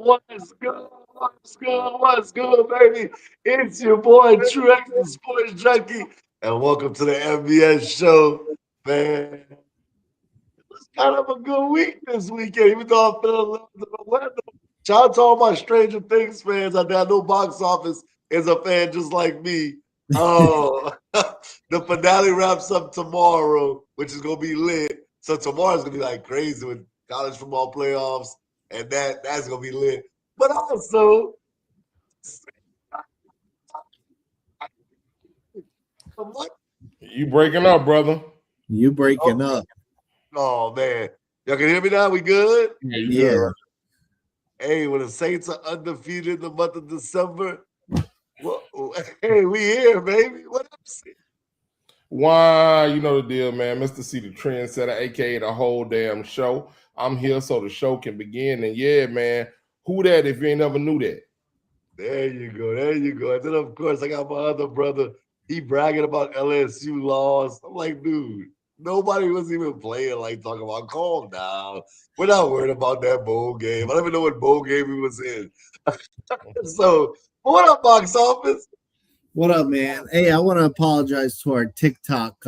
What's good? What's good? What's good, baby? It's your boy Truex, the sports junkie, and welcome to the NBS Show, man. It's kind of a good week this weekend, even though I'm feeling a little bit of the weather. Shout out to all my Stranger Things fans out there. I know Box Office is a fan just like me. Oh, the finale wraps up tomorrow, which is gonna be lit. So tomorrow's gonna be like crazy with college football playoffs, and that's gonna be lit. But also, what? You breaking up, brother? You breaking Oh, up. oh man, y'all can hear me now? We good? Yeah, you Yeah. good? Hey, when the Saints are undefeated in the month of December, well, hey, we here, baby. What up? Why? You know the deal, man. Mr. C, the trendsetter, aka the whole damn show. I'm here so the show can begin. And yeah, man, who that if you ain't never knew that? There you go. There you go. And then, of course, I got my other brother. He bragging about LSU loss. I'm like, dude, nobody was even playing like talking about calm down. We're not worried about that bowl game. I don't even know what bowl game he was in. So, what up, box office? What up, man? Hey, I want to apologize to our TikTok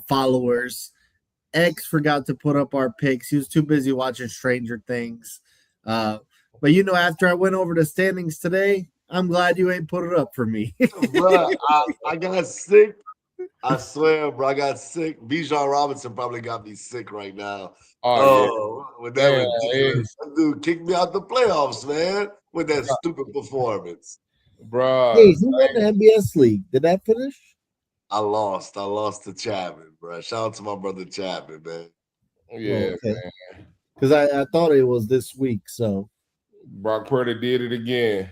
followers. X forgot to put up our pics. He was too busy watching Stranger Things. But after I went over the standings today, I'm glad you ain't put it up for me. Bruh, I got sick. I swear, bro, I got sick. Bijan Robinson probably got me sick right now. Oh, With that yeah. ridiculous. That dude kicked me out the playoffs, man, with that stupid performance. Bro. Hey, who won the NBS league? Did that finish? I lost. I lost to Chapman, bro. Shout out to my brother Chapman, man. Yeah, okay. man. Because I thought it was this week. So Brock Purdy did it again.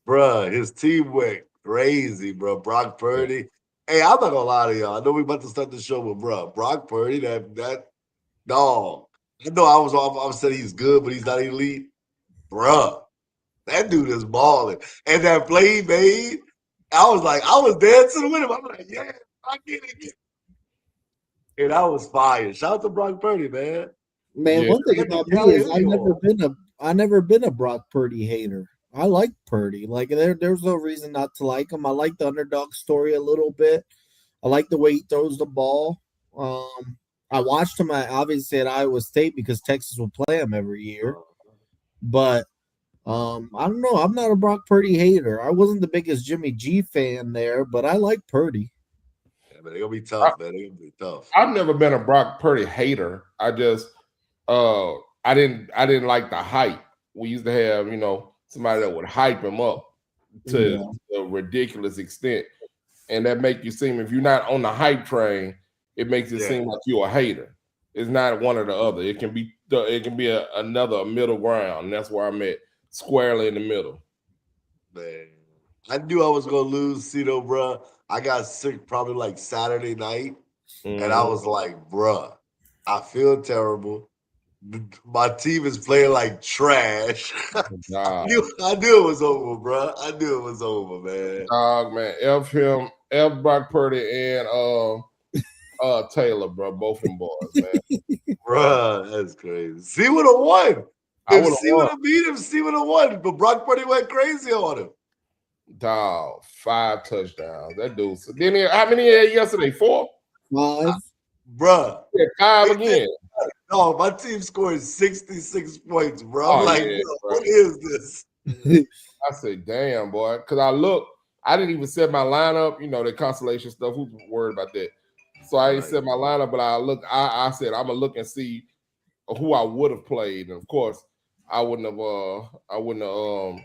Bruh, his team went crazy, bro. Brock Purdy. Hey, I'm not gonna lie to y'all. I know we about to start the show, but bro, Brock Purdy, that dog. I know I was saying he's good, but he's not elite. Bruh, that dude is balling. And that play he made, I was dancing with him. I'm like, yeah, I get it. And I was fire. Shout out to Brock Purdy, man. man, Yeah. one thing about me is I never been a Brock Purdy hater. I like Purdy. Like there's no reason not to like him. I like the underdog story a little bit. I like the way he throws the ball. I watched him obviously at Iowa State because Texas will play him every year. But I don't know. I'm not a Brock Purdy hater. I wasn't the biggest Jimmy G fan there, but I like Purdy. Yeah, but they're gonna be tough, man. They're gonna be tough. I've never been a Brock Purdy hater. I just I didn't like the hype. We used to have, somebody that would hype him up to a ridiculous extent. And that make you seem, if you're not on the hype train, it makes it seem like you're a hater. It's not one or the other. It can be another middle ground. And that's where I'm at, squarely in the middle. Man, I knew I was gonna lose, Cito, bruh. I got sick probably like Saturday night, and I was like, bruh, I feel terrible. My team is playing like trash. Nah. I knew it was over, bruh. I knew it was over, man. Dog, man. F him, F Brock Purdy and Taylor, bro. Both them boys, man. Bruh, that's crazy. C would have won. If C would have beat him, C would have won. But Brock Purdy went crazy on him. Dog, 5 touchdowns. That dude. So then how many he had yesterday? 4? 5. Bruh. Yeah, 5 again. No, my team scored 66 points, bro. I'm what is this? I say, damn, boy. Because I didn't even set my lineup. The consolation stuff. Who's worried about that? So I didn't set my lineup, but I said, I'm going to look and see who I would have played. And of course, I wouldn't have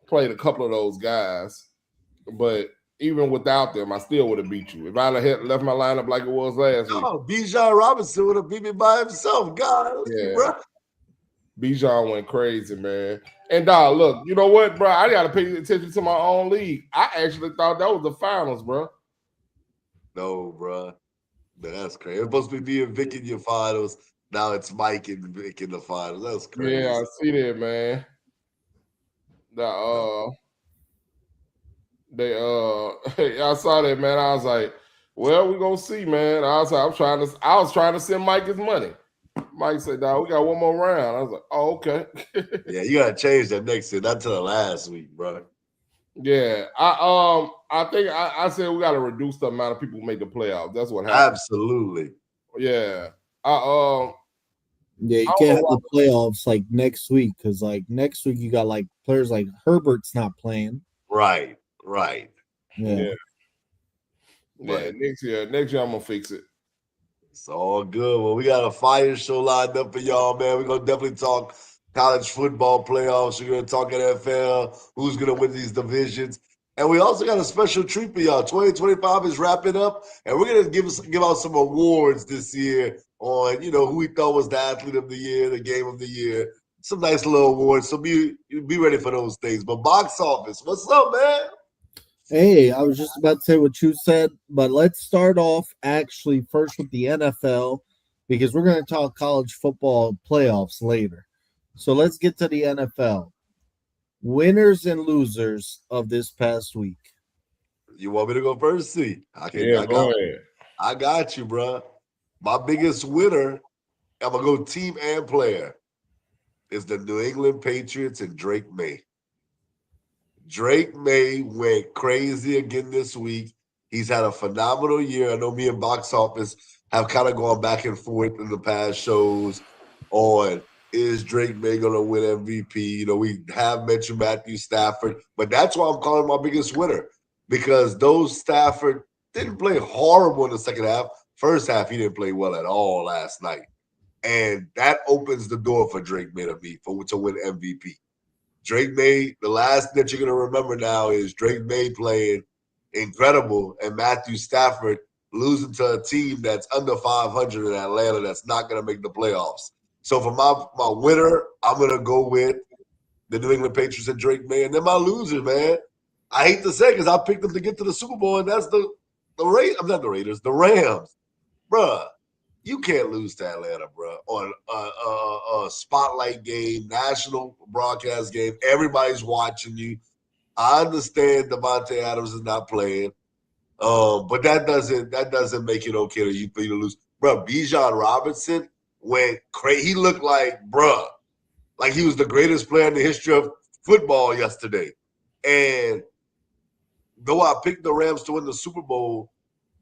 played a couple of those guys. But even without them, I still would have beat you. If I had left my lineup like it was last week. Oh, Bijan Robinson would have beat me by himself. God, bro. Bijan went crazy, man. And dog, look, you know what, bro? I got to pay attention to my own league. I actually thought that was the finals, bro. No, bro. That's crazy. It's supposed to be me and Vic in your finals. Now it's Mike and Vic in the finals. That's crazy. Yeah, I see that, man. I saw that, man. I was like, well, we're gonna see, man. I was trying to send Mike his money. Mike said, "Dog, we got one more round." I was like, "Oh, okay." Yeah, you gotta change that next year, not to the last week, bro. Yeah, I think I said we got to reduce the amount of people who make the playoffs. That's what happened. Absolutely. Yeah, I Yeah, I you don't can't know have why. the playoffs like next week because like next week you got like players like Herbert's not playing. Right, right. Yeah. Yeah, yeah. But Next year I'm gonna fix it. it's all good. Well, we got a fire show lined up for y'all, man. We're gonna definitely talk college football playoffs. We're gonna talk NFL, who's gonna win these divisions. And we also got a special treat for y'all. 2025 is wrapping up, and we're gonna give out some awards this year on who we thought was the athlete of the year, the game of the year. Some nice little awards. So be ready for those things. But box office, what's up, man? Hey, I was just about to say what you said, but let's start off actually first with the NFL because we're going to talk college football playoffs later. So let's get to the NFL. Winners and losers of this past week. You want me to go first? See, I can. Yeah, I go got. ahead. I got you, bro. My biggest winner, I'm gonna go team and player, is the New England Patriots and Drake May. Drake May went crazy again this week. He's had a phenomenal year. I know me and Box Office have kind of gone back and forth in the past shows on is Drake May going to win MVP? We have mentioned Matthew Stafford, but that's why I'm calling my biggest winner because those Stafford didn't play horrible in the second half. First half, he didn't play well at all last night. And that opens the door for Drake May to win MVP. Drake May, the last that you're going to remember now is Drake May playing incredible and Matthew Stafford losing to a team that's under 500 in Atlanta that's not going to make the playoffs. So for my winner, I'm going to go with the New England Patriots and Drake May. And then my loser, man, I hate to say because I picked them to get to the Super Bowl, and that's I'm not the Raiders, the Rams. Bruh, you can't lose to Atlanta, bro. On a spotlight game, national broadcast game, everybody's watching you. I understand Devontae Adams is not playing, but that doesn't make it okay for you to lose, bro. Bijan Robinson went crazy. He looked like he was the greatest player in the history of football yesterday. And though I picked the Rams to win the Super Bowl,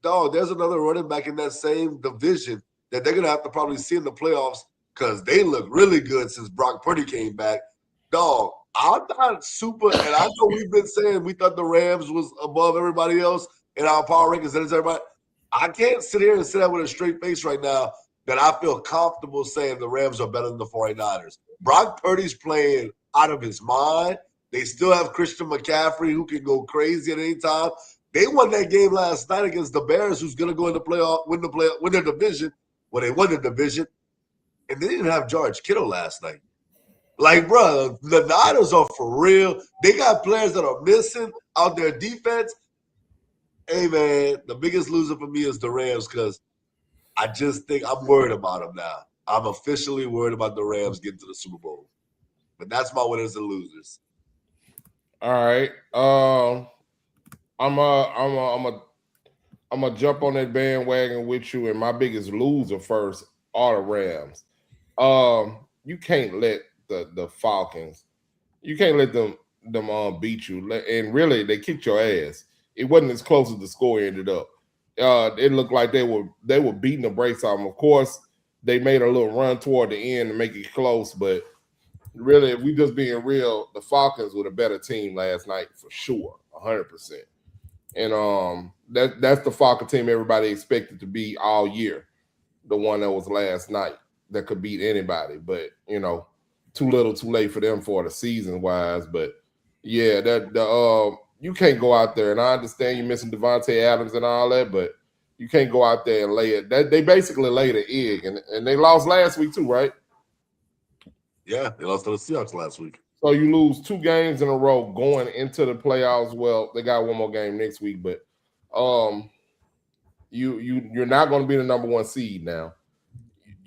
dog, there's another running back in that same division that they're gonna have to probably see in the playoffs because they look really good since Brock Purdy came back. Dog, I'm not super, and I know we've been saying we thought the Rams was above everybody else in our power rankings, and everybody. I can't sit here and say that with a straight face right now that I feel comfortable saying the Rams are better than the 49ers. Brock Purdy's playing out of his mind. They still have Christian McCaffrey who can go crazy at any time. They won that game last night against the Bears, who's going to go in the playoff, win their division. Well, they won the division, and they didn't have George Kittle last night. Like, bro, the Niners are for real. They got players that are missing out their defense. Hey, man, the biggest loser for me is the Rams because I just think I'm worried about them now. I'm officially worried about the Rams getting to the Super Bowl. But that's my winners and losers. All right. I'm gonna jump on that bandwagon with you, and my biggest loser first are the Rams. You can't let the Falcons, you can't let them beat you. And really, they kicked your ass. It wasn't as close as the score ended up. It looked like they were beating the brakes off them. Of course, they made a little run toward the end to make it close, but really, if we just being real, the Falcons were the better team last night for sure, 100%. And that's the Falcon team everybody expected to be all year. The one that was last night that could beat anybody, but too little, too late for them for the season wise. But yeah, that the you can't go out there, and I understand you missing Devontae Adams and all that, but you can't go out there and lay it. That they basically laid an egg, and they lost last week too, right? Yeah, they lost to the Seahawks last week. So you lose 2 games in a row going into the playoffs. Well, they got one more game next week, but um, you're not going to be the number one seed now.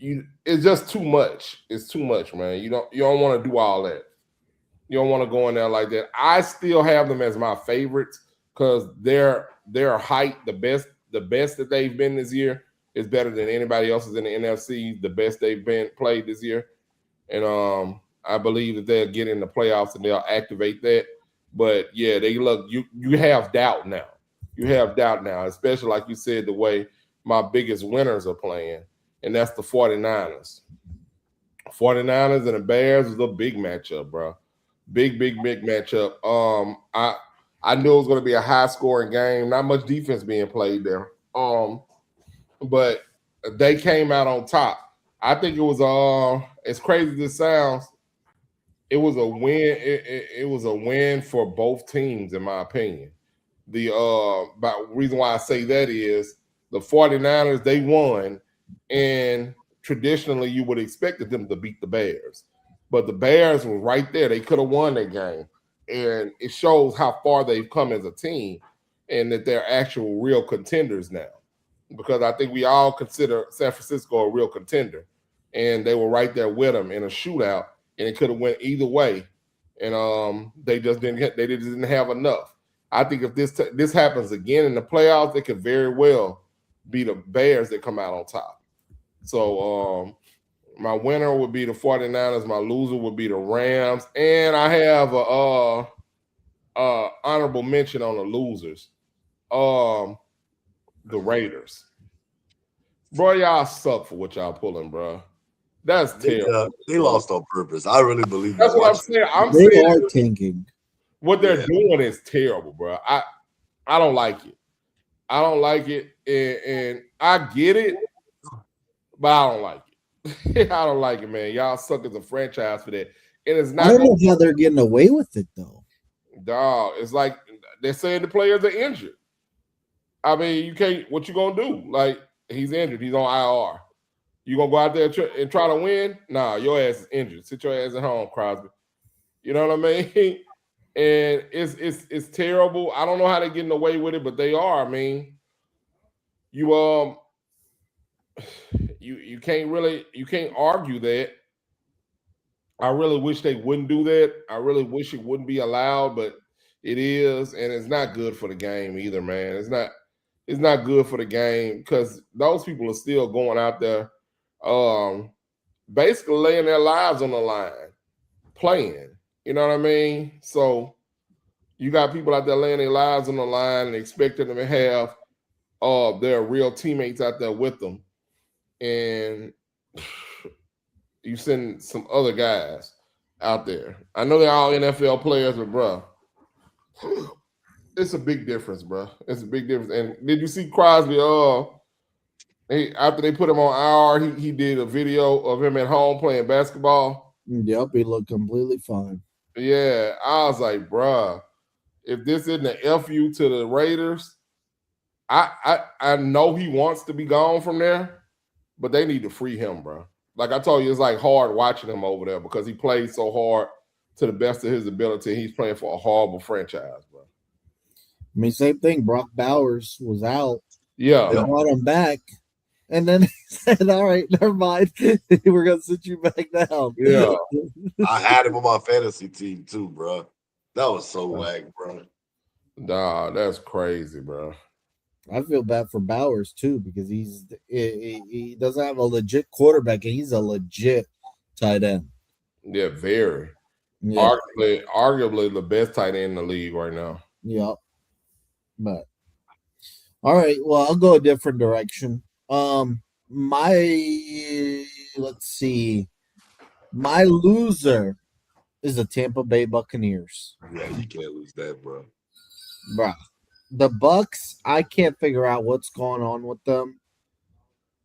It's just too much. It's too much, man. You don't want to do all that. You don't want to go in there like that. I still have them as my favorites because they're height the best that they've been this year. is better than anybody else's in the NFC. The best they've been played this year, and I believe that they'll get in the playoffs and they'll activate that. But yeah, they look. You have doubt now. You have doubt now, especially like you said, the way my biggest winners are playing, and that's the 49ers. 49ers and the Bears is a big matchup, bro. Big matchup. I knew it was going to be a high scoring game. Not much defense being played there. But they came out on top. I think it was as crazy as it sounds, it was a win. It was a win for both teams, in my opinion. The reason why I say that is the 49ers, they won, and traditionally you would have expected them to beat the Bears. But the Bears were right there. They could have won that game. And it shows how far they've come as a team and that they're actual real contenders now. Because I think we all consider San Francisco a real contender. And they were right there with them in a shootout, and it could have went either way. And they just didn't have enough. I think if this happens again in the playoffs, it could very well be the Bears that come out on top. So my winner would be the 49ers. My loser would be the Rams. And I have a honorable mention on the losers. The Raiders. Bro, y'all suck for what y'all pulling, bro. That's terrible. They lost on purpose. I really believe that's what I'm saying. They are tanking. What they're doing is terrible, bro. I don't like it. I don't like it. And I get it, but I don't like it. I don't like it, man. Y'all suck as a franchise for that. And it's not. I don't know how they're getting away with it, though. Dog, it's like they're saying the players are injured. I mean, you can't. What you gonna do? Like, he's injured. He's on IR. You gonna go out there and try to win? Nah, your ass is injured. Sit your ass at home, Crosby. You know what I mean? And it's terrible. I don't know how they're getting away with it, but they are. I mean, you can't argue that. I really wish they wouldn't do that. I really wish it wouldn't be allowed, but it is, and it's not good for the game either, man. It's not good for the game because those people are still going out there, basically laying their lives on the line, playing. You know what I mean? So you got people out there laying their lives on the line and expecting them to have their real teammates out there with them. And you send some other guys out there. I know they're all NFL players, but bro, it's a big difference, bro. It's a big difference. And did you see Crosby? After they put him on IR, he did a video of him at home playing basketball. Yep, he looked completely fine. Yeah, I was like, bro, if this isn't an FU to the Raiders, I know he wants to be gone from there, but they need to free him, bro. Like I told you, it's like hard watching him over there because he plays so hard to the best of his ability. He's playing for a horrible franchise, bro. I mean, same thing. Brock Bowers was out. Yeah. They brought him back. And then he said, all right, never mind. We're going to sit you back down. Yeah. I had him on my fantasy team too, bro. That was so whack, bro. Nah, that's crazy, bro. I feel bad for Bowers too because he doesn't have a legit quarterback and he's a legit tight end. Yeah, very. Yeah. Arguably the best tight end in the league right now. Yep. But all right, well, I'll go a different direction. Let's see. My loser is the Tampa Bay Buccaneers. Yeah, you can't lose that, bro. Bruh. The Bucks, I can't figure out what's going on with them.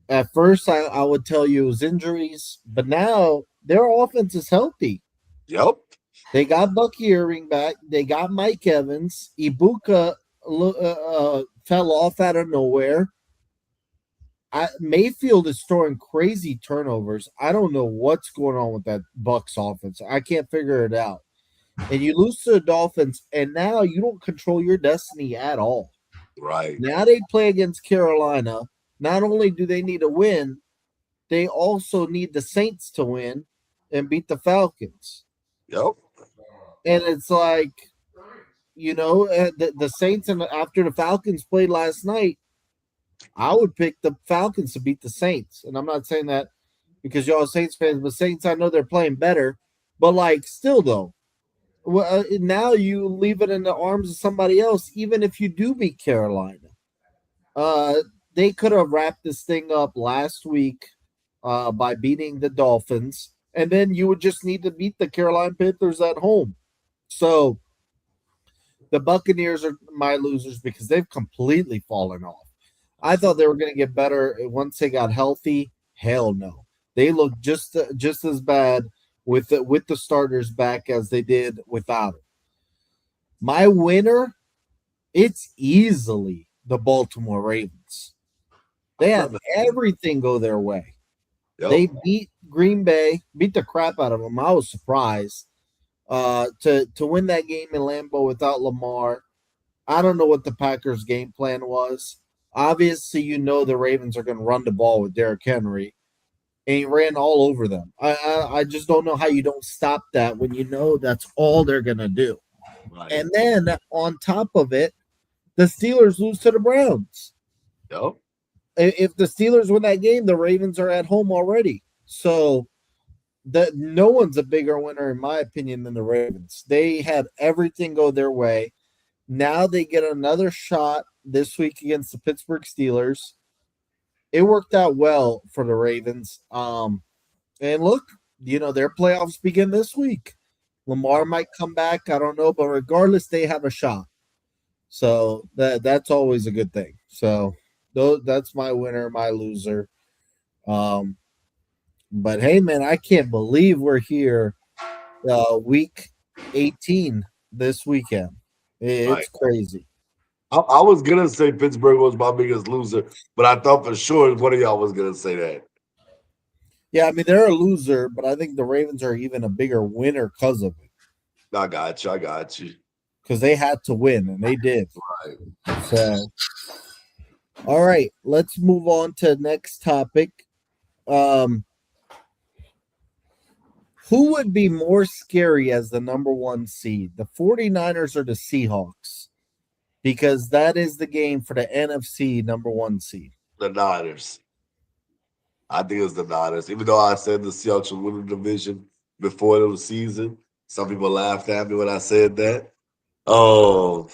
At first, I would tell you it was injuries, but now their offense is healthy. Yep. They got Bucky Irving back. They got Mike Evans. Ibuka fell off out of nowhere. Mayfield is throwing crazy turnovers. I don't know what's going on with that Bucks offense. I can't figure it out. And you lose to the Dolphins, and now you don't control your destiny at all. Right. Now they play against Carolina. Not only do they need to win, they also need the Saints to win and beat the Falcons. Yep. And it's like, the Saints, and after the Falcons played last night, I would pick the Falcons to beat the Saints. And I'm not saying that because y'all are Saints fans, but Saints, I know they're playing better. But, like, still, though, now you leave it in the arms of somebody else, even if you do beat Carolina. Uh, they could have wrapped this thing up last week by beating the Dolphins, and then you would just need to beat the Carolina Panthers at home. So the Buccaneers are my losers because they've completely fallen off. I thought they were going to get better once they got healthy. Hell no, they look just as bad with the starters back as they did without it. My winner, it's easily the Baltimore Ravens. They had everything go their way. Yep. They beat Green Bay, beat the crap out of them. I was surprised to win that game in Lambeau without Lamar. I don't know what the Packers' game plan was. Obviously, you know the Ravens are going to run the ball with Derrick Henry, and he ran all over them. I just don't know how you don't stop that when you know that's all they're going to do. Right. And then on top of it, the Steelers lose to the Browns. Yep. If the Steelers win that game, the Ravens are at home already. So no one's a bigger winner, in my opinion, than the Ravens. They had everything go their way. Now they get another shot this week against the Pittsburgh Steelers. It worked out well for the Ravens. And look, their playoffs begin this week. Lamar might come back. I don't know. But regardless, they have a shot. So that's always a good thing. So that's my winner, my loser. But hey, man, I can't believe we're here week 18 this weekend. It's crazy. I was going to say Pittsburgh was my biggest loser, but I thought for sure one of y'all was going to say that. Yeah, I mean, they're a loser, but I think the Ravens are even a bigger winner because of it. I got you. Because they had to win, and they did. Right. So, all right, let's move on to the next topic. Who would be more scary as the number one seed, the 49ers or the Seahawks? Because that is the game for the NFC number one seed. The Niners. I think it's the Niners. Even though I said the Seahawks would win the division before the season, some people laughed at me when I said that. I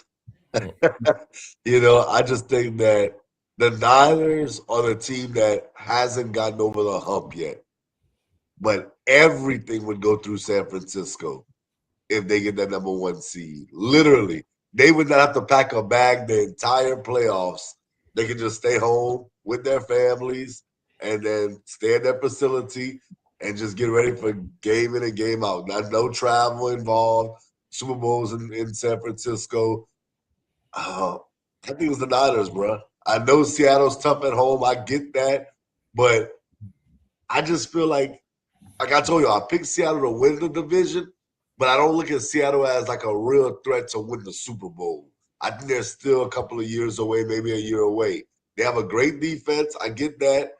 just think that the Niners are the team that hasn't gotten over the hump yet. But everything would go through San Francisco if they get that number one seed. Literally, they would not have to pack a bag the entire playoffs. They could just stay home with their families and then stay in their facility and just get ready for game in and game out. No travel involved. Super Bowls in San Francisco. I think it's the Niners, bro. I know Seattle's tough at home. I get that. But I just feel like I told you, I picked Seattle to win the division, but I don't look at Seattle as like a real threat to win the Super Bowl. I think they're still a couple of years away, maybe a year away. They have a great defense. I get that.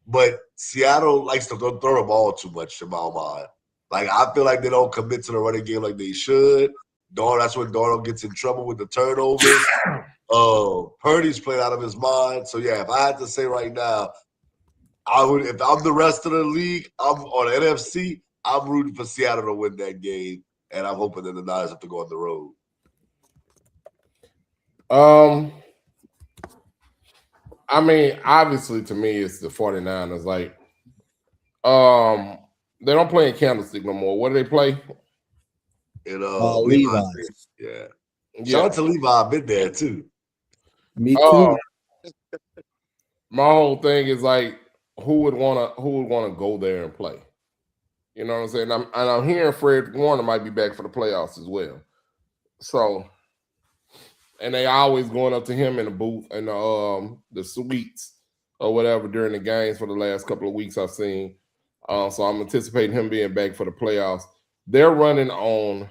But Seattle likes to throw the ball too much in my mind. Like, I feel like they don't commit to the running game like they should. That's when Darnold gets in trouble with the turnovers. Purdy's playing out of his mind. So, yeah, if I had to say right now, if I'm the rest of the league, I'm on NFC, I'm rooting for Seattle to win that game, and I'm hoping that the Niners have to go on the road. I mean, obviously, to me, it's the 49ers. Like, they don't play in Candlestick no more. What do they play? Levi's. Yeah. Shout out to Levi. I've been there, too. Me too. My whole thing is like, who would want to go there and play? You know what I'm saying? I'm hearing Fred Warner might be back for the playoffs as well. So, and they always going up to him in the booth and the suites or whatever during the games for the last couple of weeks I've seen. So I'm anticipating him being back for the playoffs. They're running on.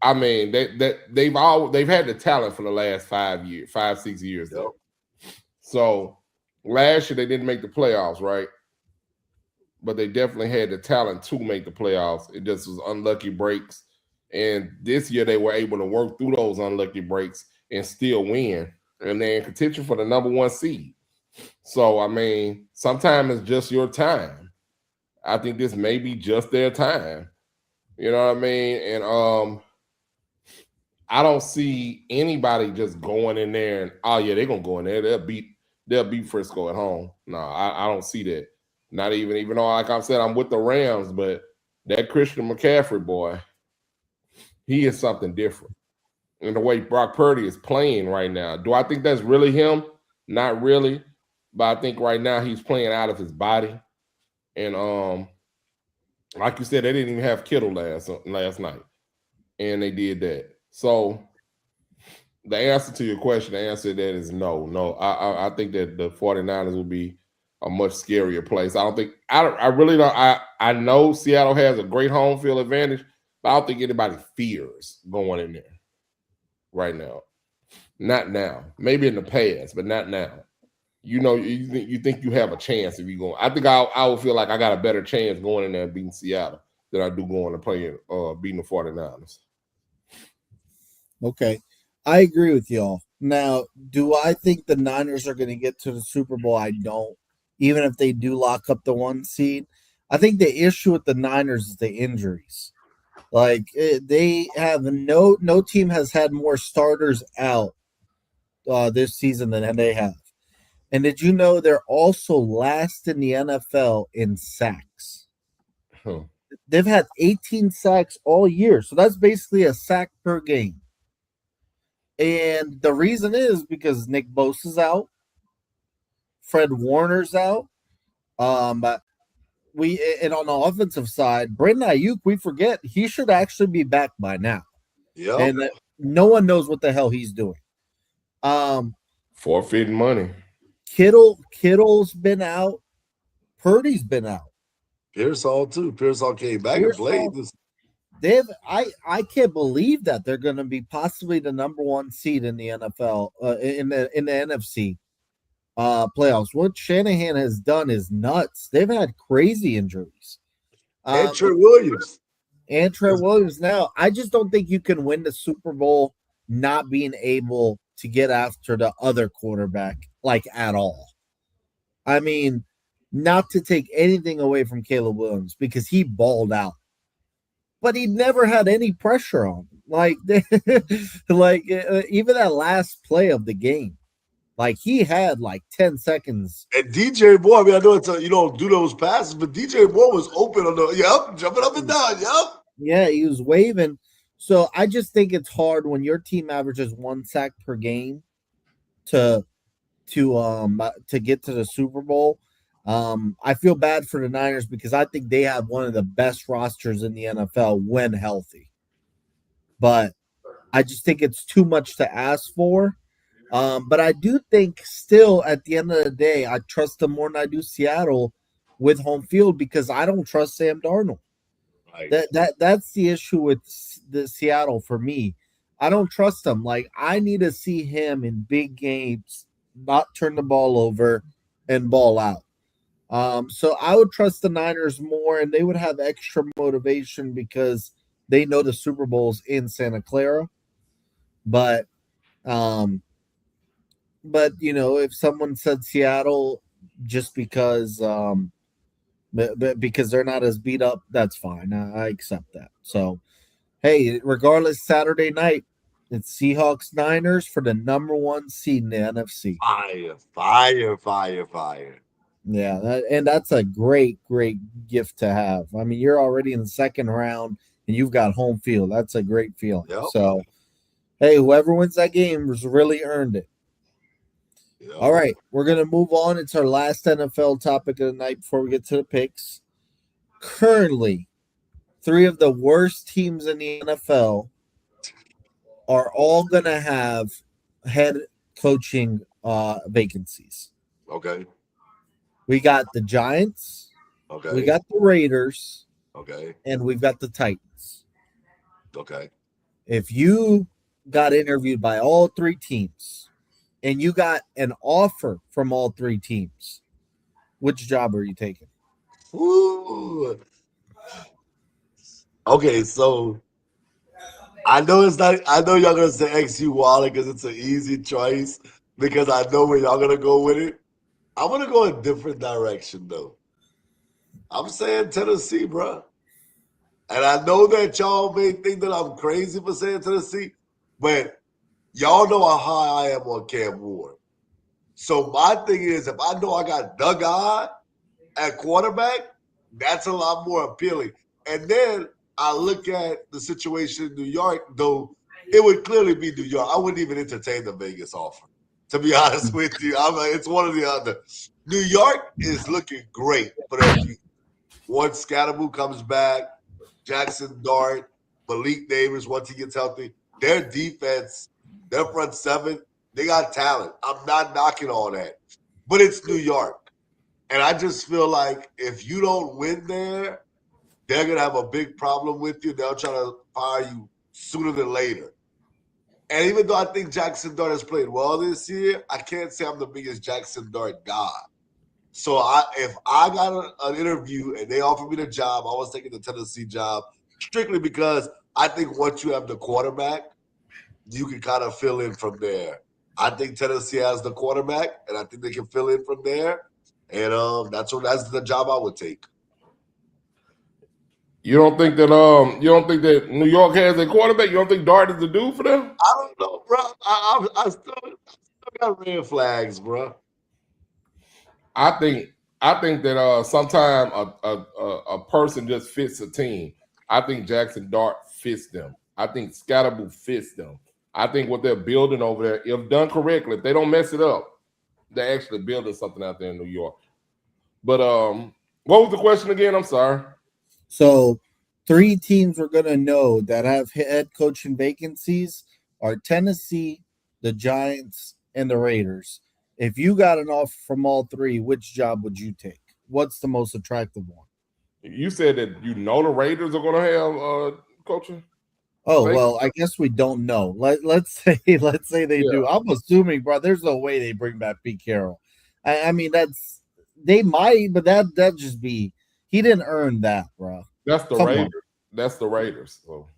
I mean, they've had the talent for the last 5-6 years. Yep. So last year they didn't make the playoffs, right? But they definitely had the talent to make the playoffs. It just was unlucky breaks. And this year they were able to work through those unlucky breaks and still win. and they're in contention for the number one seed. So I mean, sometimes it's just your time. I think this may be just their time. You know what I mean? And I don't see anybody just going in there and oh yeah, they're gonna go in there. They'll beat Frisco at home. No, I don't see that. Not even though like I said, I'm with the Rams, but that Christian McCaffrey boy, he is something different. And the way Brock Purdy is playing right now, do I think that's really him? Not really, but I think right now he's playing out of his body. And like you said, they didn't even have Kittle last night, and they did that. So the answer to your question, the answer to that is no, no. I think that the 49ers will be a much scarier place. I don't think I really don't. I know Seattle has a great home field advantage, but I don't think anybody fears going in there right now. Not now. Maybe in the past, but not now. You know, you think you have a chance if you go. I think I would feel like I got a better chance going in there and beating Seattle than I do going and playing beating the 49ers. Okay. I agree with y'all. Now, do I think the Niners are going to get to the Super Bowl? I don't. Even if they do lock up the one seed, I think the issue with the Niners is the injuries. Like they have no team has had more starters out this season than they have. And did you know they're also last in the NFL in sacks? Huh. They've had 18 sacks all year, so that's basically a sack per game. And the reason is because Nick Bosa's out, Fred Warner's out. But and on the offensive side, Brandon Ayuk, we forget he should actually be back by now. Yep. And no one knows what the hell he's doing. Forfeiting money. Kittle's been out. Purdy's been out. Pearsall too. Pearsall came back and played this. I can't believe that they're going to be possibly the number one seed in the NFL in the NFC playoffs. What Shanahan has done is nuts. They've had crazy injuries. And Trent Williams. Now, I just don't think you can win the Super Bowl not being able to get after the other quarterback like at all. I mean, not to take anything away from Caleb Williams because he balled out. But he never had any pressure on him. Like even that last play of the game, like he had like 10 seconds. And DJ Moore, I mean, I know it's you don't do those passes, but DJ Moore was open on the jumping up and down, Yeah, he was waving. So I just think it's hard when your team averages one sack per game to get to the Super Bowl. I feel bad for the Niners because I think they have one of the best rosters in the NFL when healthy. But I just think it's too much to ask for. But I do think still at the end of the day, I trust them more than I do Seattle with home field because I don't trust Sam Darnold. Right. That's the issue with the Seattle for me. I don't trust him. Like I need to see him in big games, not turn the ball over and ball out. So I would trust the Niners more, and they would have extra motivation because they know the Super Bowl's in Santa Clara. But you know, if someone said Seattle just because because they're not as beat up, that's fine. I accept that. So, hey, regardless, Saturday night, it's Seahawks Niners for the number one seed in the NFC. Fire. Yeah, and that's a great gift to have. I mean, you're already in the second round, and you've got home field. That's a great feeling. Yep. So, hey, whoever wins that game has really earned it. Yep. All right, we're going to move on. It's our last NFL topic of the night before we get to the picks. Currently, 3 of the worst teams in the NFL are all going to have head coaching vacancies. Okay. We got the Giants. Okay. We got the Raiders. Okay. And we've got the Titans. Okay. If you got interviewed by all 3 teams and you got an offer from all 3 teams, which job are you taking? Ooh. Okay, so I know it's not. I know y'all gonna say XU Waller because it's an easy choice. because I know where y'all gonna go with it. I'm gonna go a different direction though. I'm saying Tennessee, bro. And I know that y'all may think that I'm crazy for saying Tennessee, but y'all know how high I am on Cam Ward. So my thing is, if I know I got the guy at quarterback, that's a lot more appealing. And then I look at the situation in New York, though it would clearly be New York. I wouldn't even entertain the Vegas offer, to be honest with you. I'm like, it's one or the other. New York is looking great for their future. Once Scatterboo comes back, Jackson Dart, Malik Davis, once he gets healthy, their defense, their front seven, they got talent. I'm not knocking all that. But it's New York. And I just feel like if you don't win there, they're going to have a big problem with you. They'll try to fire you sooner than later. And even though I think Jackson Dart has played well this year, I can't say I'm the biggest Jackson Dart guy. So if I got an interview and they offered me the job, I was taking the Tennessee job strictly because I think once you have the quarterback, you can kind of fill in from there. I think Tennessee has the quarterback, and I think they can fill in from there. And that's the job I would take. You don't think that New York has a quarterback? You don't think Dart is the dude for them? I don't know, bro. I still got red flags, bro. I think that sometimes a person just fits a team. I think Jackson Dart fits them. I think Scatterboo fits them. I think what they're building over there, if done correctly, if they don't mess it up, they're actually building something out there in New York. But what was the question again? I'm sorry. So 3 teams we're going to know that have head coaching vacancies are Tennessee, the Giants, and the Raiders. If you got an offer from all 3, which job would you take? What's the most attractive one? You said that the Raiders are going to have coaching. Oh, well, I guess we don't know. Let's say they do. I'm assuming, bro, there's no way they bring back Pete Carroll. I mean, they might, but that just be he didn't earn that, bro. That's the Raiders. That's the Raiders. So.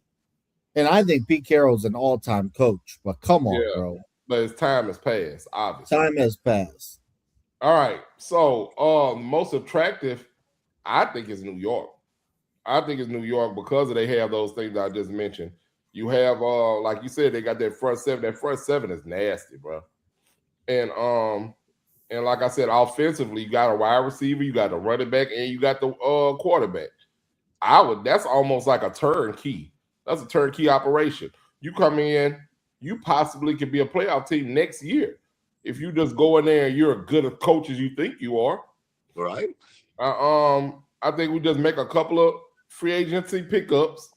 And I think Pete Carroll's an all-time coach, but come on, bro. But his time has passed, obviously. Time has passed. All right. So most attractive, I think, is New York. I think it's New York because they have those things I just mentioned. You have like you said, they got that front seven. That front seven is nasty, bro. And like I said, offensively, you got a wide receiver, you got a running back, and you got the quarterback. That's almost like a turnkey. That's a turnkey operation. You come in, you possibly could be a playoff team next year if you just go in there and you're as good a coach as you think you are. Right. I think we just make a couple of free agency pickups,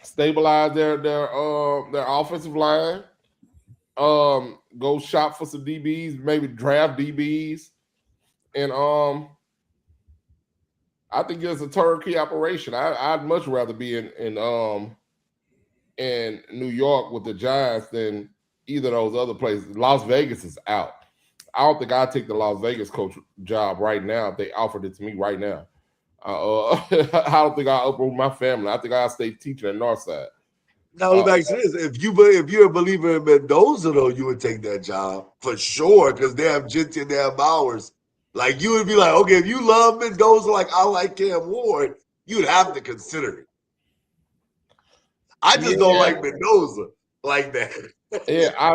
stabilize their offensive line, go shop for some DBs, maybe draft DBs, and I think it's a turnkey operation. I'd much rather be in New York with the Giants than either of those other places. Las Vegas is out. I don't think I'd take the Las Vegas coach job right now if they offered it to me right now. I don't think I'll uproot my family. I think I'll stay teaching at Northside. Now let me ask you this: if you're a believer in Mendoza, though, you would take that job for sure because they have Jinty and they have Bowers. Like you would be like, okay, if you love Mendoza like I like Cam Ward, you'd have to consider it. I just don't like Mendoza like that. Yeah, I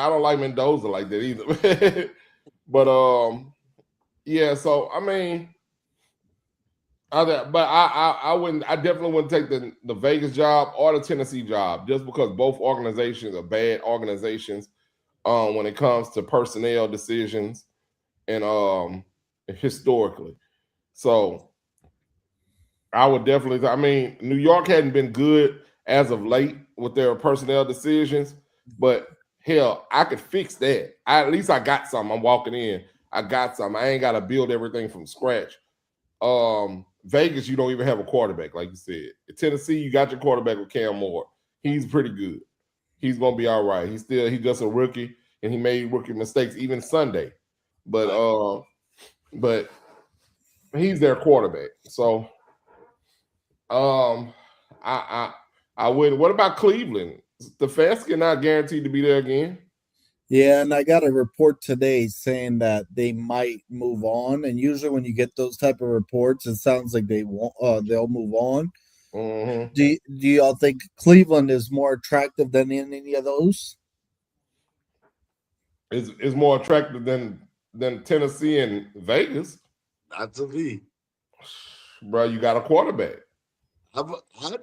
don't like Mendoza like that either. But yeah. So I mean, I definitely wouldn't take the Vegas job or the Tennessee job just because both organizations are bad organizations when it comes to personnel decisions and historically. So I would definitely. I mean, New York hadn't been good as of late with their personnel decisions, but hell, I could fix that. At least I got something. I'm walking in. I got something. I ain't got to build everything from scratch. Vegas, you don't even have a quarterback, like you said. In Tennessee, you got your quarterback with Cam Ward. He's pretty good. He's gonna be all right. He's just a rookie, and he made rookie mistakes even Sunday. But he's their quarterback. So I would. What about Cleveland? Stefanski not guaranteed to be there again. Yeah, and I got a report today saying that they might move on. And usually, when you get those type of reports, it sounds like they won't. They'll move on. Mm-hmm. Do y'all think Cleveland is more attractive than any of those? Is more attractive than Tennessee and Vegas, Not to me. bro. You got a quarterback. I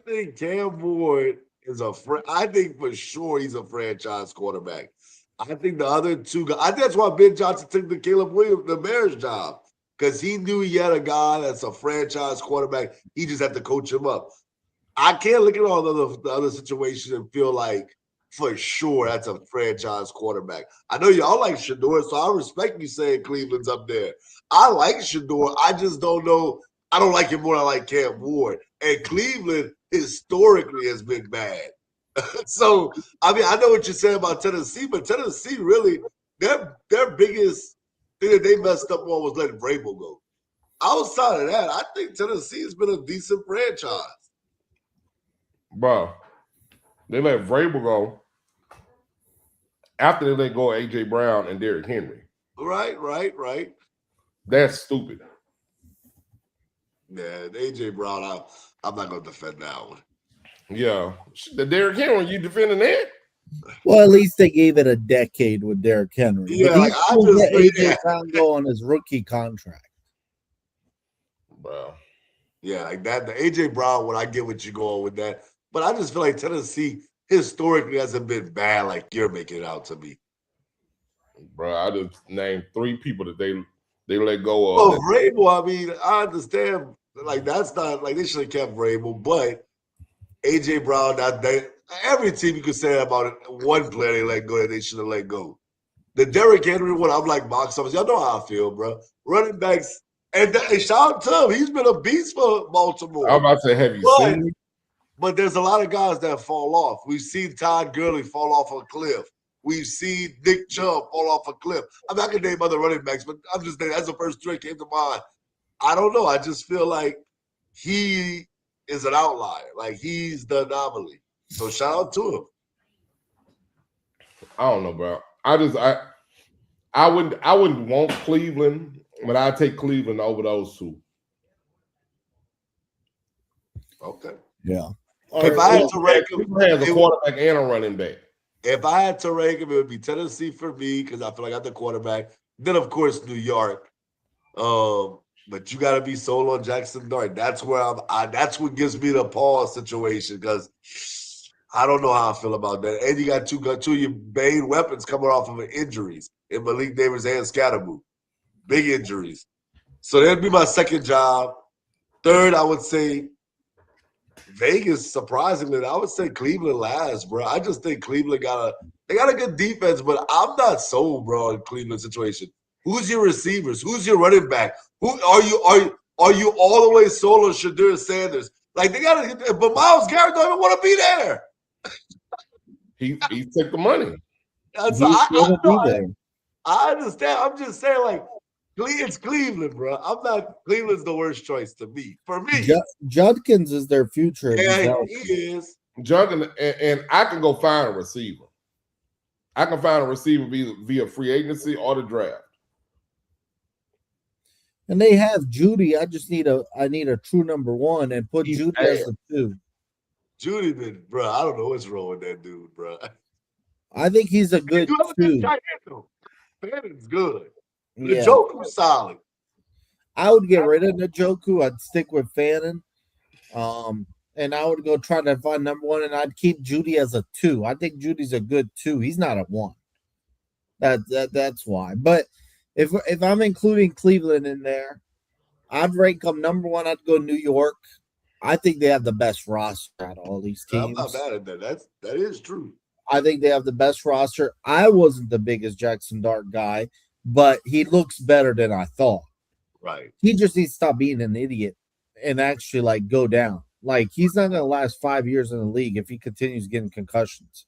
think Cam Ward is I think for sure he's a franchise quarterback. I think the other two guys. I think that's why Ben Johnson took the Caleb Williams, the Bears job, because he knew he had a guy that's a franchise quarterback. He just had to coach him up. I can't look at all the other situations and feel like for sure that's a franchise quarterback. I know y'all like Shador, so I respect you saying Cleveland's up there. I like Shador. I just don't know. I don't like him more than I like Cam Ward. And Cleveland historically has been bad. So, I mean, I know what you're saying about Tennessee, but Tennessee really, their biggest thing that they messed up on was letting Vrabel go. Outside of that, I think Tennessee has been a decent franchise. Bro, they let Vrabel go after they let go of AJ Brown and Derrick Henry. Right. That's stupid. Yeah, AJ Brown, I'm not gonna defend that one. Yeah, the Derrick Henry, you defending that? Well, at least they gave it a decade with Derrick Henry. Yeah, But like he I still just let think, AJ Brown go on his rookie contract. Bro. Yeah, like that. The AJ Brown one, I get what you're going with that, but I just feel like Tennessee historically hasn't been bad like you're making it out to be. Bro, I just named 3 people that they let go of. Oh, Vrabel, I mean, I understand. Like that's not like they should have kept Vrabel, but AJ Brown, every team you could say about it, one player they let go that they should have let go. The Derrick Henry one, I'm like box office. Y'all know how I feel, bro. Running backs, and shout out to him. He's been a beast for Baltimore. I'm about to say, have you seen me? But there's a lot of guys that fall off. We've seen Todd Gurley fall off a cliff. We've seen Nick Chubb fall off a cliff. I mean, I can name other running backs, but I'm just saying that's the first 3 that came to mind. I don't know. I just feel like he is an outlier. Like he's the anomaly. So shout out to him. I don't know, bro. I wouldn't want Cleveland, but I'd take Cleveland over those 2. Okay. Yeah. If I had to rank him, Cleveland has a quarterback and a running back. If I had to rank him, it would be Tennessee for me because I feel like I got the quarterback. Then, of course, New York. But you got to be sold on Jackson Dart. That's where that's what gives me the pause situation because I don't know how I feel about that. And you got two of your main weapons coming off of injuries in Malik Davis and Scatterboot. Big injuries. So that'd be my second job. Third, I would say Vegas, surprisingly, I would say Cleveland last, bro. I just think Cleveland got a good defense, but I'm not sold, bro, in Cleveland situation. Who's your receivers? Who's your running back? Who are you all the way sold on Shadur Sanders? Like they gotta but Myles Garrett don't even want to be there. He took the money. I understand. I'm just saying, like, it's Cleveland, bro. I'm not. Cleveland's the worst choice to me. For me, Judkins is their future. Yeah, he is. Judkins, and I can go find a receiver. I can find a receiver via free agency or the draft. And they have Judy. I need a true number 1 and put Judy as the 2. Judy, bro. I don't know what's wrong with that dude, bro. I think he's a good 2. Fannon's good. Yeah. Njoku's solid. I would get rid of Njoku. I'd stick with Fannin. And I would go try to find number 1, and I'd keep Judy as a 2. I think Judy's a good 2. He's not a 1. That's why. But if I'm including Cleveland in there, I'd rank them number 1. I'd go New York. I think they have the best roster out of all these teams. I'm not mad at that. That is true. I think they have the best roster. I wasn't the biggest Jackson Dart guy, but he looks better than I thought. Right. He just needs to stop being an idiot and actually like go down. Like he's not going to last 5 years in the league if he continues getting concussions.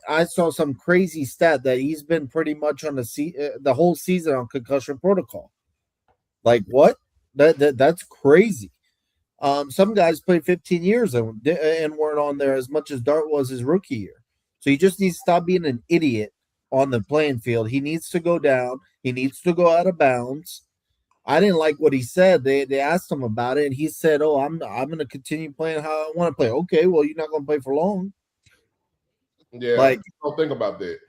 I saw some crazy stat that he's been pretty much on the whole season on concussion protocol. Like what? That's crazy. Some guys played 15 years and weren't on there as much as Dart was his rookie year. So he just needs to stop being an idiot on the playing field. He needs to go down. He needs to go out of bounds. I didn't like what he said. They asked him about it, and he said, "Oh, I'm going to continue playing how I want to play." Okay, well, you're not going to play for long. Yeah, Like, don't think about that.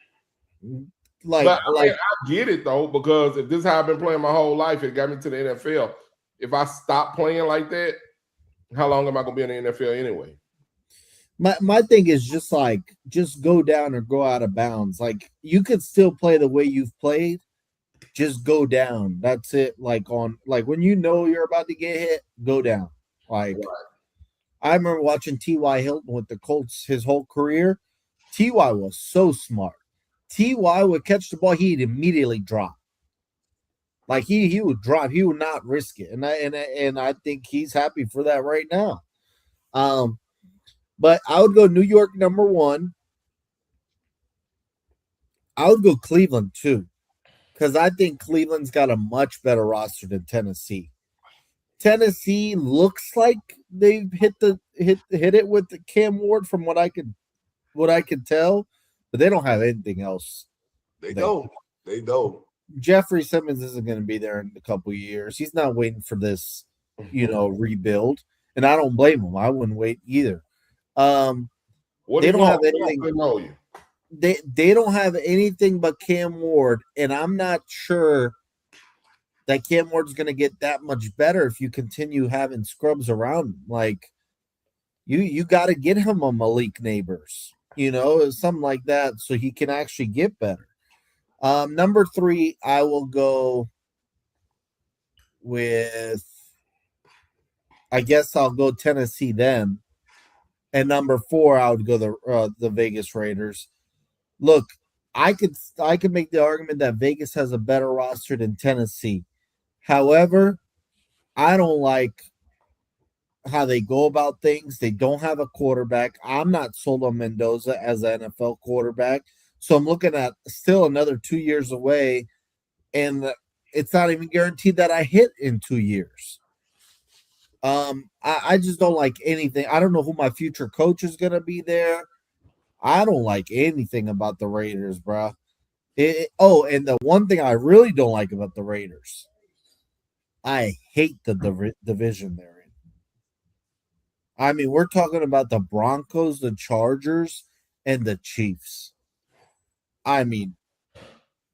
like, But I mean, I get it though, because if this is how I've been playing my whole life, it got me to the NFL. If I stop playing like that, how long am I gonna be in the NFL anyway? my thing is just go down or go out of bounds. Like, you could still play the way you've played. Just go down. That's it. Like, when you know you're about to get hit, go down. Like, I remember watching T.Y. Hilton with the Colts his whole career. T.Y. was so smart. T.Y. would catch the ball, he'd immediately drop. Like, he would drop. He would not risk it. And I think he's happy for that right now. But I would go New York #1. I would go Cleveland too, because I think Cleveland's got a much better roster than Tennessee. Tennessee looks like they've hit it with the Cam Ward from what I could tell, but they don't have anything else. They don't. They don't. Jeffrey Simmons isn't going to be there in a couple of years. He's not waiting for this, rebuild, and I don't blame him. I wouldn't wait either. They don't have anything. They don't have anything but Cam Ward, and I'm not sure that Cam Ward's going to get that much better if you continue having scrubs around him. Like, you got to get him a Malik Neighbors, something like that, so he can actually get better. Number 3, I will go with, I guess I'll go Tennessee then. And number 4, I would go the Vegas Raiders. Look, I could make the argument that Vegas has a better roster than Tennessee. However, I don't like how they go about things. They don't have a quarterback. I'm not sold on Mendoza as an NFL quarterback. So I'm looking at still another 2 years away, and it's not even guaranteed that I hit in 2 years. I just don't like anything. I don't know who my future coach is going to be there. I don't like anything about the Raiders, bro. And the one thing I really don't like about the Raiders, I hate the division they're in. I mean, we're talking about the Broncos, the Chargers, and the Chiefs. I mean,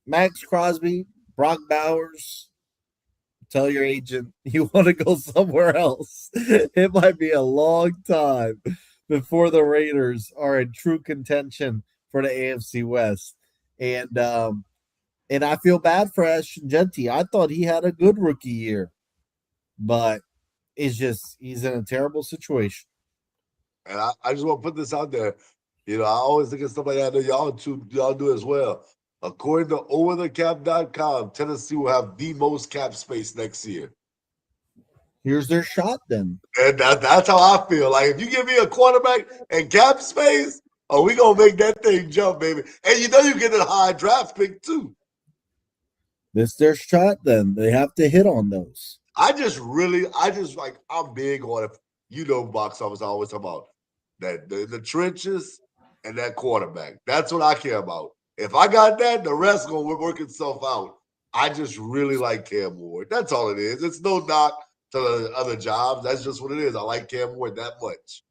Max Crosby, Brock Bowers, tell your agent you want to go somewhere else. It might be a long time before the Raiders are in true contention for the AFC West. And I feel bad for Ashton Genty. I thought he had a good rookie year, but he's in a terrible situation. And I just want to put this out there. I always look at stuff like that. I know y'all do as well. According to overthecap.com, Tennessee will have the most cap space next year. Here's their shot then. And that's how I feel. Like, if you give me a quarterback and cap space, we going to make that thing jump, baby. And you get a high draft pick, too. This their shot then. They have to hit on those. I'm big on it. Box office I always talk about. That the trenches and that quarterback. That's what I care about. If I got that, the rest going to work itself out. I just really like Cam Ward. That's all it is. It's no knock to the other jobs. That's just what it is. I like Cam Ward that much.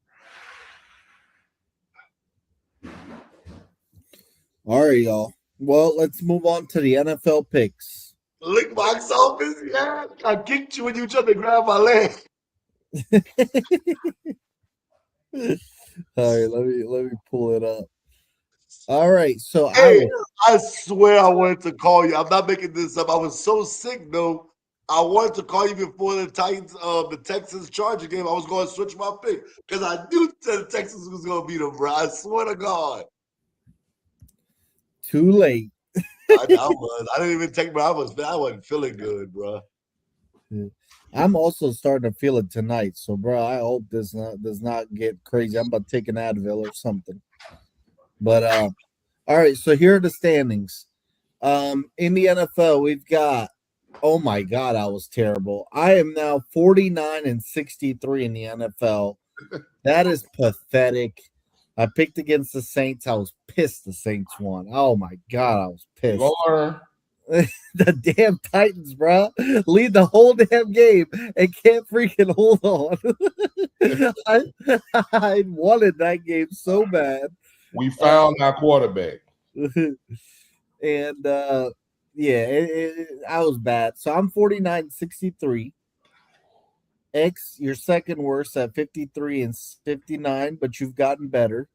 All right, y'all. Well, let's move on to the NFL picks. Lick box office, yeah. I kicked you when you tried to grab my leg. All right, let me pull it up. All right, so I swear I wanted to call you. I'm not making this up. I was so sick though. I wanted to call you before the Texans Charger game. I was going to switch my pick because I knew the Texans was going to beat them, bro. I swear to God. Too late. I didn't even take I wasn't feeling good, bro. I'm also starting to feel it tonight. So, bro, I hope this does not get crazy. I'm about to take an Advil or something. But all right, so here are the standings. In the NFL, we've got, oh my God, I was terrible. I am now 49-63 in the NFL. That is pathetic. I picked against the Saints. I was pissed the Saints won. Oh my god, I was You pissed. gonna learn. The damn Titans, bro, lead the whole damn game and can't freaking hold on. I wanted that game so bad. We found our quarterback. And I was bad. So I'm 49-63. X, you're second worst at 53 and 59, but you've gotten better.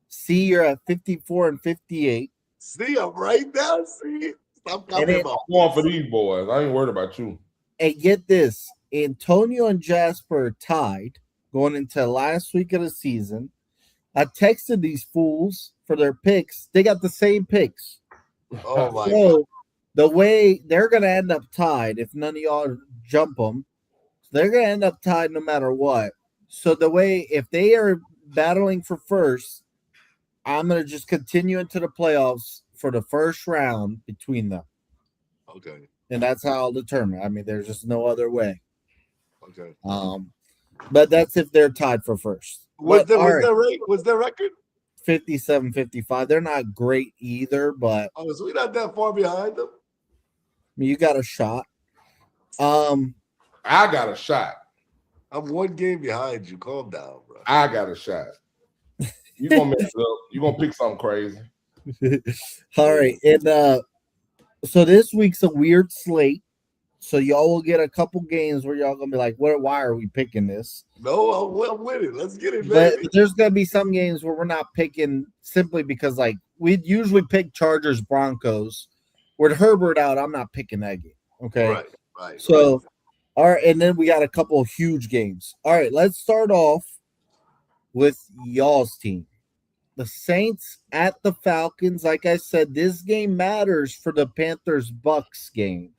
C, you're at 54 and 58. See, I'm right now. See, stop And copying it- my I'm going for these boys. I ain't worried about you. And get this, Antonio and Jasper are tied going into last week of the season. I texted these fools for their picks. They got the same picks. Oh my god. So the way they're going to end up tied, if none of y'all jump them, they're going to end up tied no matter what. So the way, if they are battling for first, I'm going to just continue into the playoffs for the first round between them. Okay. And that's how I'll determine. I mean, there's just no other way. Okay. But that's if they're tied for first. What's their record? 57-55. They're not great either, but Oh, so we're not that far behind them. I mean, you got a shot. I got a shot. I'm one game behind you. Calm down, bro. I got a shot. You gonna mess it up. You gonna pick something crazy. All right. And so this week's a weird slate. So y'all will get a couple games where y'all gonna be like, why are we picking this? No, I'm with it. Let's get it, But baby. there's gonna be some games where we're not picking simply because like we'd usually pick Chargers Broncos. With Herbert out, I'm not picking that game. Okay. Right. So all right, and then we got a couple of huge games. All right, let's start off with y'all's team. The Saints at the Falcons. Like I said, this game matters for the Panthers-Bucks game.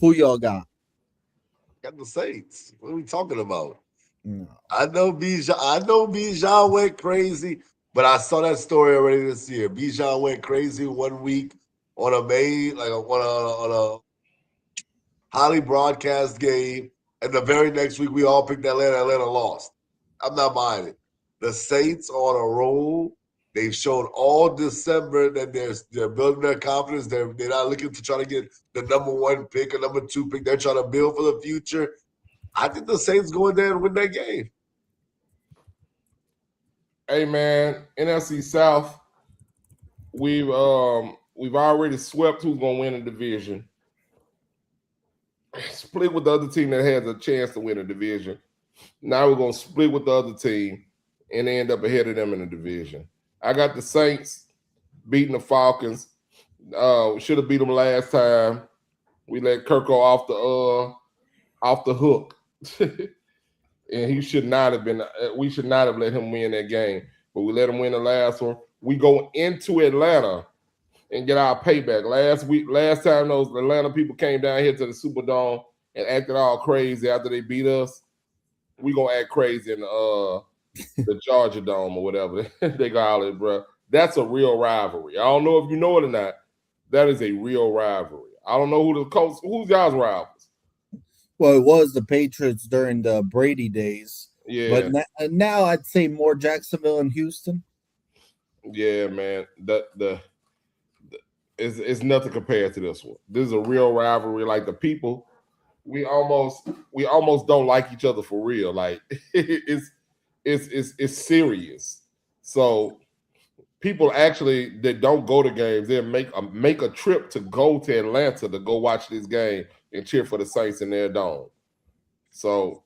Who y'all got? Got the Saints. What are we talking about? No. I know Bijan went crazy, but I saw that story already this year. Bijan went crazy 1 week on a highly broadcast game, and the very next week we all picked Atlanta. Atlanta lost. I'm not buying it. The Saints are on a roll. They've shown all December that they're building their confidence. They're not looking to try to get the number 1 pick or number 2 pick. They're trying to build for the future. I think the Saints go in there and win that game. Hey man, NFC South. We've already swept who's gonna win the division. Split with the other team that has a chance to win a division. Now we're gonna split with the other team and end up ahead of them in the division. I got the Saints beating the Falcons. Should have beat them last time. We let Kirko off the hook. And he should not have been. We should not have let him win that game, but we let him win the last one. We go into Atlanta and get our payback. Last time those Atlanta people came down here to the Superdome and acted all crazy after they beat us, we gonna act crazy in the Georgia Dome or whatever they call it, bro. That's a real rivalry. I don't know if you know it or not. That is a real rivalry. I don't know who's y'all's rivals. Well, it was the Patriots during the Brady days. Yeah. But now I'd say more Jacksonville and Houston. Yeah, man. It's nothing compared to this one. This is a real rivalry. Like the people, we almost don't like each other for real. Like it's serious. So people actually that don't go to games, they'll make a trip to go to Atlanta to go watch this game and cheer for the Saints in their dome. So,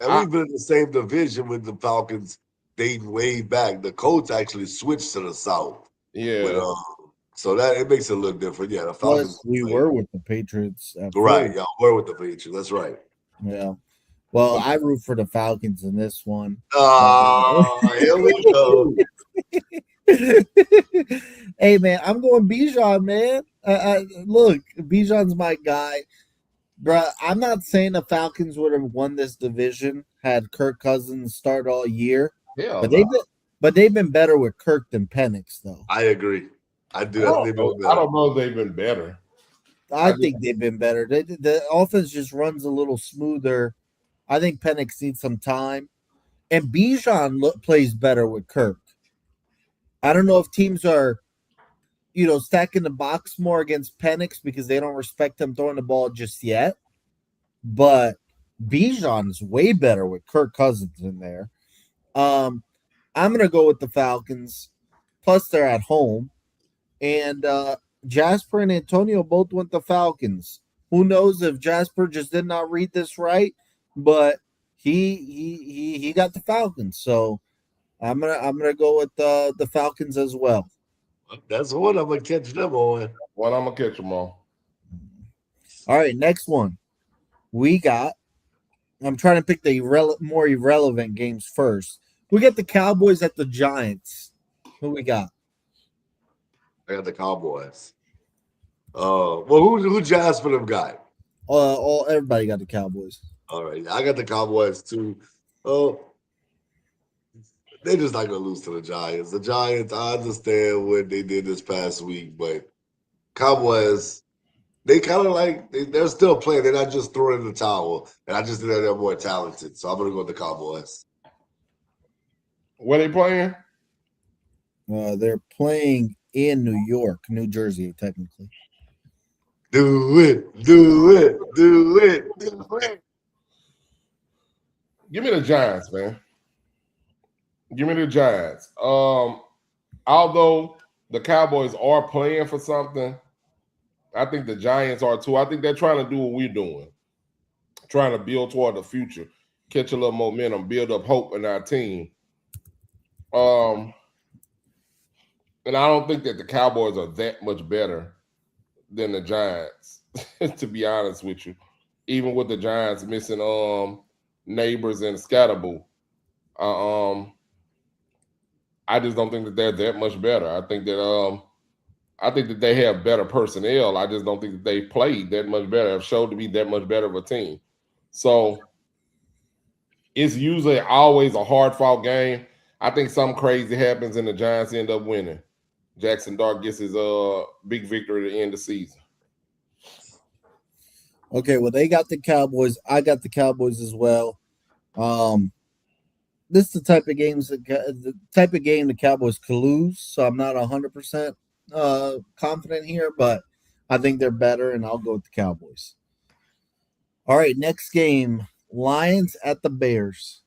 and we've been in the same division with the Falcons dating way back. The Colts actually switched to the South. Yeah. So that it makes it look different. Yeah, the Falcons. Plus, we were with the Patriots. Right, y'all were with the Patriots. That's right. Yeah. Well, I root for the Falcons in this one. Here we go. Hey, man, I'm going Bijan, man. Look, Bijan's my guy. Bruh, I'm not saying the Falcons would have won this division had Kirk Cousins start all year. Yeah, but they've been better with Kirk than Penix, though. I agree. I do. I don't know if they've been better. I think they've been better. The offense just runs a little smoother. I think Penix needs some time. And Bijan plays better with Kirk. I don't know if teams are, stacking the box more against Penix because they don't respect him throwing the ball just yet. But Bijan is way better with Kirk Cousins in there. I'm gonna go with the Falcons. Plus, they're at home, and Jasper and Antonio both went the Falcons. Who knows if Jasper just did not read this right, but he got the Falcons. So I'm gonna go with the Falcons as well. That's one I'm gonna catch them on. Well, I'm gonna catch them all. All right, next one we got. I'm trying to pick the more irrelevant games first. We got the Cowboys at the Giants. Who we got? I got the Cowboys. Well, who Jasper them got? Everybody got the Cowboys. All right, I got the Cowboys too. Oh, they're just not gonna lose to the Giants. The Giants, I understand what they did this past week, but Cowboys, they kind of like they're still playing. They're not just throwing in the towel, and I just think that they're more talented. So I'm gonna go with the Cowboys. Where they playing? They're playing in New York, New Jersey, technically. Do it, do it, do it, do it. Give me the Giants, man. Give me the Giants. Although the Cowboys are playing for something, I think the Giants are too. I think they're trying to do what we're doing, trying to build toward the future, catch a little momentum, build up hope in our team. And I don't think that the Cowboys are that much better than the Giants, to be honest with you. Even with the Giants missing Neighbors and Scatterboo. I just don't think that they're that much better. I think that they have better personnel. I just don't think that they played that much better, have showed to be that much better of a team. So it's usually always a hard-fought game. I think something crazy happens and the Giants end up winning. Jackson Dart gets his big victory at the end of the season. Okay, well, they got the Cowboys. I got the Cowboys as well. This is the type of game the Cowboys could lose. So I'm not 100% confident here, but I think they're better, and I'll go with the Cowboys. All right, next game: Lions at the Bears.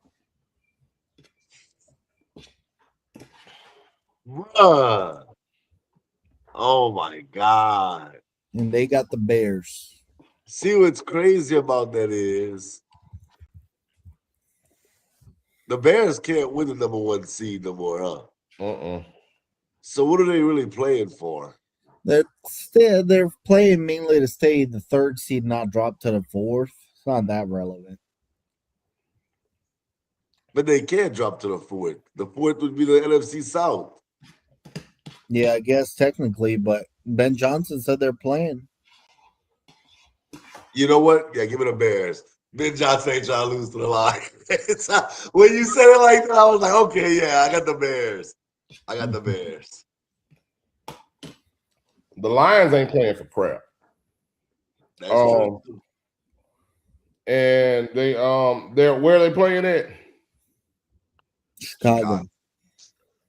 Bruh. Oh my God. And they got the Bears. See what's crazy about that is the Bears can't win the number 1 seed no more, huh? So what are they really playing for? They're playing mainly to stay in the 3rd seed, not drop to the 4th. It's not that relevant. But they can't drop to the 4th. The 4th would be the NFC South. Yeah, I guess technically, but Ben Johnson said they're playing. You know what? Yeah, give me the Bears. Ben Johnson ain't trying to lose to the Lions. When you said it like that, I was like, okay, yeah, I got the Bears. I got the Bears. The Lions ain't playing for crap. That's true. And they're where are they playing at? Chicago.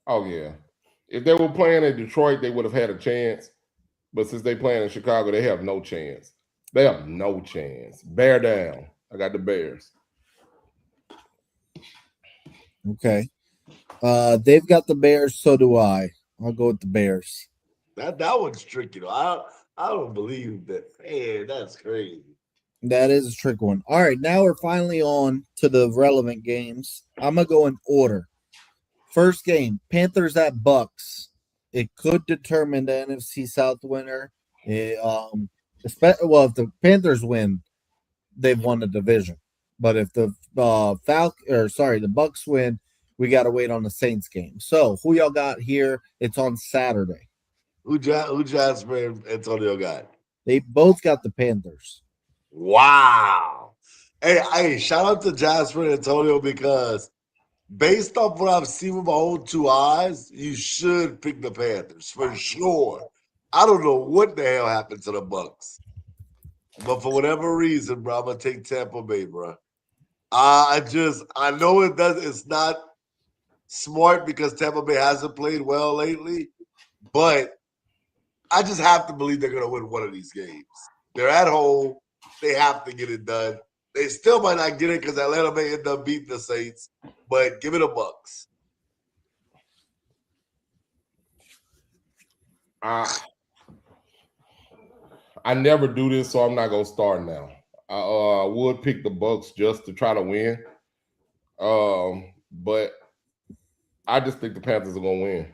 Oh yeah. If they were playing in Detroit, they would have had a chance. But since they playing in Chicago, they have no chance. They have no chance. Bear down. I got the Bears. Okay. They've got the Bears, so do I. I'll go with the Bears. That one's tricky though. I don't believe that. Man, that's crazy. That is a trick one. All right, now we're finally on to the relevant games. I'm gonna go in order. First game, Panthers at Bucks. It could determine the NFC South winner. If the Panthers win, they've won the division. But if the the Bucks win, we got to wait on the Saints game. So who y'all got here? It's on Saturday. Who Jasper and Antonio got? They both got the Panthers. Wow. Hey, shout out to Jasper and Antonio because based off what I've seen with my own 2 eyes, you should pick the Panthers for sure. I don't know what the hell happened to the Bucks. But for whatever reason, bro, I'm gonna take Tampa Bay, bro. I know it does. It's not smart because Tampa Bay hasn't played well lately. But I just have to believe they're going to win one of these games. They're at home. They have to get it done. They still might not get it because Atlanta may end up beating the Saints, but give it a Bucks. I never do this, so I'm not gonna start now. I would pick the Bucks just to try to win, but I just think the Panthers are gonna win.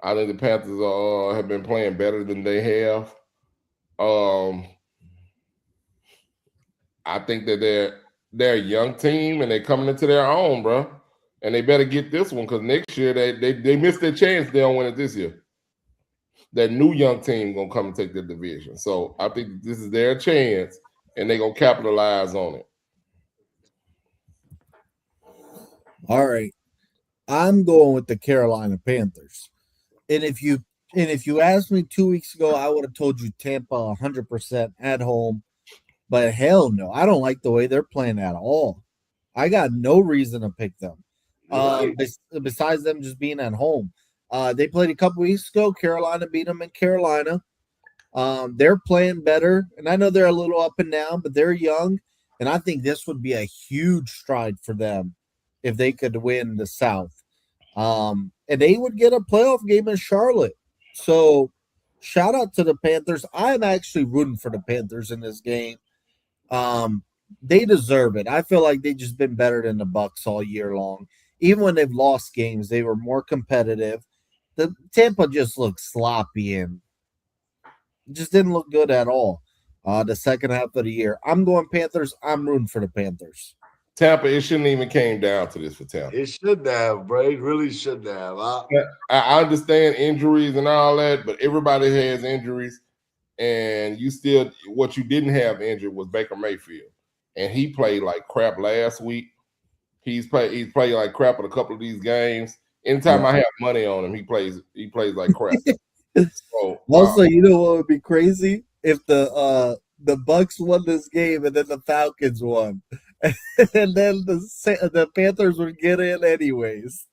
I think the Panthers have been playing better than they have. I think that they're a young team and they're coming into their own, bro. And they better get this one because next year they missed their chance. They don't win it this year. That new young team gonna come and take the division. So I think this is their chance, and they're gonna capitalize on it. All right, I'm going with the Carolina Panthers. And if you asked me 2 weeks ago, I would have told you Tampa 100% at home. But hell no, I don't like the way they're playing at all. I got no reason to pick them. Right. Besides them just being at home. They played a couple weeks ago. Carolina beat them in Carolina. They're playing better, and I know they're a little up and down, but they're young, and I think this would be a huge stride for them if they could win the South. And they would get a playoff game in Charlotte. So shout out to the Panthers. I'm actually rooting for the Panthers in this game. They deserve it. I feel like they've just been better than the Bucks all year long. Even when they've lost games, they were more competitive. The Tampa just looked sloppy and just didn't look good at all. The second half of the year, I'm going Panthers. I'm rooting for the Panthers. Tampa, it shouldn't even came down to this for Tampa. It should have, bro. It really should have. I understand injuries and all that, but everybody has injuries, and what you didn't have injured was Baker Mayfield, and he played like crap last week. He's played like crap in a couple of these games. Anytime I have money on him, he plays like crap. So, also, you know what would be crazy if the Bucks won this game and then the Falcons won, and then the Panthers would get in anyways.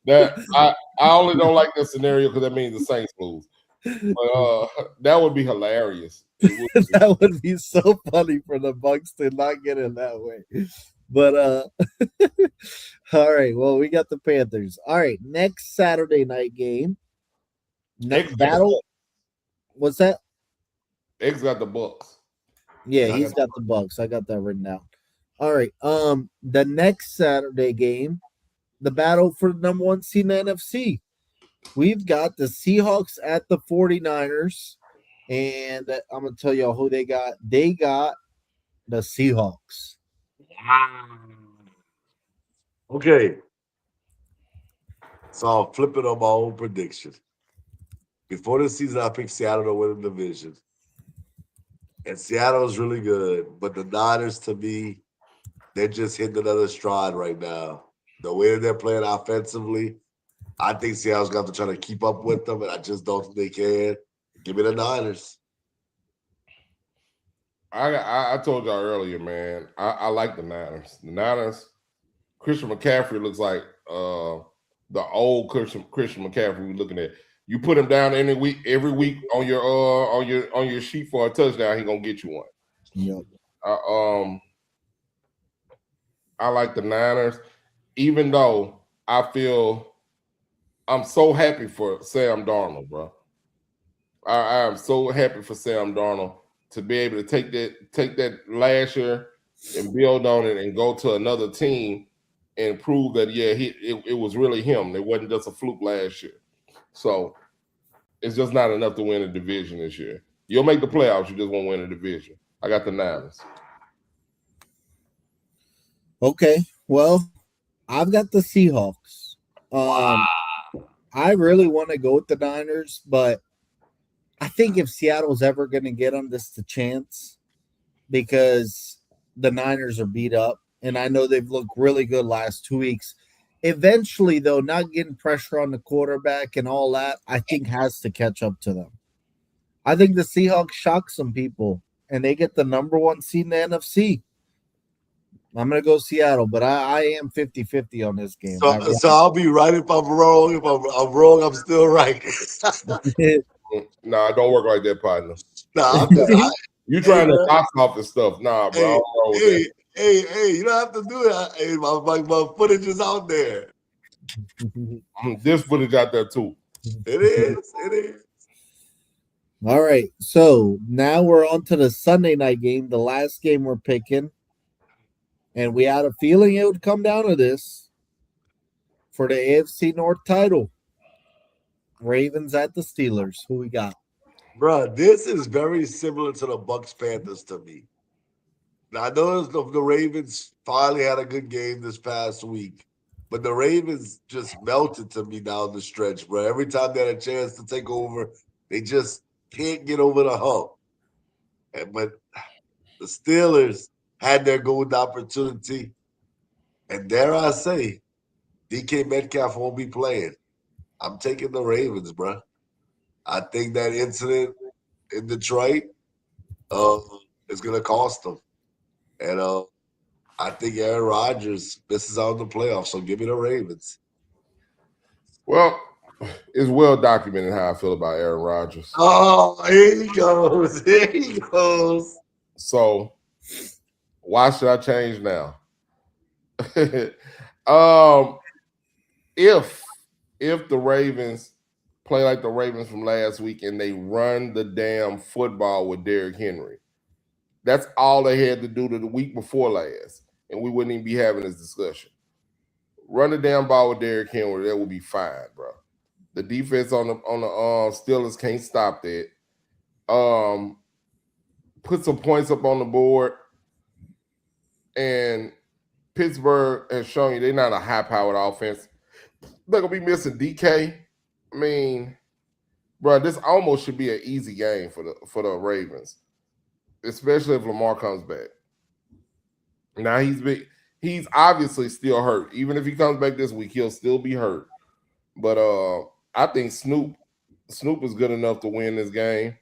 I only don't like that scenario because that means the Saints lose. But that would be hilarious. That would be so funny for the Bucks to not get in that way. But all right, well, we got the Panthers. All right, next Saturday night game. Next battle. What's that? X got the Bucks. Yeah, he's got the Bucks. I got that written down. All right. The next Saturday game, the battle for the number 1 seed in the NFC. We've got the Seahawks at the 49ers. And I'm going to tell y'all who they got. They got the Seahawks. Okay. So I'll flip it on my own prediction. Before the season, I picked Seattle to win the division. And Seattle's really good. But the Niners, to me, they're just hitting another stride right now. The way they're playing offensively, I think Seattle's going to have to try to keep up with them, and I just don't think they can. Give me the Niners. I told y'all earlier, man. I like the Niners. The Niners, Christian McCaffrey looks like the old Christian McCaffrey we're looking at. You put him down every week on your sheet for a touchdown, he gonna get you one. Yep. I like the Niners, even though I feel I'm so happy for Sam Darnold, bro. I am so happy for Sam Darnold to be able to take that last year and build on it and go to another team and prove that it was really him. It wasn't just a fluke last year. So it's just not enough to win a division this year. You'll make the playoffs, you just won't win a division. I got the Niners. Okay, well, I've got the Seahawks. I really want to go with the Niners, but I think if Seattle's ever going to get them, this is the chance because the Niners are beat up, and I know they've looked really good last 2 weeks. Eventually, though, not getting pressure on the quarterback and all that, I think has to catch up to them. I think the Seahawks shock some people, and they get the number 1 seed in the NFC. I'm gonna go Seattle, but I am 50-50 on this game. So I'll be right if I'm wrong. If I'm wrong, I'm still right. Nah, don't work like that, partner. Nah, I'm just, You hey, trying to man. box off the stuff? Nah, bro. I Hey, don't roll with that. hey, you don't have to do it. Hey, my footage is out there. This footage out there too. It is. It is. All right, so now we're on to the Sunday night game, the last game we're picking, and we had a feeling it would come down to this for the AFC North title. Ravens at the Steelers. Who we got? Bruh, this is very similar to the Bucks Panthers to me. Now, I know the Ravens finally had a good game this past week, but the Ravens just melted to me down the stretch, bro. Every time they had a chance to take over, they just can't get over the hump. But the Steelers had their golden opportunity, and dare I say, DK Metcalf won't be playing. I'm taking the Ravens, bro. I think that incident in Detroit uh, is going to cost them. And I think Aaron Rodgers misses out on the playoffs, so give me the Ravens. Well, it's well documented how I feel about Aaron Rodgers. Oh, here he goes. Here he goes. So why should I change now? um, if the Ravens play like the Ravens from last week and they run the damn football with Derrick Henry, that's all they had to do to the week before last, and we wouldn't even be having this discussion. Run the damn ball with Derrick Henry, that would be fine, bro. The defense on the Steelers can't stop that. Put some points up on the board, and Pittsburgh has shown you they're not a high-powered offense. They're gonna be missing DK. I mean, bro, this almost should be an easy game for the Ravens, especially if Lamar comes back. Now he's obviously still hurt. Even if he comes back this week, he'll still be hurt. But I think Snoop is good enough to win this game.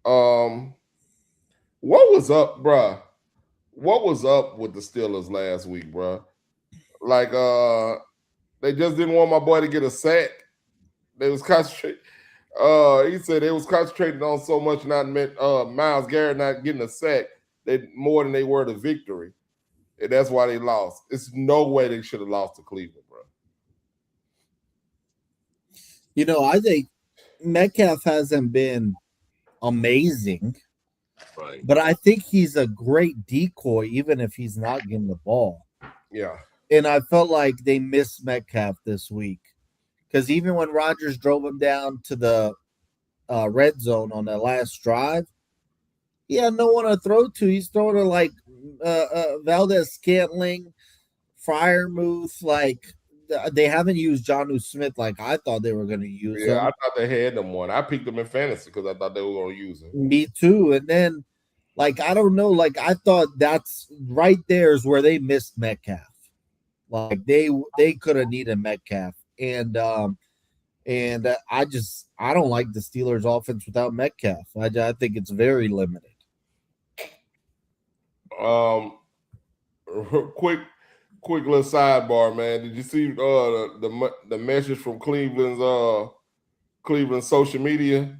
What was up, bruh? What was up with the Steelers last week, bruh? Like they just didn't want my boy to get a sack. They was concentrating. He said they was concentrating on so much not meant Myles Garrett not getting a sack. They more than they were the victory. And that's why they lost. It's no way they should have lost to Cleveland, bro. You know, I think Metcalf hasn't been amazing, Right. but I think he's a great decoy, even if he's not getting the ball. Yeah. And I felt like they missed Metcalf this week because even when Rodgers drove him down to the red zone on that last drive, he had no one to throw to. He's throwing to like Valdez Scantling, Fryermuth. Like they haven't used Jonnu Smith like I thought they were going to use him. I thought they had them one. I picked them in fantasy because I thought they were going to use him. Me too. And then, like, I don't know. Like, I thought that's right there is where they missed Metcalf. Like they could have needed Metcalf, and I don't like the Steelers' offense without Metcalf. I think it's very limited. Quick little sidebar, man. Did you see the message from Cleveland's social media?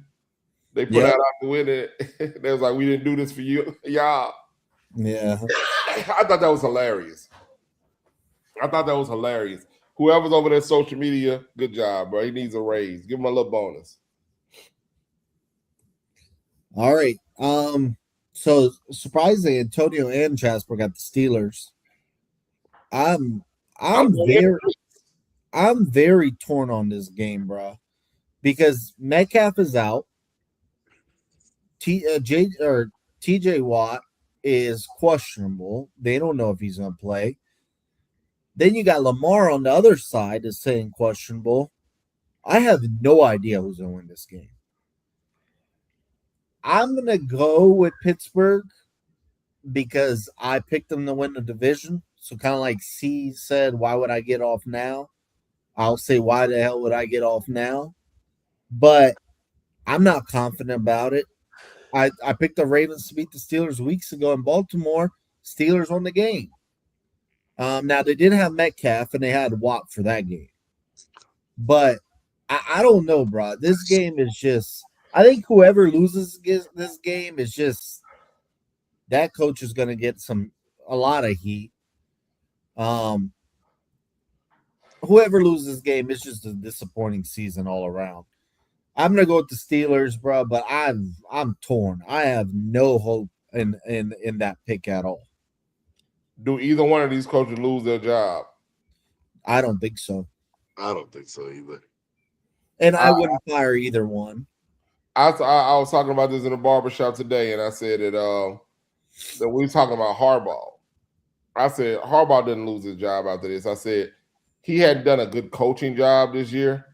They put out after with it. They was like, "We didn't do this for you, y'all." Yeah, I thought that was hilarious. Whoever's over there social media, good job, bro. He needs a raise. Give him a little bonus. All right. So surprisingly, Antonio and Jasper got the Steelers. I'm very torn on this game, bro, because Metcalf is out. TJ Watt is questionable. They don't know if he's going to play. Then you got Lamar on the other side is saying questionable. I have no idea who's going to win this game. I'm going to go with Pittsburgh because I picked them to win the division. So kind of like C said, why would I get off now? I'll say, why the hell would I get off now? But I'm not confident about it. I picked the Ravens to beat the Steelers weeks ago in Baltimore. Steelers won the game. Now they did have Metcalf and they had Watt for that game, but I don't know, bro. This game is just. I think whoever loses this game is just that coach is going to get a lot of heat. Um, Whoever loses this game, it's just a disappointing season all around. I'm gonna go with the Steelers, bro, but I'm torn. I have no hope in that pick at all. Do either one of these coaches lose their job? I don't think so, I don't think so either. and I wouldn't fire either one. I was talking about this in the barbershop today, and I said that we were talking about Harbaugh. I said Harbaugh didn't lose his job after this. I said he hadn't done a good coaching job this year.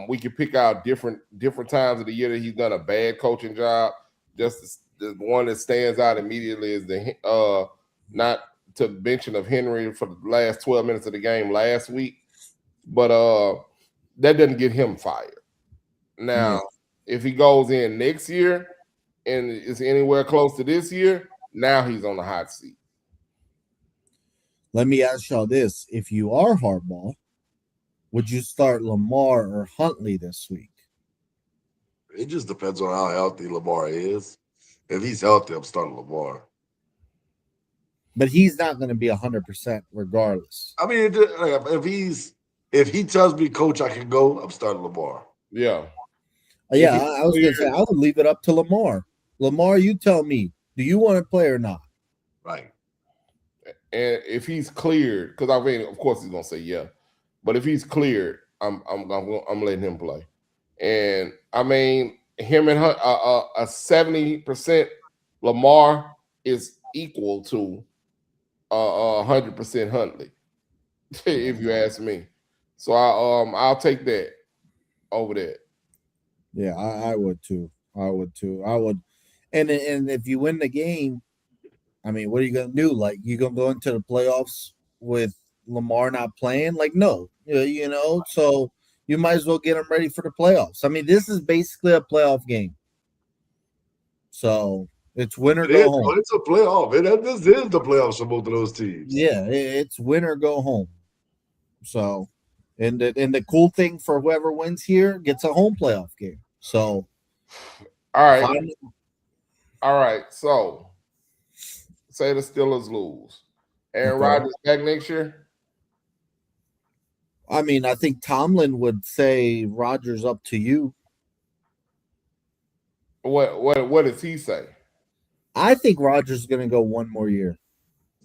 We could pick out different times of the year that he's done a bad coaching job. Just the one that stands out immediately is the not to mention of Henry for the last 12 minutes of the game last week, but that doesn't get him fired. Now, if he goes in next year and is anywhere close to this year, now he's on the hot seat. Let me ask y'all this: if you are Harbaugh, would you start Lamar or Huntley this week? It just depends on how healthy Lamar is. If he's healthy, I'm starting Lamar. But he's not going to be 100% regardless. I mean, if he tells me, Coach, I can go, I'm starting Lamar. Yeah. Yeah, I was going to say I would leave it up to Lamar. Lamar, you tell me, do you want to play or not? Right. And if he's cleared, because I mean, of course he's gonna say yeah, but if he's cleared, I'm letting him play. And I mean, him and a 70% Lamar is equal to 100% Huntley, if you ask me. So I'll take that over that. Yeah, I would too. I would. And if you win the game, I mean, what are you gonna do? Like, you gonna go into the playoffs with Lamar not playing? Like, no, you know. So you might as well get him ready for the playoffs. I mean, this is basically a playoff game. So it's win or go home. It's a playoff. This is the playoffs for both of those teams. Yeah, it's win or go home. So, and the cool thing for whoever wins here gets a home playoff game. So, all right. So, say the Steelers lose. Aaron Rodgers back next year? I mean, I think Tomlin would say Rodgers up to you. What does he say? I think Rodgers is going to go one more year.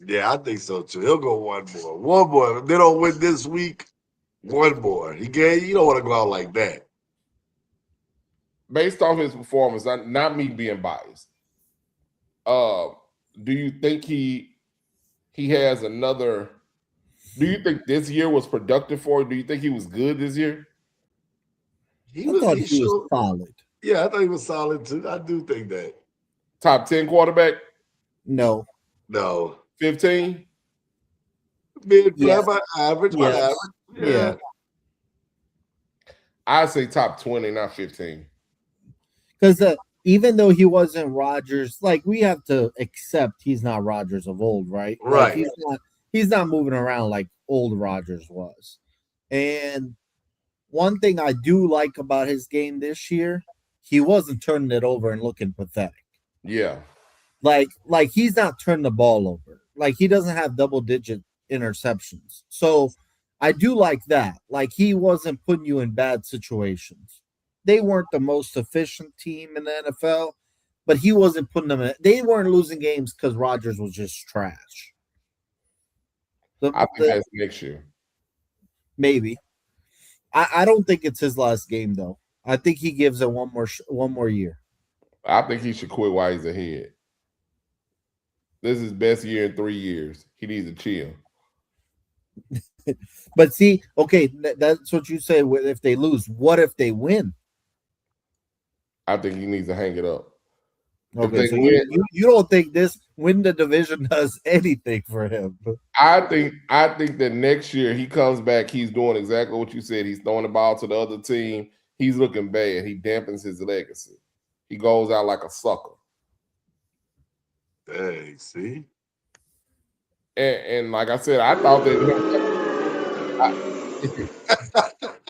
Yeah, I think so too. He'll go one more. One more. If they don't win this week, one more. You don't want to go out like that. Based off his performance, not me being biased. Do you think he has another? Do you think this year was productive for him? Do you think he was good this year? I thought he was solid. Yeah, I thought he was solid too. I do think that. Top 10 quarterback? No. 15? By average. Yeah. I'd say top 20, not 15. Because even though he wasn't Rodgers, like, we have to accept he's not Rodgers of old, right? Right. Like, he's not moving around like old Rodgers was. And one thing I do like about his game this year, he wasn't turning it over and looking pathetic. Yeah. Like he's not turning the ball over. Like, he doesn't have double-digit interceptions. So I do like that. Like, he wasn't putting you in bad situations. They weren't the most efficient team in the NFL, but he wasn't putting them in. They weren't losing games because Rodgers was just trash. I think that's next year. Maybe. I don't think it's his last game, though. I think he gives it one more year. I think he should quit while he's ahead. This is his best year in 3 years. He needs to chill. But see, okay, that's what you say if they lose. What if they win? I think he needs to hang it up. Okay, so you don't think this win the division does anything for him? I think that next year he comes back, he's doing exactly what you said. He's throwing the ball to the other team. He's looking bad. He dampens his legacy. He goes out like a sucker. Hey, see? And like I said, I thought that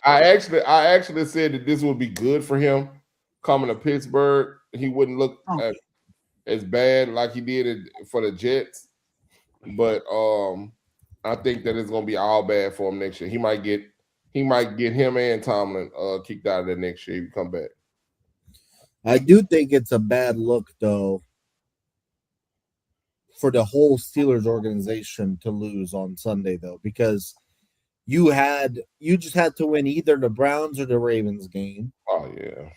I actually said that this would be good for him coming to Pittsburgh. He wouldn't look as bad like he did it for the Jets. But I think that it's gonna be all bad for him next year. He might get him and Tomlin kicked out of there next year if he come back. I do think it's a bad look though for the whole Steelers organization to lose on Sunday though, because you just had to win either the Browns or the Ravens game. Oh yeah.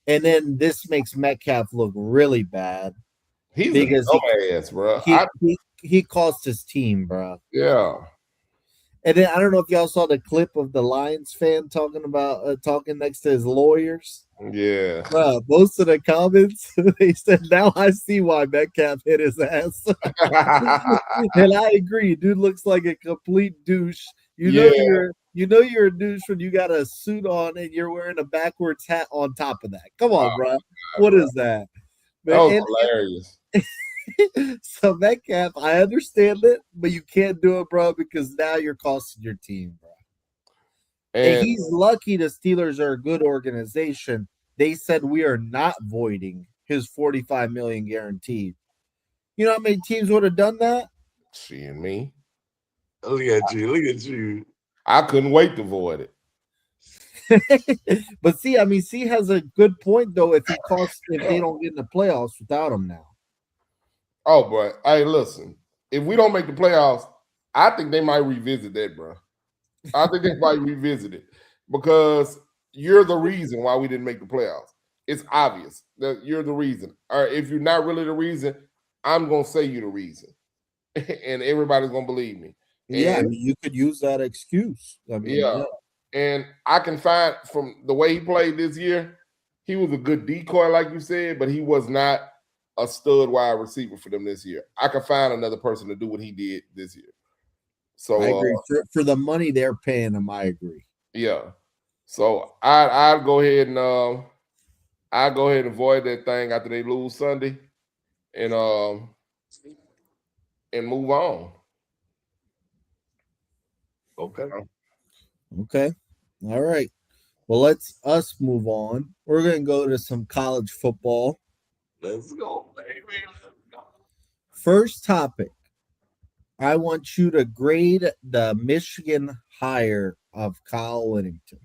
And then this makes Metcalf look really bad. He's because a dumbass, bro. He cost his team, bro. Yeah. And then I don't know if y'all saw the clip of the Lions fan talking next to his lawyers. Yeah. Bro, most of the comments they said, "Now I see why Metcalf hit his ass." And I agree, dude looks like a complete douche. You're a douche when you got a suit on and you're wearing a backwards hat on top of that. Come on, bro. What is that? That was hilarious. So Metcalf, I understand it, but you can't do it, bro, because now you're costing your team, bro. And he's lucky the Steelers are a good organization. They said we are not voiding his $45 million guaranteed. You know how many teams would have done that? She and me. Look at you. I couldn't wait to void it. But C has a good point though. If they don't get in the playoffs without him now. Oh, bro. Hey, listen. If we don't make the playoffs, I think they might revisit that, bro. I think they might revisit it because you're the reason why we didn't make the playoffs. It's obvious that you're the reason. Or if you're not really the reason, I'm gonna say you're the reason, and everybody's gonna believe me. And, you could use that excuse. And I can find from the way he played this year, he was a good decoy, like you said, but he was not a stud wide receiver for them this year. I could find another person to do what he did this year. So I agree. For the money they're paying him, I agree. Yeah. So I'd go ahead and avoid that thing after they lose Sunday and move on. Okay. All right. Well, let's move on. We're gonna go to some college football. Let's go, baby. First topic. I want you to grade the Michigan hire of Kyle Whittington.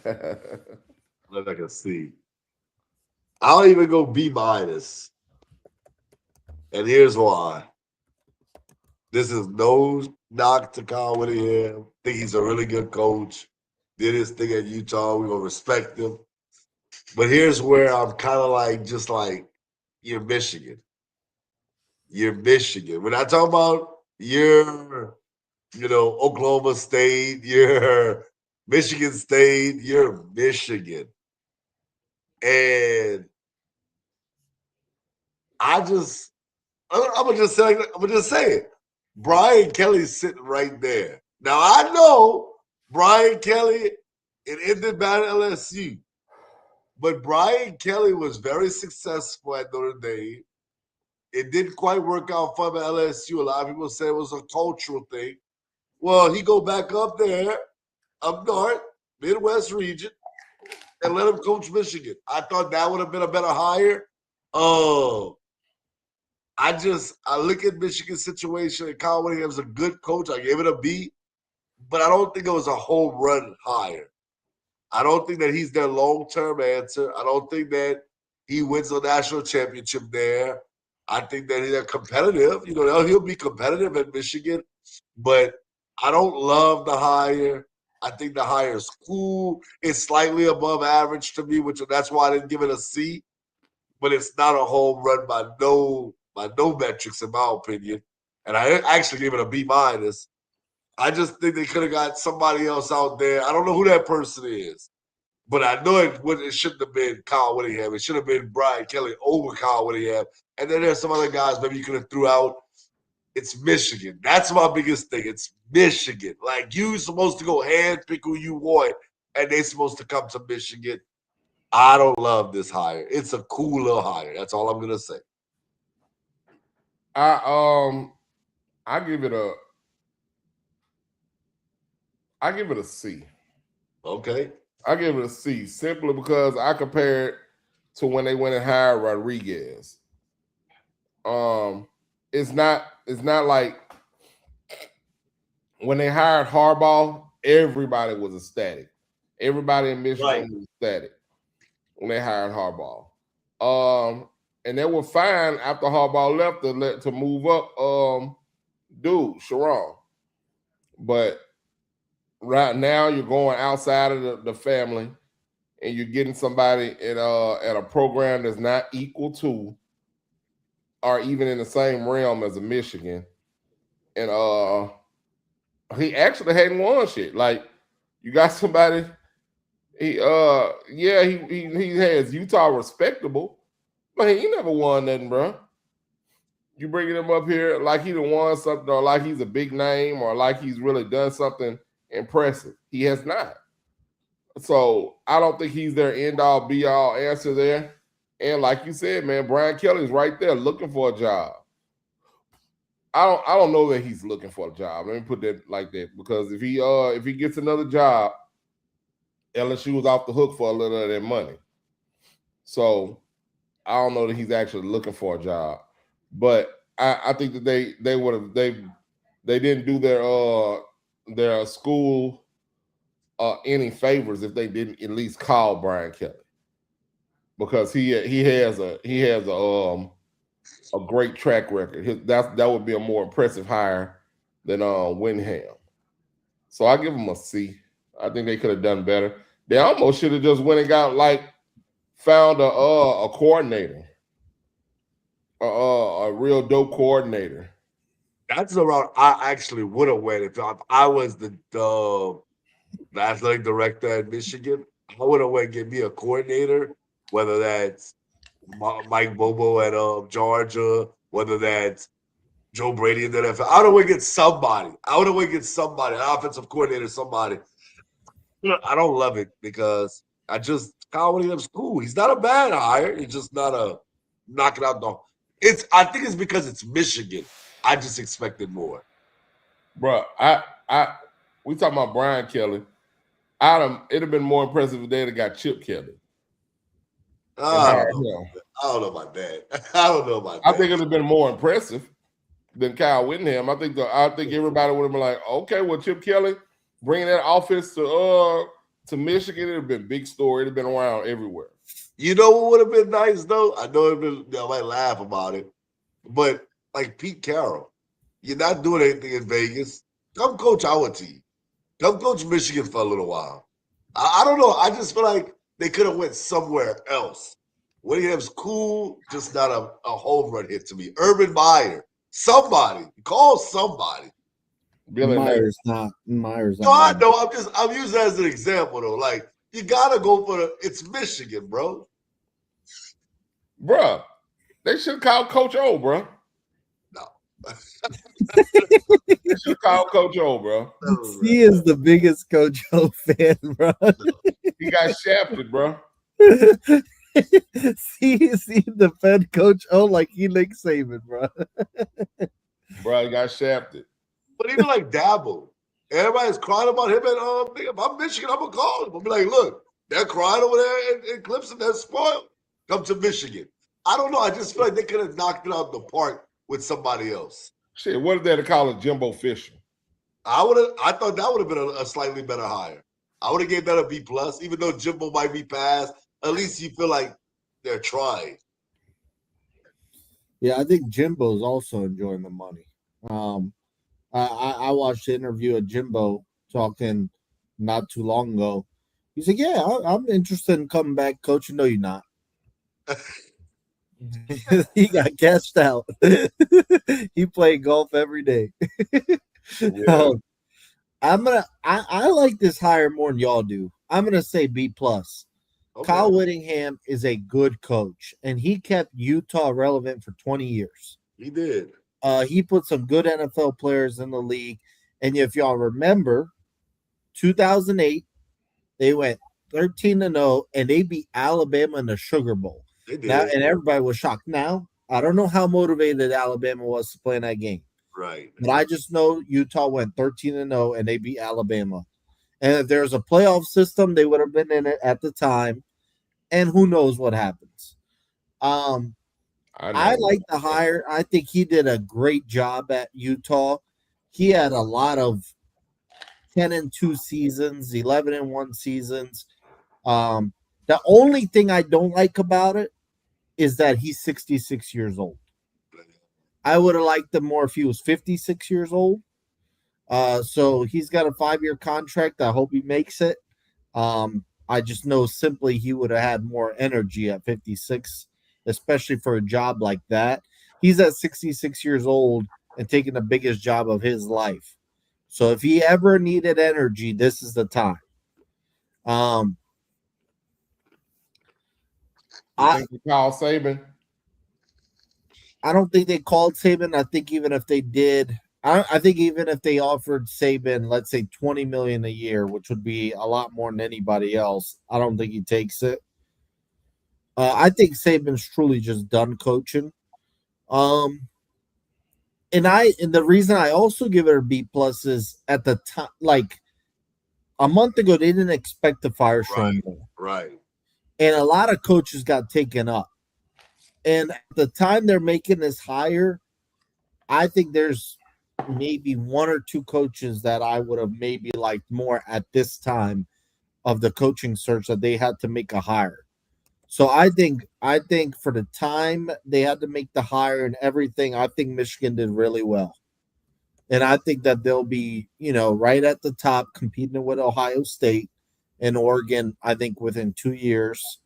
Let I can see. I'll even go B-. And here's why. This is no knock to Kyle Whittingham. I think he's a really good coach. Did his thing at Utah. We're going to respect him. But here's where I'm kind of you're Michigan. You're Michigan. When I talk about you're, Oklahoma State, you're Michigan State, you're Michigan. And I'm gonna just say it. Brian Kelly's sitting right there. Now I know Brian Kelly, it ended bad at LSU. But Brian Kelly was very successful at Notre Dame. It didn't quite work out for him at LSU. A lot of people said it was a cultural thing. Well, he go back up there, up north, Midwest region, and let him coach Michigan. I thought that would have been a better hire. I look at Michigan's situation, and Kyle Whittingham's a good coach. I gave it a B, but I don't think it was a home run hire. I don't think that he's their long-term answer. I don't think that he wins a national championship there. I think that they're competitive. He'll be competitive at Michigan, but I don't love the hire. I think the hire is cool. It's slightly above average to me, that's why I didn't give it a C. But it's not a home run by no metrics, in my opinion. And I actually gave it a B-. I just think they could have got somebody else out there. I don't know who that person is, but I know it shouldn't have been Kyle Whittingham. It should have been Brian Kelly over Kyle Whittingham. And then there's some other guys maybe you could have threw out. It's Michigan. That's my biggest thing. It's Michigan. You're supposed to go handpick who you want, and they're supposed to come to Michigan. I don't love this hire. It's a cool little hire. That's all I'm gonna say. I give it a C. Okay. I give it a C simply because I compare it to when they went and hired Rodriguez. It's not like when they hired Harbaugh, everybody was ecstatic. Everybody in Michigan was ecstatic when they hired Harbaugh. And they were fine after Harbaugh left to move up Sharon. But right now you're going outside of the family and you're getting somebody at a program that's not equal to or even in the same realm as a Michigan. And he actually hadn't won shit. Like you got somebody he has Utah respectable, but he never won nothing, bro. You bringing him up here like he done won something or like he's a big name or like he's really done something impressive. He has not. So I don't think he's their end all be all answer there. And like you said, man, Brian Kelly's right there looking for a job. I don't know that he's looking for a job. Let me put that like that because if he gets another job, LSU was off the hook for a little of that money. So I don't know that he's actually looking for a job. But I think that they would have they didn't do their school any favors if they didn't at least call Brian Kelly because he has a great track record. That would be a more impressive hire than Wyndham. So I give him a C. I think they could have done better. They almost should have just went and got found a coordinator, a real dope coordinator. That's the route I actually would have went if I was the athletic director at Michigan. I would have went get me a coordinator, whether that's Mike Bobo at Georgia, whether that's Joe Brady in the NFL. I would have went get somebody. I would have went get somebody, an offensive coordinator, somebody. I don't love it because Kyle Whittingham's cool. He's not a bad hire. He's just not a knocking out the. I think it's because it's Michigan. I just expected more. Bro, we talking about Brian Kelly. It'd have been more impressive if they'd have got Chip Kelly. I don't know about that. I don't know about that. I think it'd have been more impressive than Kyle Whittingham. I think everybody would have been like, okay, well, Chip Kelly bringing that offense to Michigan, it'd have been a big story. It'd have been around everywhere. You know what would have been nice though? I know I might laugh about it, but like Pete Carroll, you're not doing anything in Vegas. Come coach our team. Come coach Michigan for a little while. I don't know. I just feel like they could have went somewhere else. Whittingham's cool, just not a home run hit to me. Urban Meyer, somebody call somebody. Meyer's not. Meyer's no, I know. I'm using that as an example though. Like you gotta go for it's Michigan, bro. Bruh, they should call Coach O, bro. No. They should call Coach O, bro. He is the biggest Coach O fan, bro. He got shafted, bro. see the Fed Coach O like he Nick Saban, bro. Bro, he got shafted. But even like Dabble, everybody's crying about him and if I'm Michigan, I'm gonna call him. I'll be like, look, they're crying over there in Clemson, they're spoiled. Come to Michigan. I don't know. I just feel like they could have knocked it out of the park with somebody else. Shit, what if they had to call it Jimbo Fisher? I thought that would have been a slightly better hire. I would have gave that a B plus, even though Jimbo might be passed. At least you feel like they're trying. Yeah, I think Jimbo's also enjoying the money. I watched the interview of Jimbo talking not too long ago. He said, "Yeah, I'm interested in coming back, coach." No, you're not. He got cashed out. He played golf every day. Yeah. I like this hire more than y'all do. I'm gonna say B plus. Okay. Kyle Whittingham is a good coach, and he kept Utah relevant for 20 years. He did. He put some good NFL players in the league, and if y'all remember, 2008, they went 13-0, and they beat Alabama in the Sugar Bowl. They Now, did. and everybody was shocked. Now, I don't know how motivated Alabama was to play in that game, Right. but I just know Utah went 13-0, and they beat Alabama. And if there was a playoff system, they would have been in it at the time. And who knows what happens. I I know. like the hire. I think he did a great job at Utah. He had a lot of 10-2 seasons, 11-1 seasons. Um, the only thing I don't like about it is that he's 66 years old. I would have liked him more if he was 56 years old. So he's got a 5-year contract. I hope he makes it. I just know simply he would have had more energy at 56, especially for a job like that. He's at 66 years old and taking the biggest job of his life. So if he ever needed energy, this is the time. You I think you call Saban? I don't think they called Saban. I think even if they did, I think even if they offered Saban, let's say 20 million a year, which would be a lot more than anybody else, I don't think he takes it. I think Saban's truly just done coaching. Um, and the reason I also give it a B plus is at the time, like a month ago, they didn't expect to fire Sean Moore, Right. and a lot of coaches got taken up. And at the time they're making this hire, I think there's maybe one or two coaches that I would have maybe liked more at this time of the coaching search that they had to make a hire. So I think for the time they had to make the hire and everything, I think Michigan did really well. And I think that they'll be, right at the top competing with Ohio State and Oregon, I think within 2 years.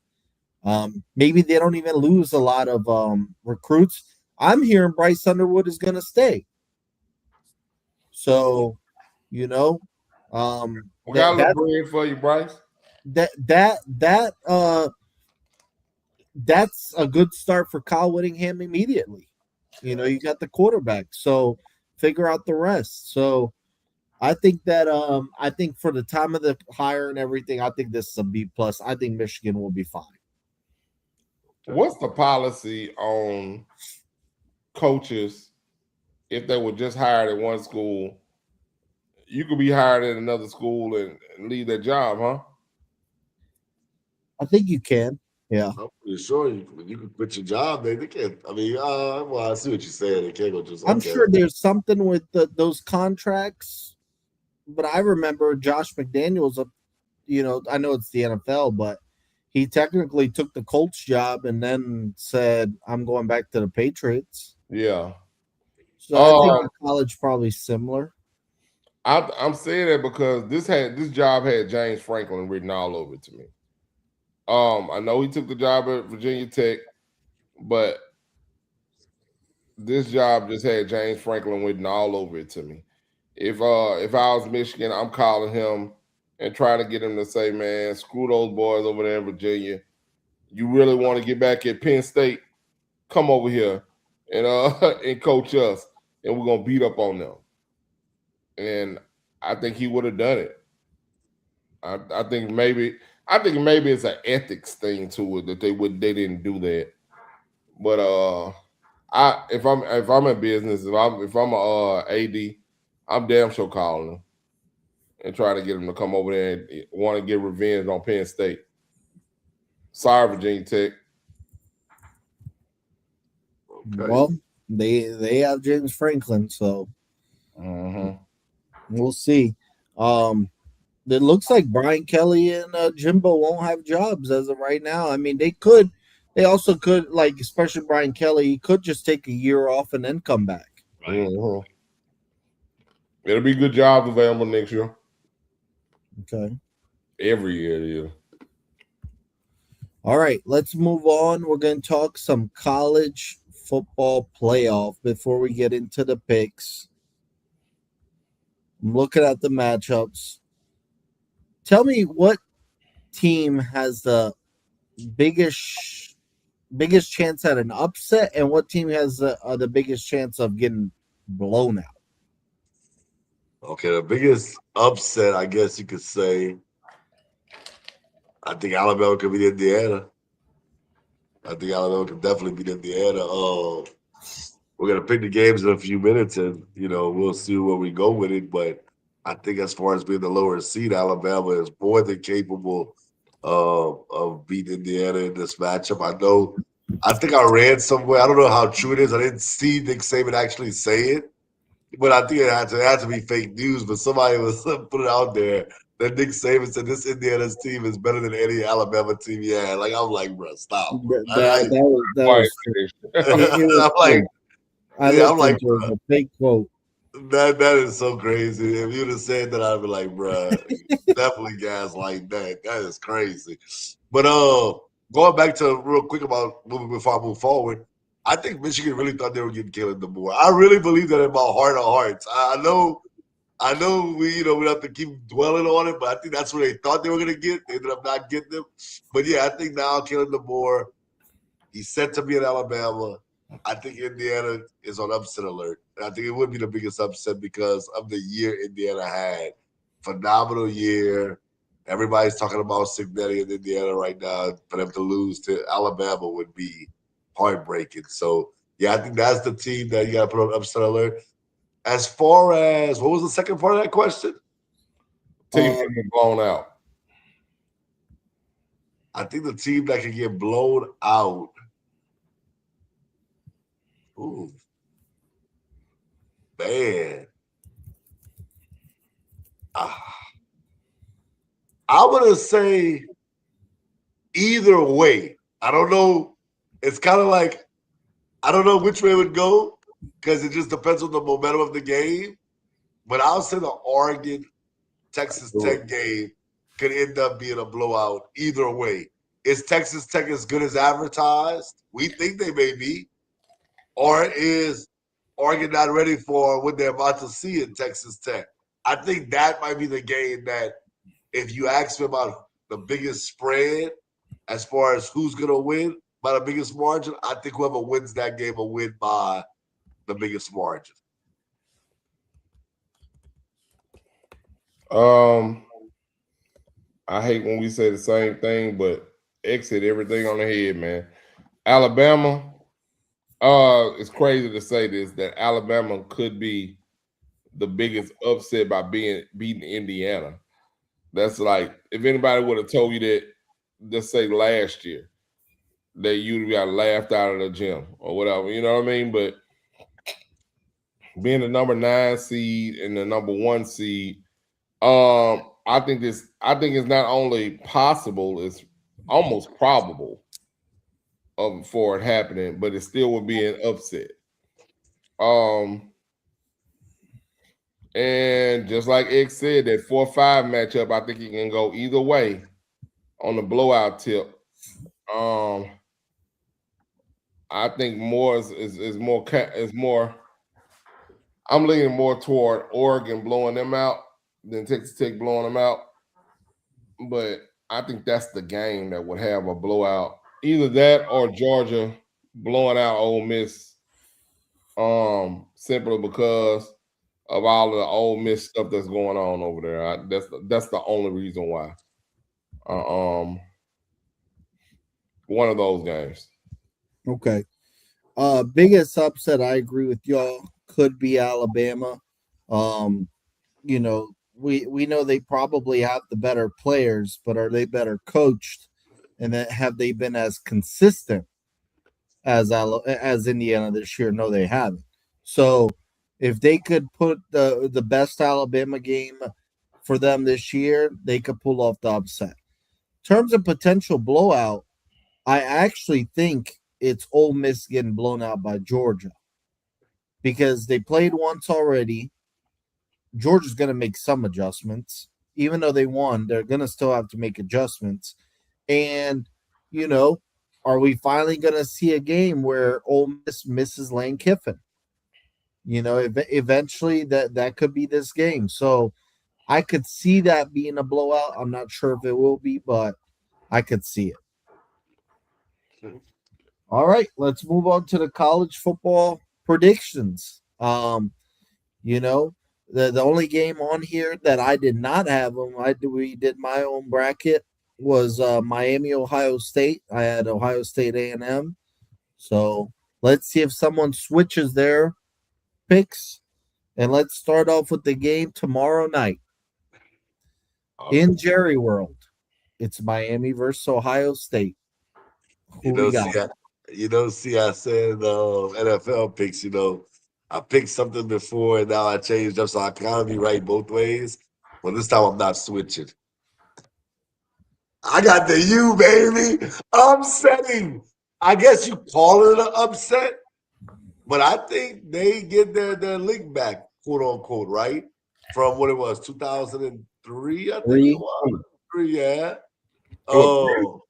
Maybe they don't even lose a lot of recruits. I'm hearing Bryce Underwood is going to stay. So, you know, We that got a little that bread for you, Bryce. that's a good start for Kyle Whittingham immediately. You got the quarterback, so figure out the rest. So I think for the time of the hire and everything, I think this is a B plus. I think Michigan will be fine. What's the policy on coaches if they were just hired at one school? You could be hired at another school and leave that job, huh? I think you can. Yeah. I'm pretty sure you can quit your job, man. They can't. I mean, well, I see what you're saying. They can't go just I'm okay. sure there's something with those contracts, but I remember Josh McDaniels, I know it's the NFL, but he technically took the Colts job and then said, I'm going back to the Patriots. Yeah. So I think in college probably similar. I'm saying that because this job had James Franklin written all over it to me. I know he took the job at Virginia Tech, but this job just had James Franklin written all over it to me. If I was Michigan, I'm calling him and trying to get him to say, man, screw those boys over there in Virginia. You really want to get back at Penn State? Come over here and and coach us, and we're gonna beat up on them. And I think he would have done it. I think maybe it's an ethics thing to it that they didn't do that. But if I'm in business, if I'm a AD, I'm damn sure calling them and trying to get them to come over there and want to get revenge on Penn State. Sorry, Virginia Tech. Okay. Well, they have James Franklin, so we'll see. It looks like Brian Kelly and Jimbo won't have jobs as of right now. I mean, they also could, like, especially Brian Kelly, he could just take a year off and then come back. Right. It'll be good jobs available next year. Okay. Every year it is. All right, let's move on. We're going to talk some college football playoff before we get into the picks. I'm looking at the matchups. Tell me what team has the biggest chance at an upset, and what team has the biggest chance of getting blown out? Okay, the biggest upset, I guess you could say, I think Alabama could beat Indiana. I think Alabama could definitely beat Indiana. We're gonna pick the games in a few minutes, and we'll see where we go with it. But I think as far as being the lower seed, Alabama is more than capable of beating Indiana in this matchup. I know. I think I read somewhere. I don't know how true it is. I didn't see Nick Saban actually say it, but I think it had to be fake news. But somebody was put it out there that Nick Saban said this Indiana's team is better than any Alabama team he had. Like I'm like, bro, stop, bro. That Why? was it was I'm like, fake. I yeah, I'm looked like, into it, a fake quote. that is so crazy. If you'd have said that, I'd be like, bruh, definitely gas like that. That is crazy. But going back to real quick about moving before I move forward, I think Michigan really thought they were getting killed the more. I really believe that in my heart of hearts. I know we have to keep dwelling on it, but I think that's what they thought they were gonna get. They ended up not getting them. But yeah, I think now killing the more. He's set to be in Alabama. I think Indiana is on upset alert. And I think it would be the biggest upset because of the year Indiana had. Phenomenal year. Everybody's talking about Signetti in Indiana right now. For them to lose to Alabama would be heartbreaking. So, yeah, I think that's the team that you got to put on upset alert. As far as what was the second part of that question? Team can get blown out. I think the team that can get blown out. Ooh, man. Ah, I'm gonna say either way. I don't know. It's kind of like I don't know which way it would go because it just depends on the momentum of the game. But I'll say the Oregon Texas Tech game could end up being a blowout either way. Is Texas Tech as good as advertised? We think they may be. Or is Oregon not ready for what they're about to see in Texas Tech? I think that might be the game that if you ask me about the biggest spread as far as who's going to win by the biggest margin, I think whoever wins that game will win by the biggest margin. Um, I hate when we say the same thing, but X hit everything on the head, man. Alabama, it's crazy to say this that Alabama could be the biggest upset by beating Indiana. That's like if anybody would have told you that, let's say last year, that you'd got laughed out of the gym or whatever. You know what I mean? But being the number 9 seed and the number 1 seed, I think it's not only possible, it's almost probable for it happening, but it still would be an upset. Um, and just like X said, that 4-5 matchup, I think it can go either way on the blowout tip. Um, I think more is more is more. I'm leaning more toward Oregon blowing them out than Texas Tech blowing them out. But I think that's the game that would have a blowout. Either that or Georgia blowing out Ole Miss. Simply because of all of the Ole Miss stuff that's going on over there. That's the only reason why. Um, one of those games. Okay. Biggest upset, I agree with y'all, could be Alabama. Um, we know they probably have the better players, but are they better coached? And then have they been as consistent as Indiana this year? No, they haven't. So if they could put the best Alabama game for them this year, they could pull off the upset. In terms of potential blowout, I actually think it's Ole Miss getting blown out by Georgia because they played once already. Georgia's going to make some adjustments. Even though they won, they're going to still have to make adjustments. And, you know, are we finally going to see a game where Ole Miss misses Lane Kiffin? Eventually that could be this game. So I could see that being a blowout. I'm not sure if it will be, but I could see it. All right, let's move on to the college football predictions. You know, the only game on here that I did not have them, we did my own bracket, was Miami, Ohio State. I had Ohio State A&M. So let's see if someone switches their picks. And let's start off with the game tomorrow night in Jerry World. It's Miami versus Ohio State. Who You we know, got? see, I said NFL picks. I picked something before, and now I changed up, so I kind of be right both ways. But this time, I'm not switching. I got the U, baby. Upsetting. I guess you call it an upset, but I think they get their league back, quote unquote, right? From what it was, 2003, I think it Three. was. Three, yeah. It was three. Oh,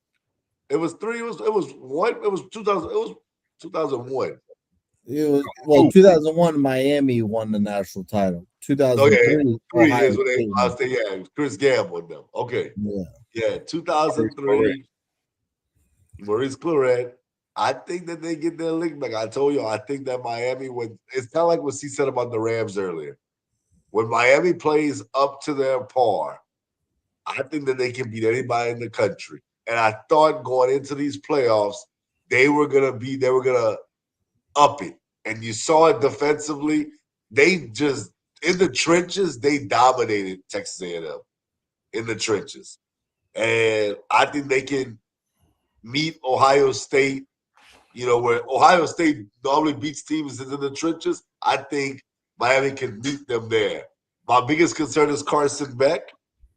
it was three. It was one. It was 2000. It was 2001. It was 2001. Miami won the national title. Oh yeah, 2003. three Ohio is what they. State I won. say yeah, it was Chris Gamble and them. Okay, Yeah. yeah, Correct. 2003. Maurice Claret. I think that they get their lick back. I told you, I think that Miami would. It's kind of like what he said about the Rams earlier. When Miami plays up to their par, I think that they can beat anybody in the country. And I thought going into these playoffs, they were gonna up it. And you saw it defensively. They just in the trenches, they dominated Texas A&M in the trenches. And I think they can meet Ohio State, where Ohio State normally beats teams in the trenches. I think Miami can beat them there. My biggest concern is Carson Beck,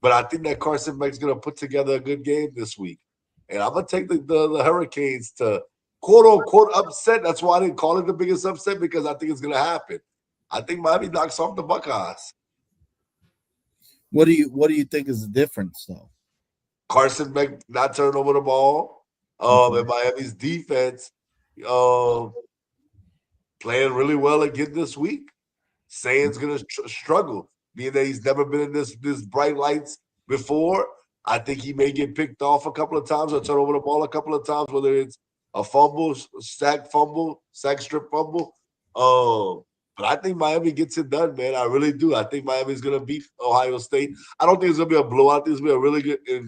but I think that Carson Beck's going to put together a good game this week. And I'm going to take the Hurricanes to quote unquote upset. That's why I didn't call it the biggest upset, because I think it's going to happen. I think Miami knocks off the Buckeyes. What do you think is the difference though? Carson Beck not turning over the ball. Okay. And Miami's defense um, playing really well again this week. Sands going to struggle, being that he's never been in this bright lights before. I think he may get picked off a couple of times or turn over the ball a couple of times, whether it's a fumble, sack strip fumble. But I think Miami gets it done, man. I really do. I think Miami's going to beat Ohio State. I don't think it's going to be a blowout. I think it's going to be a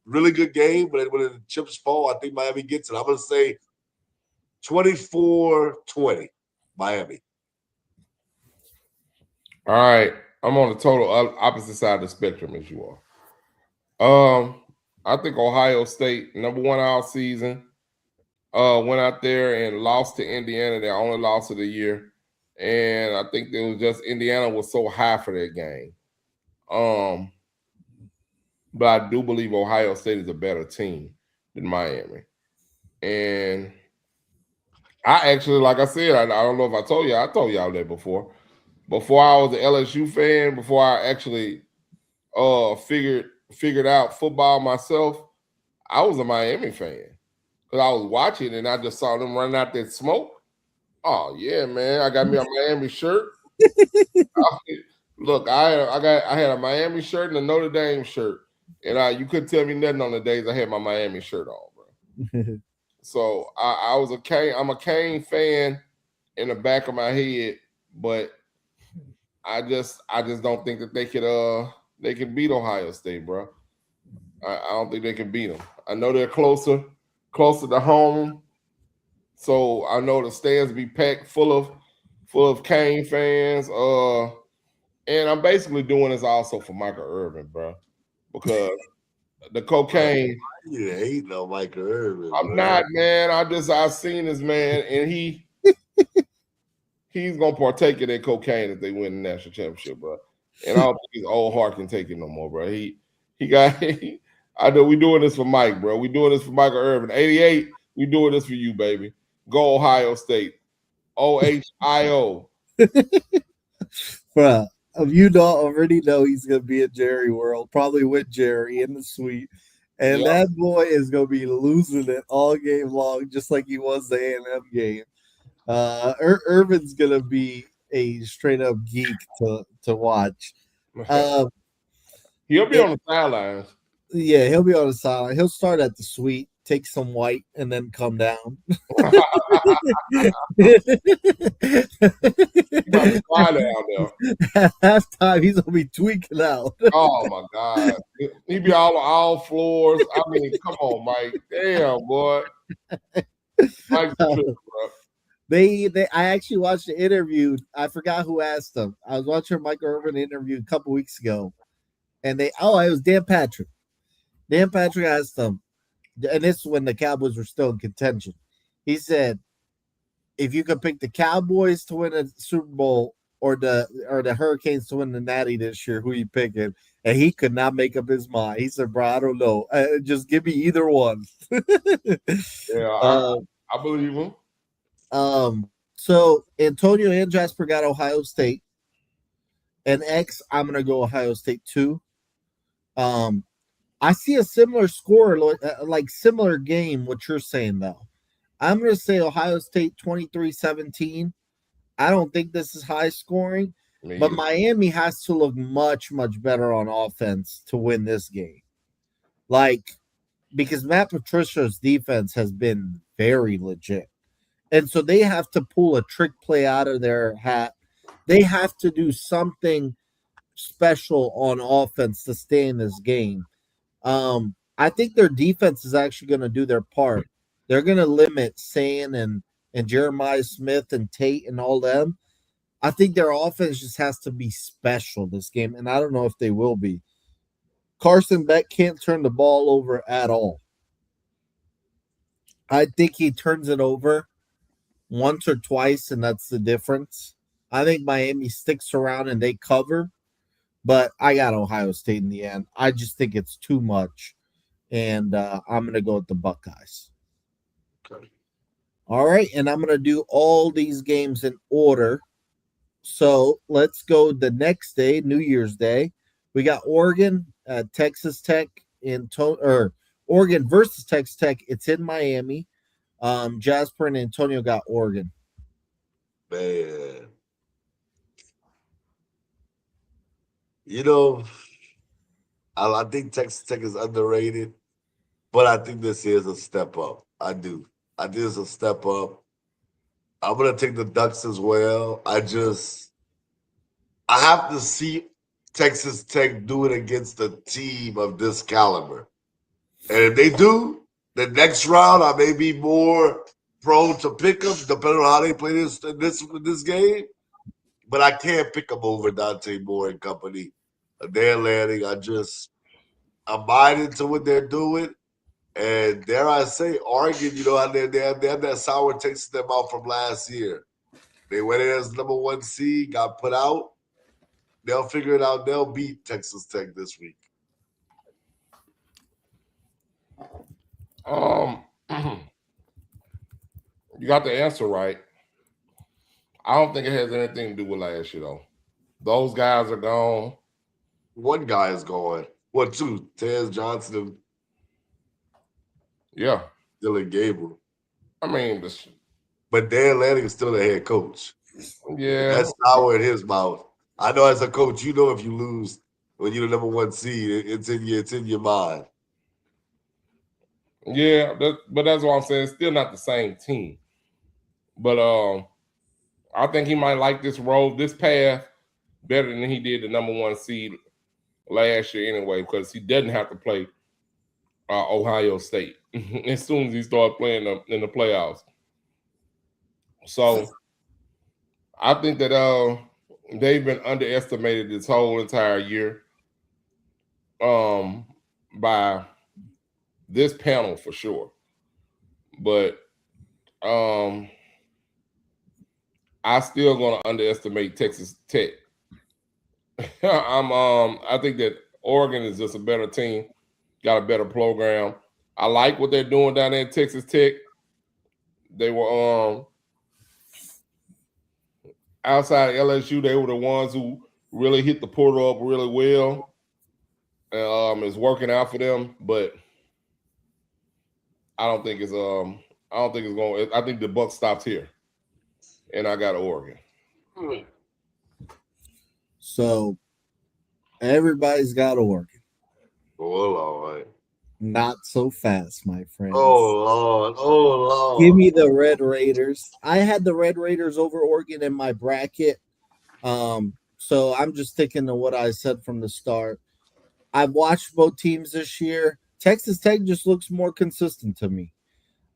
really good game. But when the chips fall, I think Miami gets it. I'm going to say 24-20, Miami. All right. I'm on the total opposite side of the spectrum as you are. I think Ohio State, number one all season, went out there and lost to Indiana, their only loss of the year. And I think it was just Indiana was so high for that game. But I do believe Ohio State is a better team than Miami. And I actually, like I said, I don't know if I told y'all that before. Before I was an LSU fan, before I actually figured out football myself, I was a Miami fan. Because I was watching and I just saw them running out that smoke. Oh yeah, man! I got me a Miami shirt. Look, I had a Miami shirt and a Notre Dame shirt, and you couldn't tell me nothing on the days I had my Miami shirt on, bro. So I was a Kane. I'm a Kane fan in the back of my head, but I just don't think that they can beat Ohio State, bro. I don't think they can beat them. I know they're closer to home. So I know the stands be packed full of Kane fans. And I'm basically doing this also for Michael Irvin, bro, because the cocaine. You hating on Michael Irvin? I'm not, man. I've seen this man, and he's gonna partake in that cocaine if they win the national championship, bro. And I don't think his old heart can take it no more, bro. He got. I know we doing this for Mike, bro. We doing this for Michael Irvin. 88. We doing this for you, baby. Go Ohio State. OHIO. Bruh, you already know he's gonna be at Jerry World, probably with Jerry in the suite. And that boy is gonna be losing it all game long, just like he was the A&M game. Irvin's gonna be a straight up geek to watch. He'll be on the sidelines. Yeah, he'll be on the sideline. He'll start at the suite, take some white and then come down. You about to fly down there. At halftime, he's gonna be tweaking out. Oh my God. He be all floors. I mean, come on, Mike. Damn, boy. Mike's a trip, bro. I actually watched the interview. I forgot who asked them. I was watching a Michael Irvin interview a couple weeks ago, and it was Dan Patrick. Dan Patrick asked them, and this is when the Cowboys were still in contention. He said, if you could pick the Cowboys to win a Super Bowl or the Hurricanes to win the Natty this year, who you picking? And he could not make up his mind. He said, bro, I don't know. Just give me either one. Yeah, I believe him. So Antonio and Jasper got Ohio State. And X, I'm gonna go Ohio State too. I see a similar score, like similar game, what you're saying though. I'm gonna say Ohio State 23-17. I don't think this is high scoring, but Miami has to look much, much better on offense to win this game. Like, because Matt Patricia's defense has been very legit. And so they have to pull a trick play out of their hat. They have to do something special on offense to stay in this game. I think their defense is actually going to do their part. They're going to limit San and Jeremiah Smith and Tate and all them. I think their offense just has to be special this game, and I don't know if they will be. Carson Beck can't turn the ball over at all. I think he turns it over once or twice, and that's the difference. I think Miami sticks around and they cover, but I got Ohio State in the end. I just think it's too much, and I'm going to go with the Buckeyes. Okay. All right, and I'm going to do all these games in order. So let's go the next day, New Year's Day. We got Oregon, Texas Tech, Oregon versus Texas Tech. It's in Miami. Jasper and Antonio got Oregon. Man. You know, I think Texas Tech is underrated, but I think this is a step up. I do. I think it's a step up. I'm gonna take the Ducks as well. I have to see Texas Tech do it against a team of this caliber. And if they do, the next round I may be more prone to pick them, depending on how they play this game. But I can't pick them over Dante Moore and company. They're landing. I'm buying into what they're doing. And dare I say, Oregon, they have that sour taste in their mouth from last year. They went in as number 1 seed, got put out. They'll figure it out. They'll beat Texas Tech this week. You got the answer right. I don't think it has anything to do with last year, though. Those guys are gone. One guy is gone. What, two? Tez Johnson and Dylan Gabriel. I mean, but Dan Lanning is still the head coach. Yeah. That's sour in his mouth. I know as a coach, if you lose when you're the number 1 seed, it's in your mind. Yeah, but that's what I'm saying. It's still not the same team. But I think he might like this road, this path, better than he did the number 1 seed last year anyway, because he doesn't have to play Ohio State as soon as he started playing in the playoffs. So I think that they've been underestimated this whole entire year by this panel for sure. But I still gonna underestimate Texas Tech. I think that Oregon is just a better team, got a better program. I like what they're doing down there at Texas Tech. They were outside of LSU, they were the ones who really hit the portal up really well. It's working out for them, but I don't think it's going. I think the buck stops here, and I got Oregon. So everybody's got Oregon. Well, all right. Not so fast, my friends. Oh Lord, oh Give Lord. me the Red Raiders. I had the Red Raiders over Oregon in my bracket. So I'm just sticking to what I said from the start. I've watched both teams this year. Texas Tech just looks more consistent to me.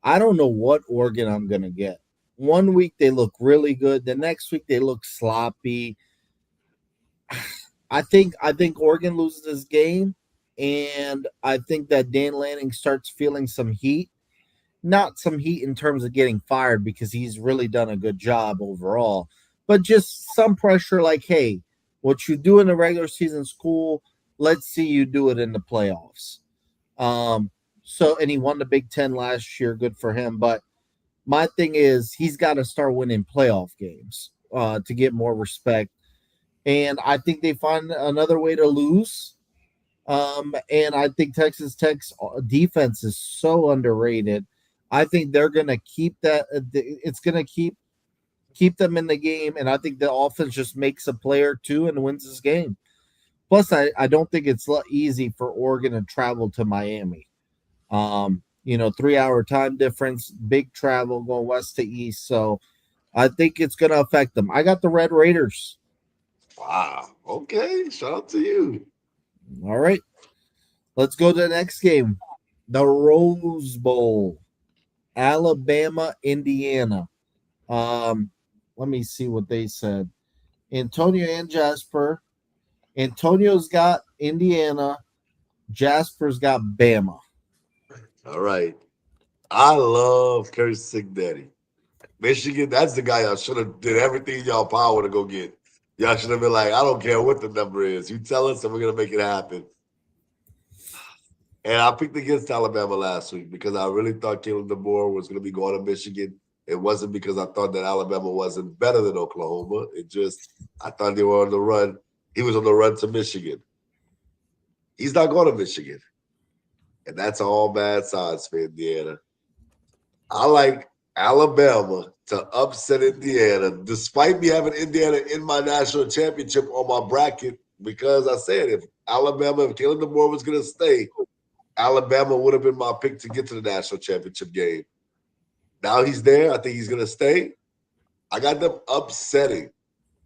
I don't know what Oregon I'm gonna get. One week they look really good. The next week they look sloppy. I think Oregon loses this game, and I think that Dan Lanning starts feeling some heat. Not some heat in terms of getting fired because he's really done a good job overall, but just some pressure like, hey, what you do in the regular season's cool. Let's see you do it in the playoffs. Um, and he won the Big Ten last year. Good for him. But my thing is, he's got to start winning playoff games to get more respect. And I think they find another way to lose. And I think Texas Tech's defense is so underrated. I think they're going to keep that. It's going to keep them in the game, and I think the offense just makes a play or two and wins this game. Plus, I don't think it's easy for Oregon to travel to Miami. 3 hour time difference, big travel going west to east. So I think it's going to affect them. I got the Red Raiders. Wow. Okay. Shout out to you. All right. Let's go to the next game. The Rose Bowl. Alabama, Indiana. Um, Let me see what they said. Antonio and Jasper. Antonio's got Indiana. Jasper's got Bama. All right. I love Curry Sick Daddy. Michigan, that's the guy y'all should have did everything in y'all power to go get. Y'all should have been like, I don't care what the number is. You tell us and we're gonna make it happen. And I picked against Alabama last week because I really thought Caleb DeBoer was gonna be going to Michigan. It wasn't because I thought that Alabama wasn't better than Oklahoma. It just I thought they were on the run. He was on the run to Michigan. He's not going to Michigan. And that's all bad signs for Indiana. I like Alabama to upset Indiana, despite me having Indiana in my national championship on my bracket, because I said if Caleb DeBoer was going to stay, Alabama would have been my pick to get to the national championship game. Now he's there. I think he's going to stay. I got them upsetting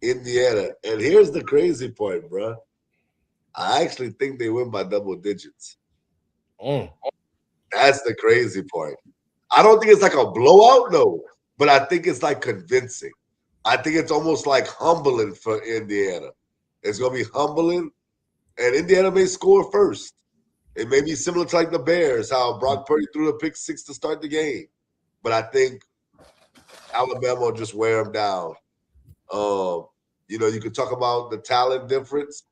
Indiana. And here's the crazy part, bro. I actually think they win by double digits. That's the crazy part. I don't think it's like a blowout, no, but I think it's like convincing. I think it's almost like humbling for Indiana. It's going to be humbling, and Indiana may score first. It may be similar to like the Bears, how Brock Purdy threw a pick six to start the game. But I think Alabama will just wear them down. You could talk about the talent difference,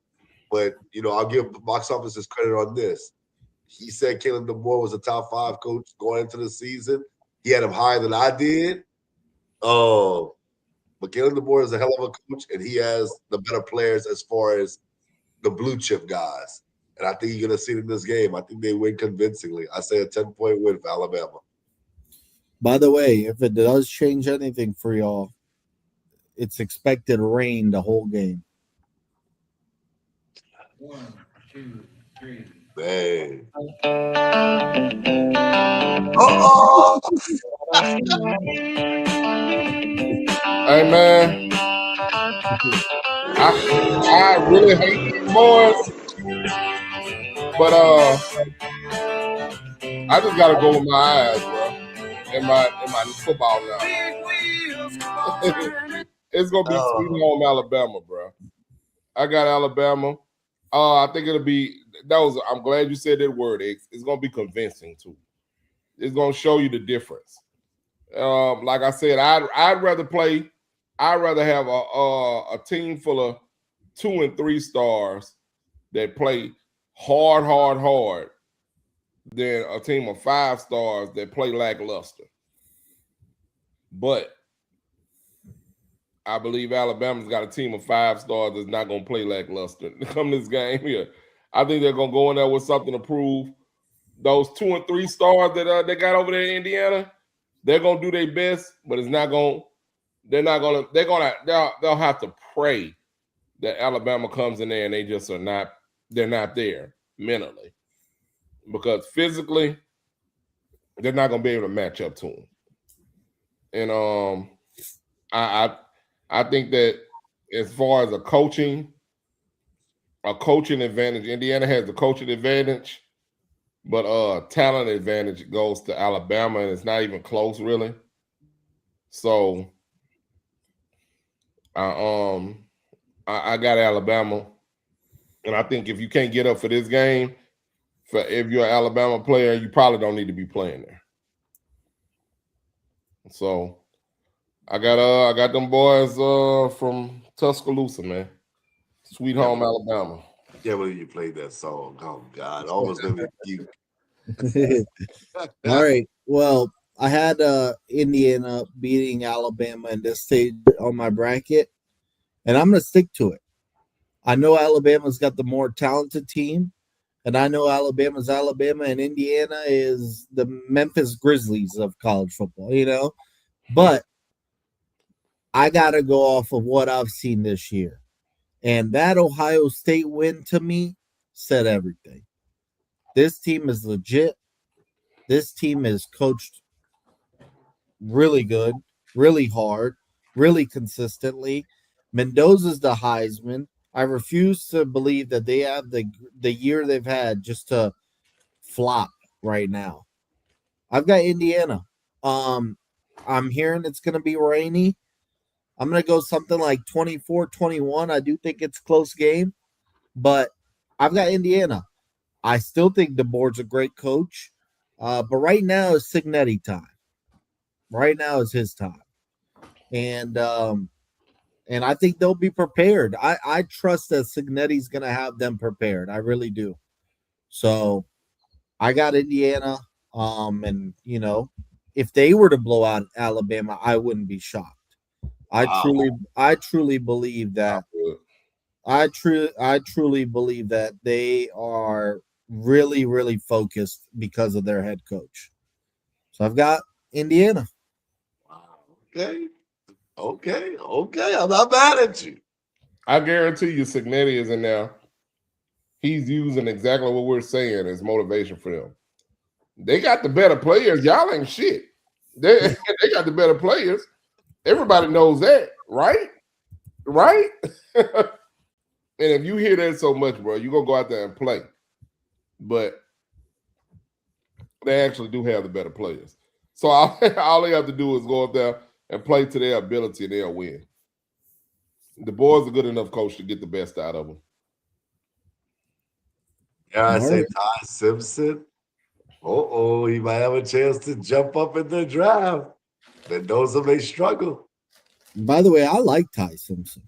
but I'll give box office his credit on this. He said Caleb DeBoer was a top 5 coach going into the season. He had him higher than I did. But Caleb DeBoer is a hell of a coach, and he has the better players as far as the blue chip guys. And I think you're going to see it in this game. I think they win convincingly. I say a 10-point win for Alabama. By the way, if it does change anything for y'all, it's expected rain the whole game. 1, 2, 3. Dang. Uh-oh! Hey man, I really hate these boys, but I just gotta go with my eyes, bro. In my football now. It's gonna be sweet home Alabama, bro. I got Alabama. I think it'll be I'm glad you said that word. It's gonna be convincing too. It's gonna show you the difference. Like I said, I'd rather have a team full of 2 and 3 stars that play hard than a team of 5 stars that play lackluster. But I believe Alabama's got a team of 5 stars that's not going to play lackluster to come this game here. I think they're going to go in there with something to prove. Those 2 and 3 stars that they got over there in Indiana, they're going to do their best, but it's not going. They'll have to pray that Alabama comes in there and they just are not. They're not there mentally. because physically they're not going to be able to match up to him. And I think that as far as a coaching advantage, Indiana has the coaching advantage, but talent advantage goes to Alabama, and it's not even close really. So I got Alabama, and I think if you can't get up for this game, if you're an Alabama player, you probably don't need to be playing there. So I got them boys from Tuscaloosa, man. Sweet home Alabama. Yeah, when you played that song, oh God, almost made me puke. All right. Well, I had Indiana beating Alabama in this stage on my bracket, and I'm going to stick to it. I know Alabama's got the more talented team, and I know Alabama's Alabama, and Indiana is the Memphis Grizzlies of college football, you know? But I got to go off of what I've seen this year. And that Ohio State win to me said everything. This team is legit. This team is coached really good, really hard, really consistently. Mendoza's the Heisman. I refuse to believe that they have the year they've had just to flop right now. I've got Indiana. I'm hearing it's going to be rainy. I'm going to go something like 24-21. I do think it's a close game, but I've got Indiana. I still think DeBoer's a great coach, but right now is Cignetti time. Right now is his time, and I think they'll be prepared. I trust that Cignetti's going to have them prepared. I really do. So I got Indiana, and you know, if they were to blow out Alabama, I wouldn't be shocked. I truly believe that. I truly believe that they are really, really focused because of their head coach. So I've got Indiana. Wow. Okay. I'm not mad at you. I guarantee you, Cignetti is in there. He's using exactly what we're saying as motivation for them. They got the better players. Y'all ain't shit. They got the better players. Everybody knows that, right? Right? And if you hear that so much, bro, you're going to go out there and play. But they actually do have the better players. So all they have to do is go up there and play to their ability, and they'll win. The boys are good enough coach to get the best out of them. Yeah, I say Ty Simpson. He might have a chance to jump up in the draft. Mendoza may struggle. By the way, I like Ty Simpson.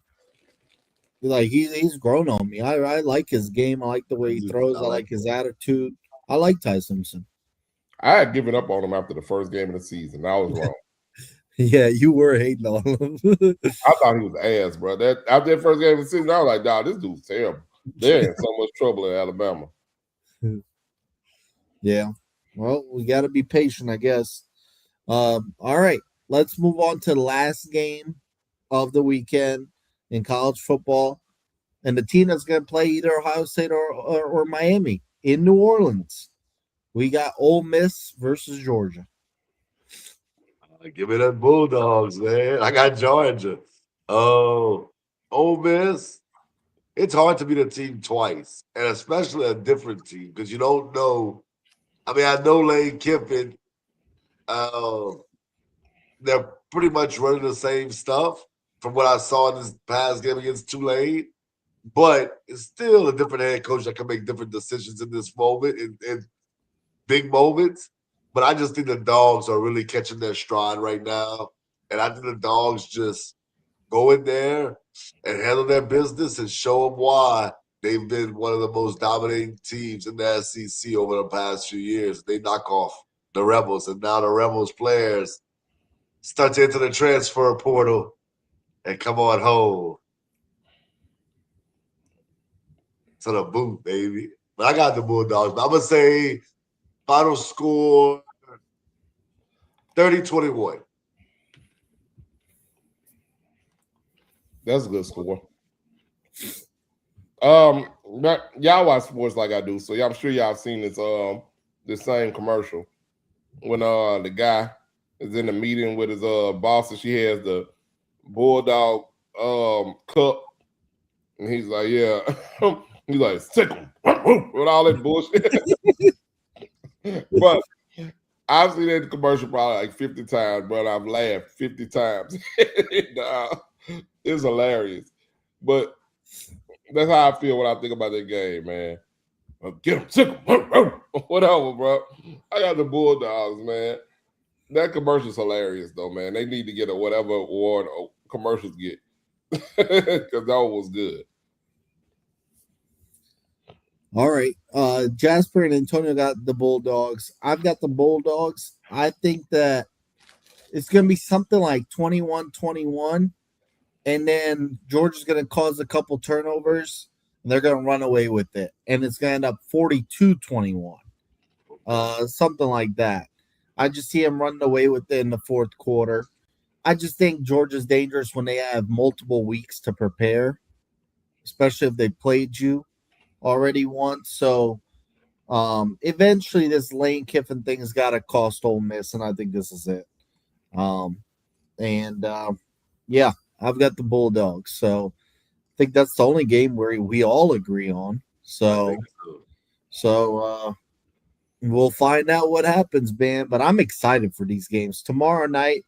Like he's grown on me. I like his game. I like the way he throws. I like his attitude. I like Ty Simpson. I had given up on him after the first game of the season. I was wrong. Yeah, you were hating on him. I thought he was ass, bro. After that first game of the season, I was like, dog, this dude's terrible. They're in so much trouble in Alabama. Yeah. Well, we got to be patient, I guess. All right. Let's move on to the last game of the weekend in college football. And the team that's going to play either Ohio State or Miami in New Orleans. We got Ole Miss versus Georgia. Give me that Bulldogs, man. I got Georgia. Oh, Ole Miss. It's hard to beat a team twice, and especially a different team, because you don't know. I mean, I know Lane Kiffin. They're pretty much running the same stuff from what I saw in this past game against Tulane, but it's still a different head coach that can make different decisions in this moment, in big moments. But I just think the Dogs are really catching their stride right now. And I think the Dogs just go in there and handle their business and show them why they've been one of the most dominating teams in the SEC over the past few years. They knock off the Rebels, and now the Rebels players start to enter the transfer portal and come on home to the boot, baby. But I got the Bulldogs. But I'm going to say final score 30-21. That's a good score. Y'all watch sports like I do, so I'm sure y'all have seen this the same commercial when the guy is in the meeting with his boss and she has the bulldog cup and he's like, yeah, he's like sick 'em with all that bullshit. But I've seen that commercial probably like 50 times, but I've laughed 50 times. It's hilarious. But that's how I feel when I think about that game, man. Get them, sick 'em, whatever, bro. I got the Bulldogs, man. That commercial's hilarious, though, man. They need to get a whatever award commercials get because that was good. All right. Jasper and Antonio got the Bulldogs. I've got the Bulldogs. I think that it's going to be something like 21-21. And then Georgia's going to cause a couple turnovers. And they're going to run away with it. And it's going to end up 42-21. Something like that. I just see them running away with it in the fourth quarter. I just think Georgia's dangerous when they have multiple weeks to prepare, especially if they played you already once. So eventually this Lane Kiffin thing has got to cost Ole Miss, and I think this is it. Yeah, I've got the Bulldogs. So I think that's the only game where we all agree on. So we'll find out what happens, man. But I'm excited for these games. Tomorrow night,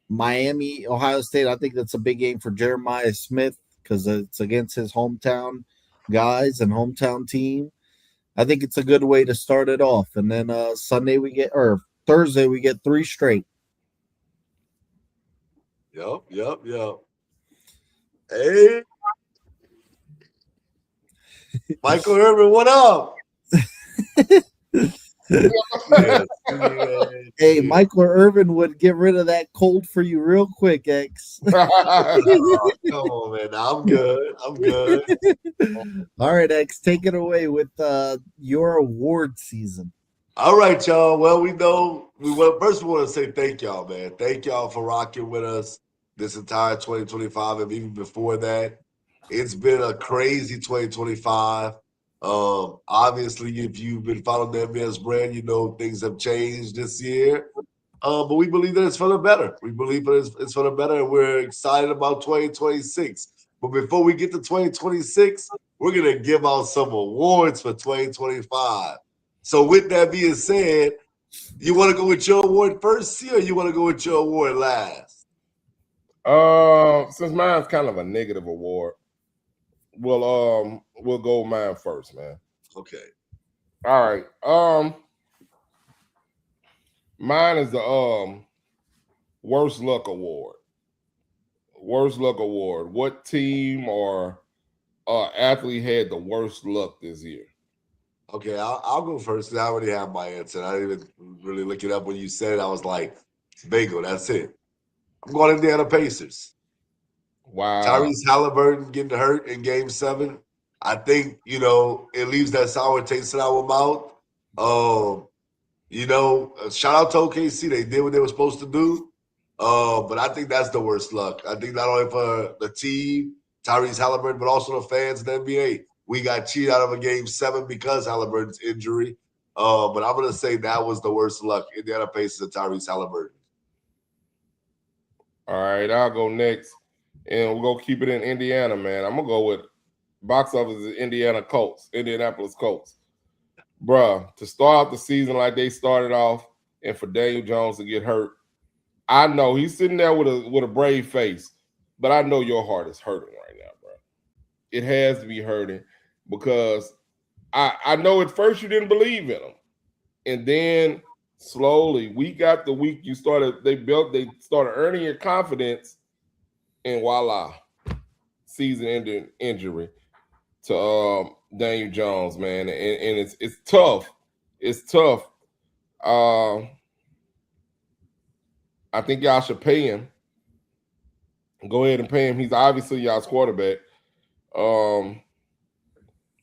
Miami, Ohio State. I think that's a big game for Jeremiah Smith because it's against his hometown guys and hometown team. I think it's a good way to start it off. And then Thursday we get 3 straight. Yep. Hey, Michael Irvin, what up? Yes. Hey, Michael Irvin would get rid of that cold for you real quick, X. Oh, come on, man. I'm good. All right, X, take it away with your award season. All right, y'all. Well, first we want to say thank y'all, man. Thank y'all for rocking with us this entire 2025 and even before that. It's been a crazy 2025. Obviously, if you've been following the NBS brand, you know things have changed this year. But we believe that it's for the better. We believe that it's for the better, and we're excited about 2026. But before we get to 2026, we're going to give out some awards for 2025. So with that being said, you want to go with your award first, C, or you want to go with your award last? Since mine's kind of a negative award, we'll go with mine first, man. Okay. All right. Mine is the worst luck award. Worst luck award. What team or athlete had the worst luck this year? Okay, I'll go first because I already have my answer. I didn't even really look it up when you said it. I was like, bingo, that's it. I'm going Indiana Pacers. Wow. Tyrese Halliburton getting hurt in Game 7. I think, it leaves that sour taste in our mouth. Shout out to OKC. They did what they were supposed to do. But I think that's the worst luck. I think not only for the team, Tyrese Halliburton, but also the fans in the NBA. We got cheated out of a Game 7 because Halliburton's injury. But I'm going to say that was the worst luck. Indiana Pacers and Tyrese Halliburton. All right, I'll go next. And we'll go keep it in Indiana, man. I'm going to go with box office Indianapolis Colts. Bruh, to start out the season like they started off and for Daniel Jones to get hurt, I know he's sitting there with a brave face, but I know your heart is hurting right now, bro. It has to be hurting because I know at first you didn't believe in him. And then slowly, week after week, they started earning your confidence, and voila, season-ending injury to Daniel Jones, man. And it's tough. It's tough. I think y'all should pay him. Go ahead and pay him. He's obviously y'all's quarterback.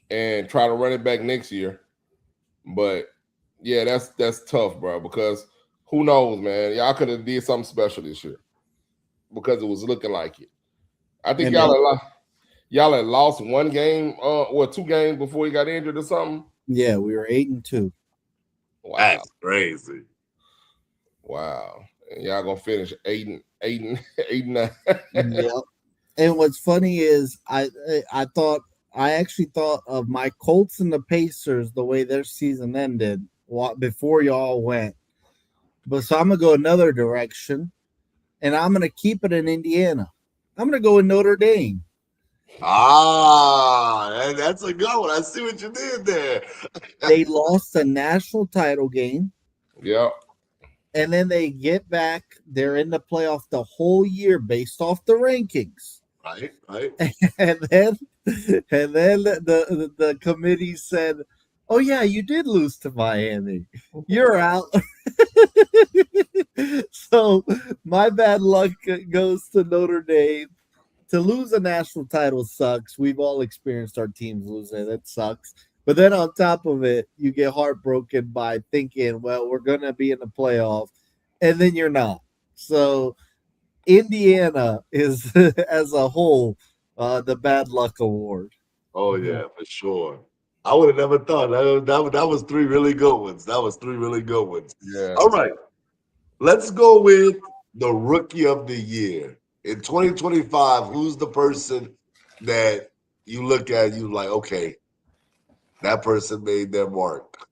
And try to run it back next year. But yeah, that's tough, bro, because who knows, man? Y'all could have did something special this year because it was looking like it. I think y'all had lost one game, 2 games before he got injured or something. Yeah, we were 8-2. Wow. That's crazy. Wow. And y'all gonna finish 8-9. Yeah. And what's funny is I thought I actually thought of my Colts and the Pacers the way their season ended before y'all went. But so I'm gonna go another direction, and I'm gonna keep it in Indiana. I'm gonna go with Notre Dame. That's a good one. I see what you did there. They lost a national title game, Yep. and then they get back. They're in the playoff the whole year based off the rankings. Right, right. And then the committee said, "Oh yeah, you did lose to Miami. You're out." So my bad luck goes to Notre Dame. To lose a national title sucks. We've all experienced our teams losing. That sucks. But then on top of it, you get heartbroken by thinking, well, we're going to be in the playoff, and then you're not. So Indiana is, as a whole, the bad luck award. Oh yeah, for sure. I would have never thought that was three really good ones. That was three really good ones. Yeah. All right, let's go with the rookie of the year in 2025. Who's the person that you look at? You like, okay, that person made their mark.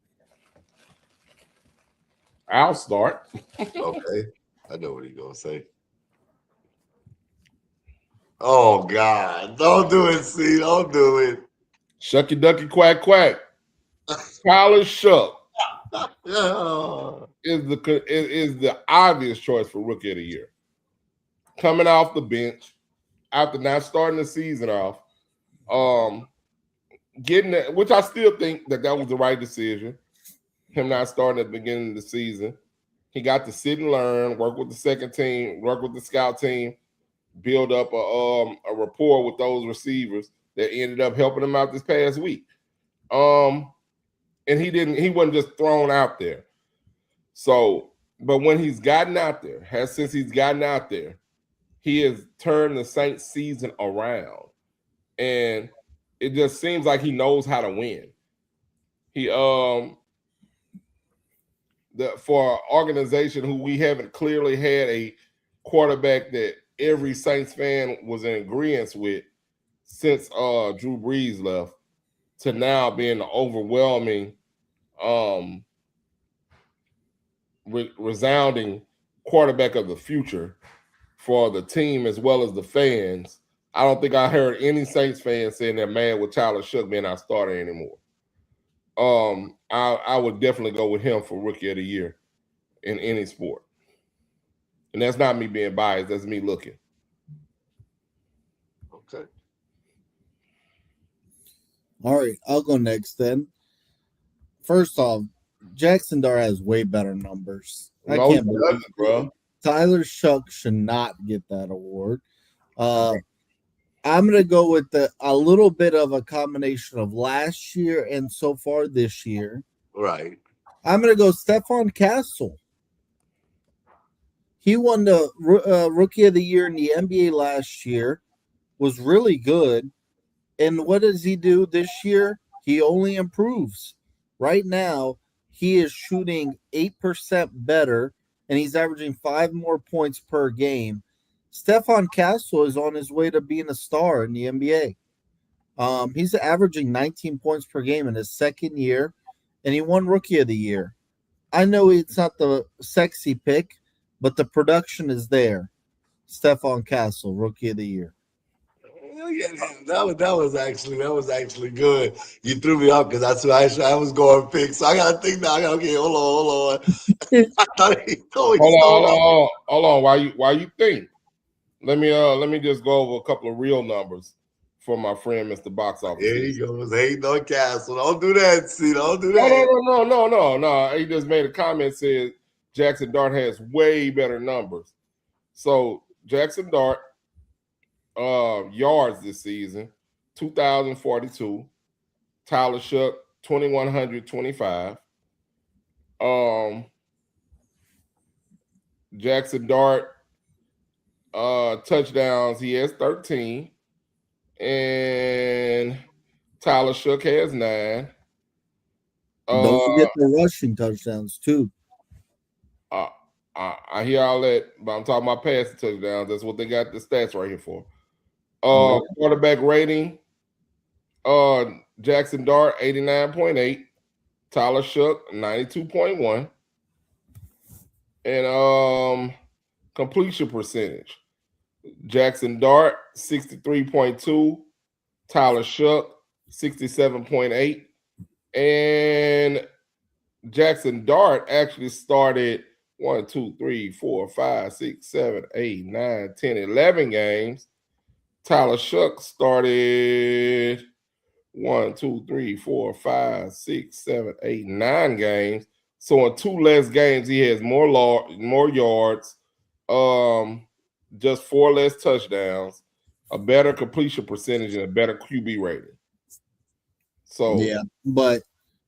I'll start. Okay, I know what he's gonna say. Oh God, don't do it, C. Don't do it. Shucky ducky quack quack. Tyler Shuck Yeah. is the obvious choice for rookie of the year. Coming off the bench after not starting the season off, getting that, which I still think that was the right decision. Him not starting at the beginning of the season, he got to sit and learn, work with the second team, work with the scout team, build up a rapport with those receivers that ended up helping him out this past week. And he wasn't just thrown out there. So, but when he's gotten out there, since he's gotten out there, he has turned the Saints season around. And it just seems like he knows how to win. He for an organization who we haven't clearly had a quarterback that every Saints fan was in agreement with since Drew Brees left, to now being the overwhelming resounding quarterback of the future for the team as well as the fans. I don't think I heard any Saints fans saying they're mad with Tyler Shook being our starter anymore. I would definitely go with him for rookie of the year in any sport. And that's not me being biased, that's me looking. Okay. All right, I'll go next then. First off, Jackson Dart has way better numbers. I can't believe it, bro. Tyler Shuck should not get that award. I'm going to go with a little bit of a combination of last year and so far this year. Right. I'm going to go Stephon Castle. He won the Rookie of the Year in the NBA last year, was really good. And what does he do this year? He only improves. Right now, he is shooting 8% better, and he's averaging 5 more points per game. Stephon Castle is on his way to being a star in the NBA. He's averaging 19 points per game in his second year, and he won Rookie of the Year. I know it's not the sexy pick, but the production is there. Stephon Castle, Rookie of the Year. Yeah, that was actually good. You threw me off because that's who I was going to pick. So I gotta think now. Okay, hold on. I thought he stole Hold on. Why you think? Let me just go over a couple of real numbers for my friend Mr. Box Office. There he goes. Ain't no Castle. Don't do that, see. Don't do that. No. He just made a comment said Jackson Dart has way better numbers. So Jackson Dart yards this season, 2,042. Tyler Shuck, 2,125. Jackson Dart touchdowns, he has 13. And Tyler Shuck has 9. Don't Uh, forget the rushing touchdowns too. I, I hear all that, but I'm talking about passing touchdowns. That's what they got the stats right here for. Nope. Quarterback rating. Jackson Dart 89.8. Tyler Shook 92.1. And completion percentage. Jackson Dart 63.2. Tyler Shook 67.8. And Jackson Dart actually started 1, 2, 3, 4, 5, 6, 7, 8, 9, 10, 11 games. Tyler Shook started 1, 2, 3, 4, 5, 6, 7, 8, 9 games. So in 2 less games, he has more yards, just 4 less touchdowns, a better completion percentage, and a better QB rating. So Yeah, but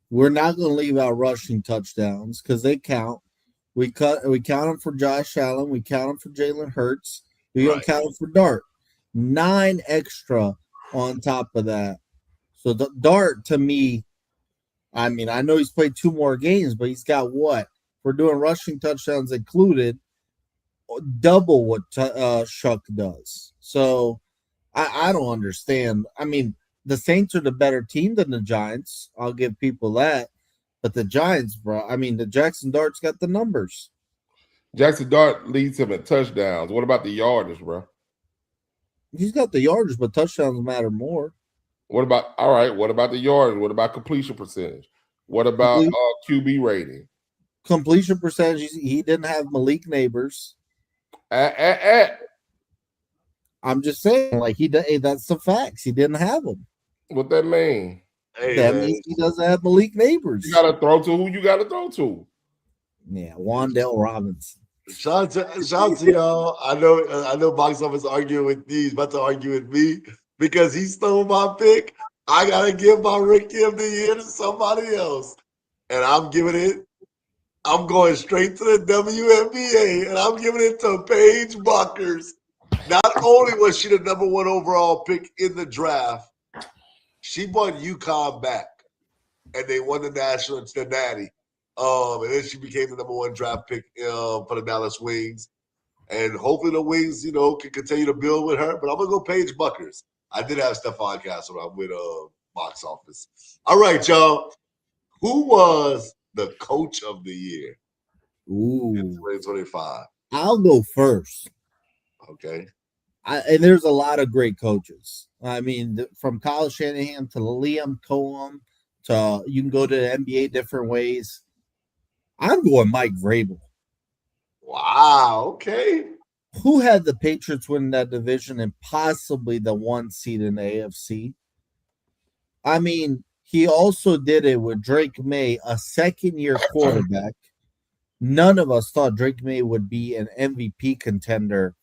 we're not going to leave out rushing touchdowns because they count. We count them for Josh Allen. We count them for Jalen Hurts. We don't count them for Dart. 9 extra on top of that. So the Dart to me, I mean, I know he's played 2 more games, but he's got what? We're doing rushing touchdowns included, double what Shuck does. So I don't understand. I mean, the Saints are the better team than the Giants. I'll give people that. But the Giants, bro, I mean, the Jackson Dart's got the numbers. Jackson Dart leads him in touchdowns. What about the yardage, bro? He's got the yardage, but touchdowns matter more. What about the yardage? What about completion percentage? What about QB rating? Completion percentage, he didn't have Malik Neighbors. I'm just saying, like hey, that's the facts. He didn't have them. What that mean? Hey, that man. means he doesn't have Malik Neighbors. You gotta throw to who you gotta throw to. Yeah, Wandale Robinson. Shout out to y'all. I know Box Office arguing with me. He's about to argue with me because he stole my pick. I gotta give my Rookie of the Year to somebody else. And I'm going straight to the WNBA, and I'm giving it to Paige Buckers. Not only was she the number 1 overall pick in the draft, she brought UConn back, and they won the natty. And then she became the number 1 draft pick for the Dallas Wings. And hopefully the Wings, can continue to build with her. But I'm gonna go Paige Buckers. I did have Stephon Castle. I'm with Box Office. All right, y'all. Who was the Coach of the Year in 2025? I'll go first. Okay. And there's a lot of great coaches. I mean, from Kyle Shanahan to Liam Cohen to you can go to the NBA different ways. I'm going Mike Vrabel. Wow. Okay. Who had the Patriots win that division and possibly the 1 seed in the AFC? I mean, he also did it with Drake May, a second-year quarterback. None of us thought Drake May would be an MVP contender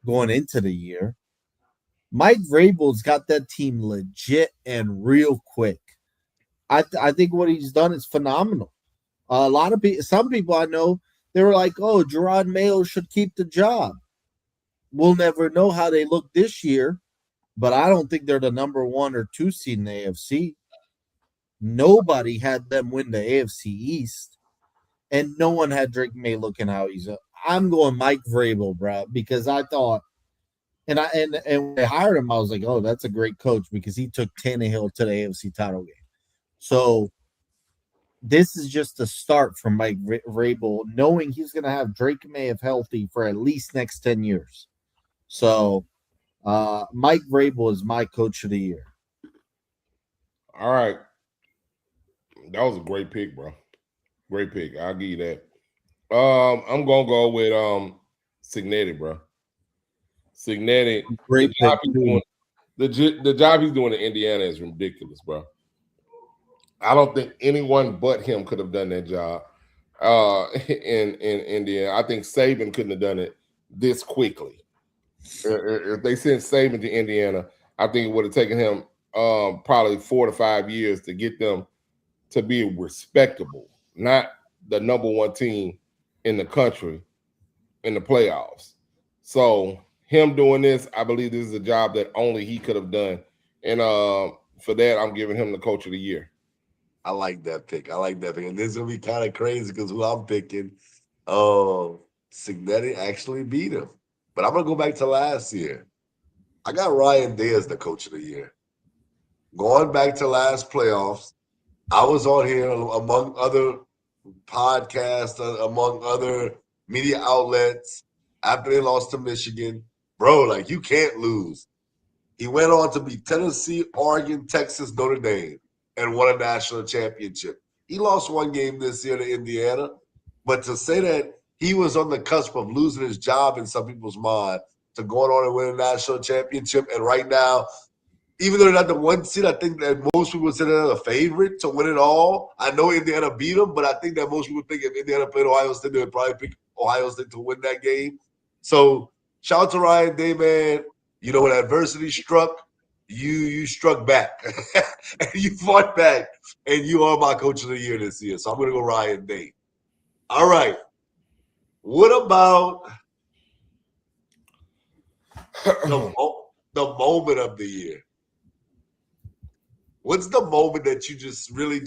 going into the year. Mike Vrabel's got that team legit and real quick. I think what he's done is phenomenal. A lot of people, some people I know, they were like, "Oh, Gerard Mayo should keep the job." We'll never know how they look this year, but I don't think they're the number 1 or 2 seed in the AFC. Nobody had them win the AFC East, and no one had Drake May looking how he's up. I'm going Mike Vrabel, bro, because I thought, and when they hired him, I was like, "Oh, that's a great coach," because he took Tannehill to the AFC title game. So this is just a start from Mike Vrabel, knowing he's going to have Drake May if healthy for at least next 10 years. So Mike Vrabel is my coach of the year. All right. That was a great pick, bro. Great pick. I'll give you that. I'm gonna go with Cignetti, bro. Cignetti. Great pick. The job he's doing in Indiana is ridiculous, bro. I don't think anyone but him could have done that job in Indiana. I think Saban couldn't have done it this quickly. If they sent Saban to Indiana, I think it would have taken him probably 4 to 5 years to get them to be respectable, not the number 1 team in the country in the playoffs. So him doing this, I believe this is a job that only he could have done. And for that, I'm giving him the coach of the year. I like that pick. And this is gonna be kind of crazy because who I'm picking, Signetti actually beat him. But I'm gonna go back to last year. I got Ryan Day as the coach of the year. Going back to last playoffs, I was on here among other podcasts, among other media outlets after they lost to Michigan. Bro, like you can't lose. He went on to beat Tennessee, Oregon, Texas, Notre Dame, and won a national championship. He lost one game this year to Indiana, but to say that he was on the cusp of losing his job in some people's mind to going on and win a national championship, and right now, even though they're not the one seed, I think that most people consider them a favorite to win it all. I know Indiana beat them, but I think that most people think if Indiana played Ohio State, they would probably pick Ohio State to win that game. So shout out to Ryan Day, man. You know, when adversity struck, you struck back. And you fought back. And you are my coach of the year this year. So I'm gonna go Ryan Day. All right. What about the moment of the year? What's the moment that you just really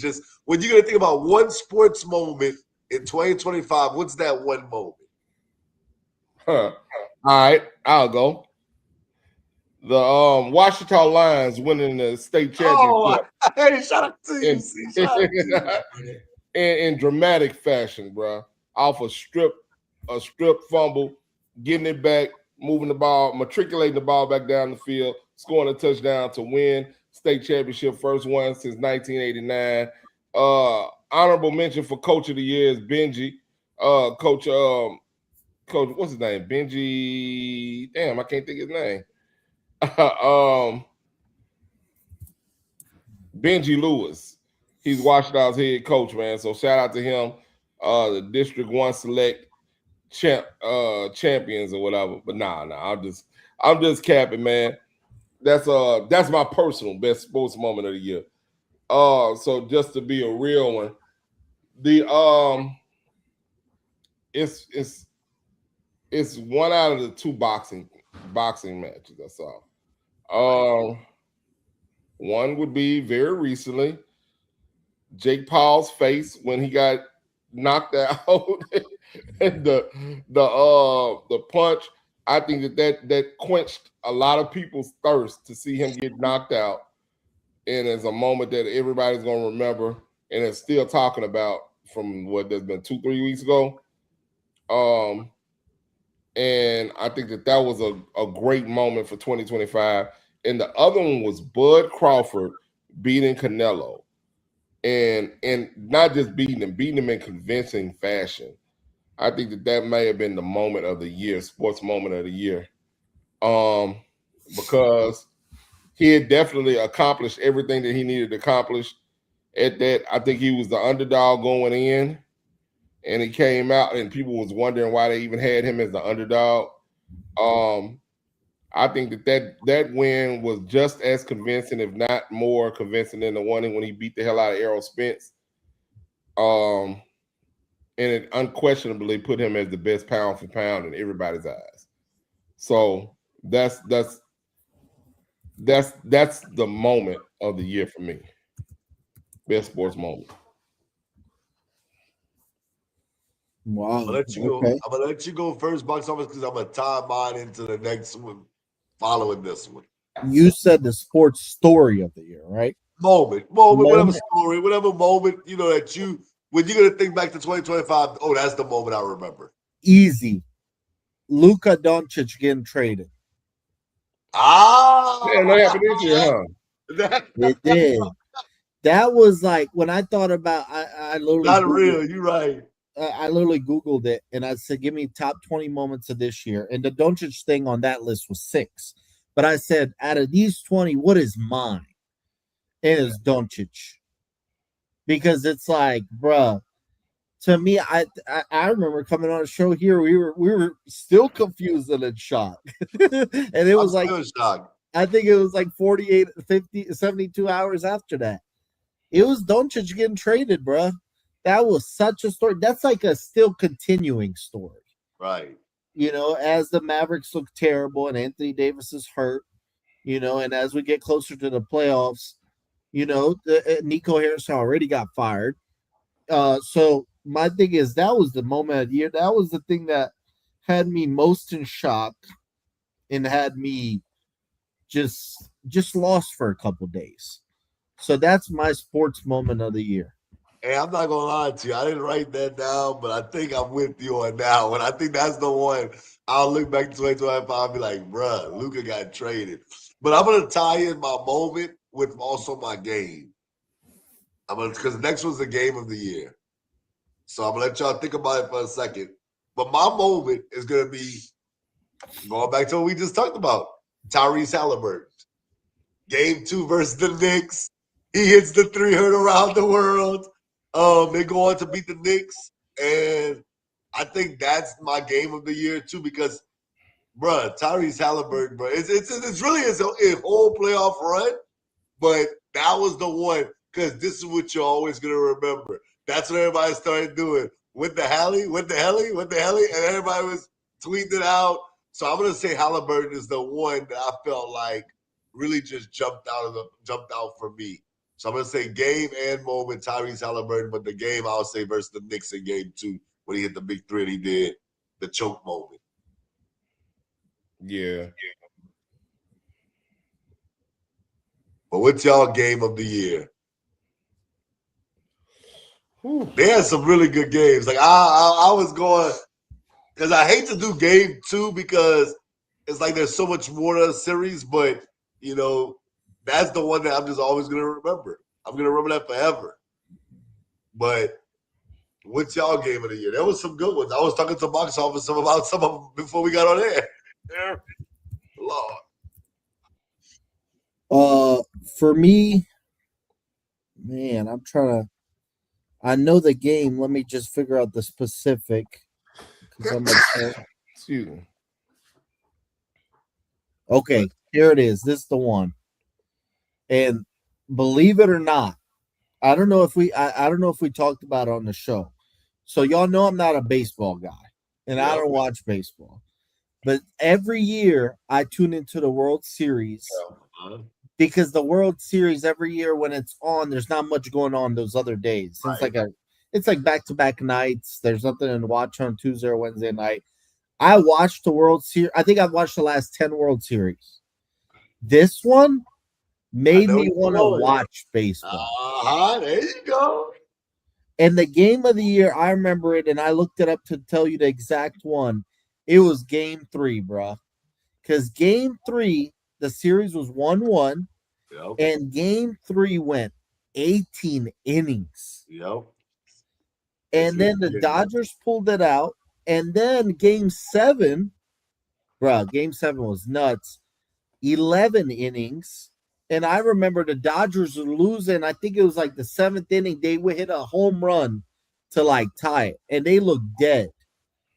when you're gonna think about one sports moment in 2025? What's that one moment? All right, I'll go. The Washington Lions winning the state championship. Oh, hey, shout out to you. Shout out to you. in dramatic fashion, bro. Off a strip fumble, getting it back, moving the ball, matriculating the ball back down the field, scoring a touchdown to win state championship, first one since 1989. Honorable mention for coach of the year is Benji. Coach, what's his name? Benji. Damn, I can't think of his name. Benji Lewis. He's Washington's head coach, man. So shout out to him. The District 1 select champions or whatever. But nah, I'm just capping, man. That's my personal best sports moment of the year. So just to be a real one, it's one out of the two boxing matches I saw. One would be very recently, Jake Paul's face when he got knocked out, and the punch. I think that quenched a lot of people's thirst to see him get knocked out, and it's a moment that everybody's gonna remember and is still talking about from what there's been 2-3 weeks ago. And I think that was a great moment for 2025. And the other one was Bud Crawford beating Canelo, and not just beating him in convincing fashion. I think that may have been the moment of the year, sports moment of the year, because he had definitely accomplished everything that he needed to accomplish. At that, I think he was the underdog going in, and he came out, and people was wondering why they even had him as the underdog. I think that win was just as convincing, if not more convincing, than the one when he beat the hell out of Errol Spence. And it unquestionably put him as the best pound for pound in everybody's eyes. So that's the moment of the year for me. Best sports moment. Wow. I'm gonna let you go first, box office, because I'm gonna tie mine into the next one following this one. You said the sports story of the year, right? Moment, whatever story, whatever moment, that when you're gonna think back to 2025, oh, that's the moment I remember. Easy. Luka Doncic getting traded. Damn, that happened this year, huh? It did. That was like when I thought about I literally not real, you're right. I literally Googled it and I said, give me top 20 moments of this year. And the Doncic thing on that list was 6. But I said, out of these 20, what is mine? And it's Doncic. Because it's like, bruh, to me, I remember coming on a show here, we were still confused and in shock. And it was like, shocked. I think it was like 48, 50, 72 hours after that. It was Doncic getting traded, bruh. That was such a story. That's like a still continuing story. Right. As the Mavericks look terrible and Anthony Davis is hurt, and as we get closer to the playoffs, Nico Harrison already got fired. So my thing is that was the moment of the year. That was the thing that had me most in shock and had me just lost for a couple days. So that's my sports moment of the year. Hey, I'm not gonna lie to you. I didn't write that down, but I think I'm with you on that one. I think that's the one I'll look back to 2025 and be like, bruh, Luca got traded. But I'm gonna tie in my moment with also my game. I'm gonna because next one's the game of the year. So I'm gonna let y'all think about it for a second. But my moment is gonna be going back to what we just talked about. Tyrese Halliburton. Game 2 versus the Knicks. He hits the three, heard around the world. They go on to beat the Knicks, and I think that's my game of the year too because, bruh, Tyrese Halliburton, bro, it's really a whole playoff run, but that was the one because this is what you're always gonna remember. That's what everybody started doing with the Halley, with the Helly, with the Helly, and everybody was tweeting it out. So I'm gonna say Halliburton is the one that I felt like really just jumped out for me. So I'm gonna say game and moment Tyrese Halliburton, but the game I'll say versus the Knicks in game 2 when he hit the big three and he did the choke moment. Yeah. But what's y'all game of the year? They had some really good games. Like I was going because I hate to do game 2 because it's like there's so much more to the series, but that's the one that I'm just always gonna remember. I'm gonna remember that forever. But what's y'all game of the year? There was some good ones. I was talking to box office about some of them before we got on air. Lord. For me, man, I'm trying to. I know the game. Let me just figure out the specific. Excuse me. Okay, here it is. This is the one. And believe it or not, I don't know if I don't know if we talked about it on the show. So y'all know I'm not a baseball guy, and I don't watch baseball. But every year I tune into the World Series because the World Series every year when it's on, there's not much going on those other days. Right. It's like back-to-back nights. There's nothing to watch on Tuesday or Wednesday night. I watched the World Series. I think I've watched the last 10 World Series. This one made me want to watch baseball. There you go. And the game of the year, I remember it, and I looked it up to tell you the exact one. It was game 3, bro. Because game 3, the series was 1-1, and game 3 went 18 innings. Yep. And then the Dodgers pulled it out, and then game 7, bro, game 7 was nuts. 11 innings. And I remember the Dodgers were losing. I think it was like the 7th inning. They would hit a home run to like tie it. And they looked dead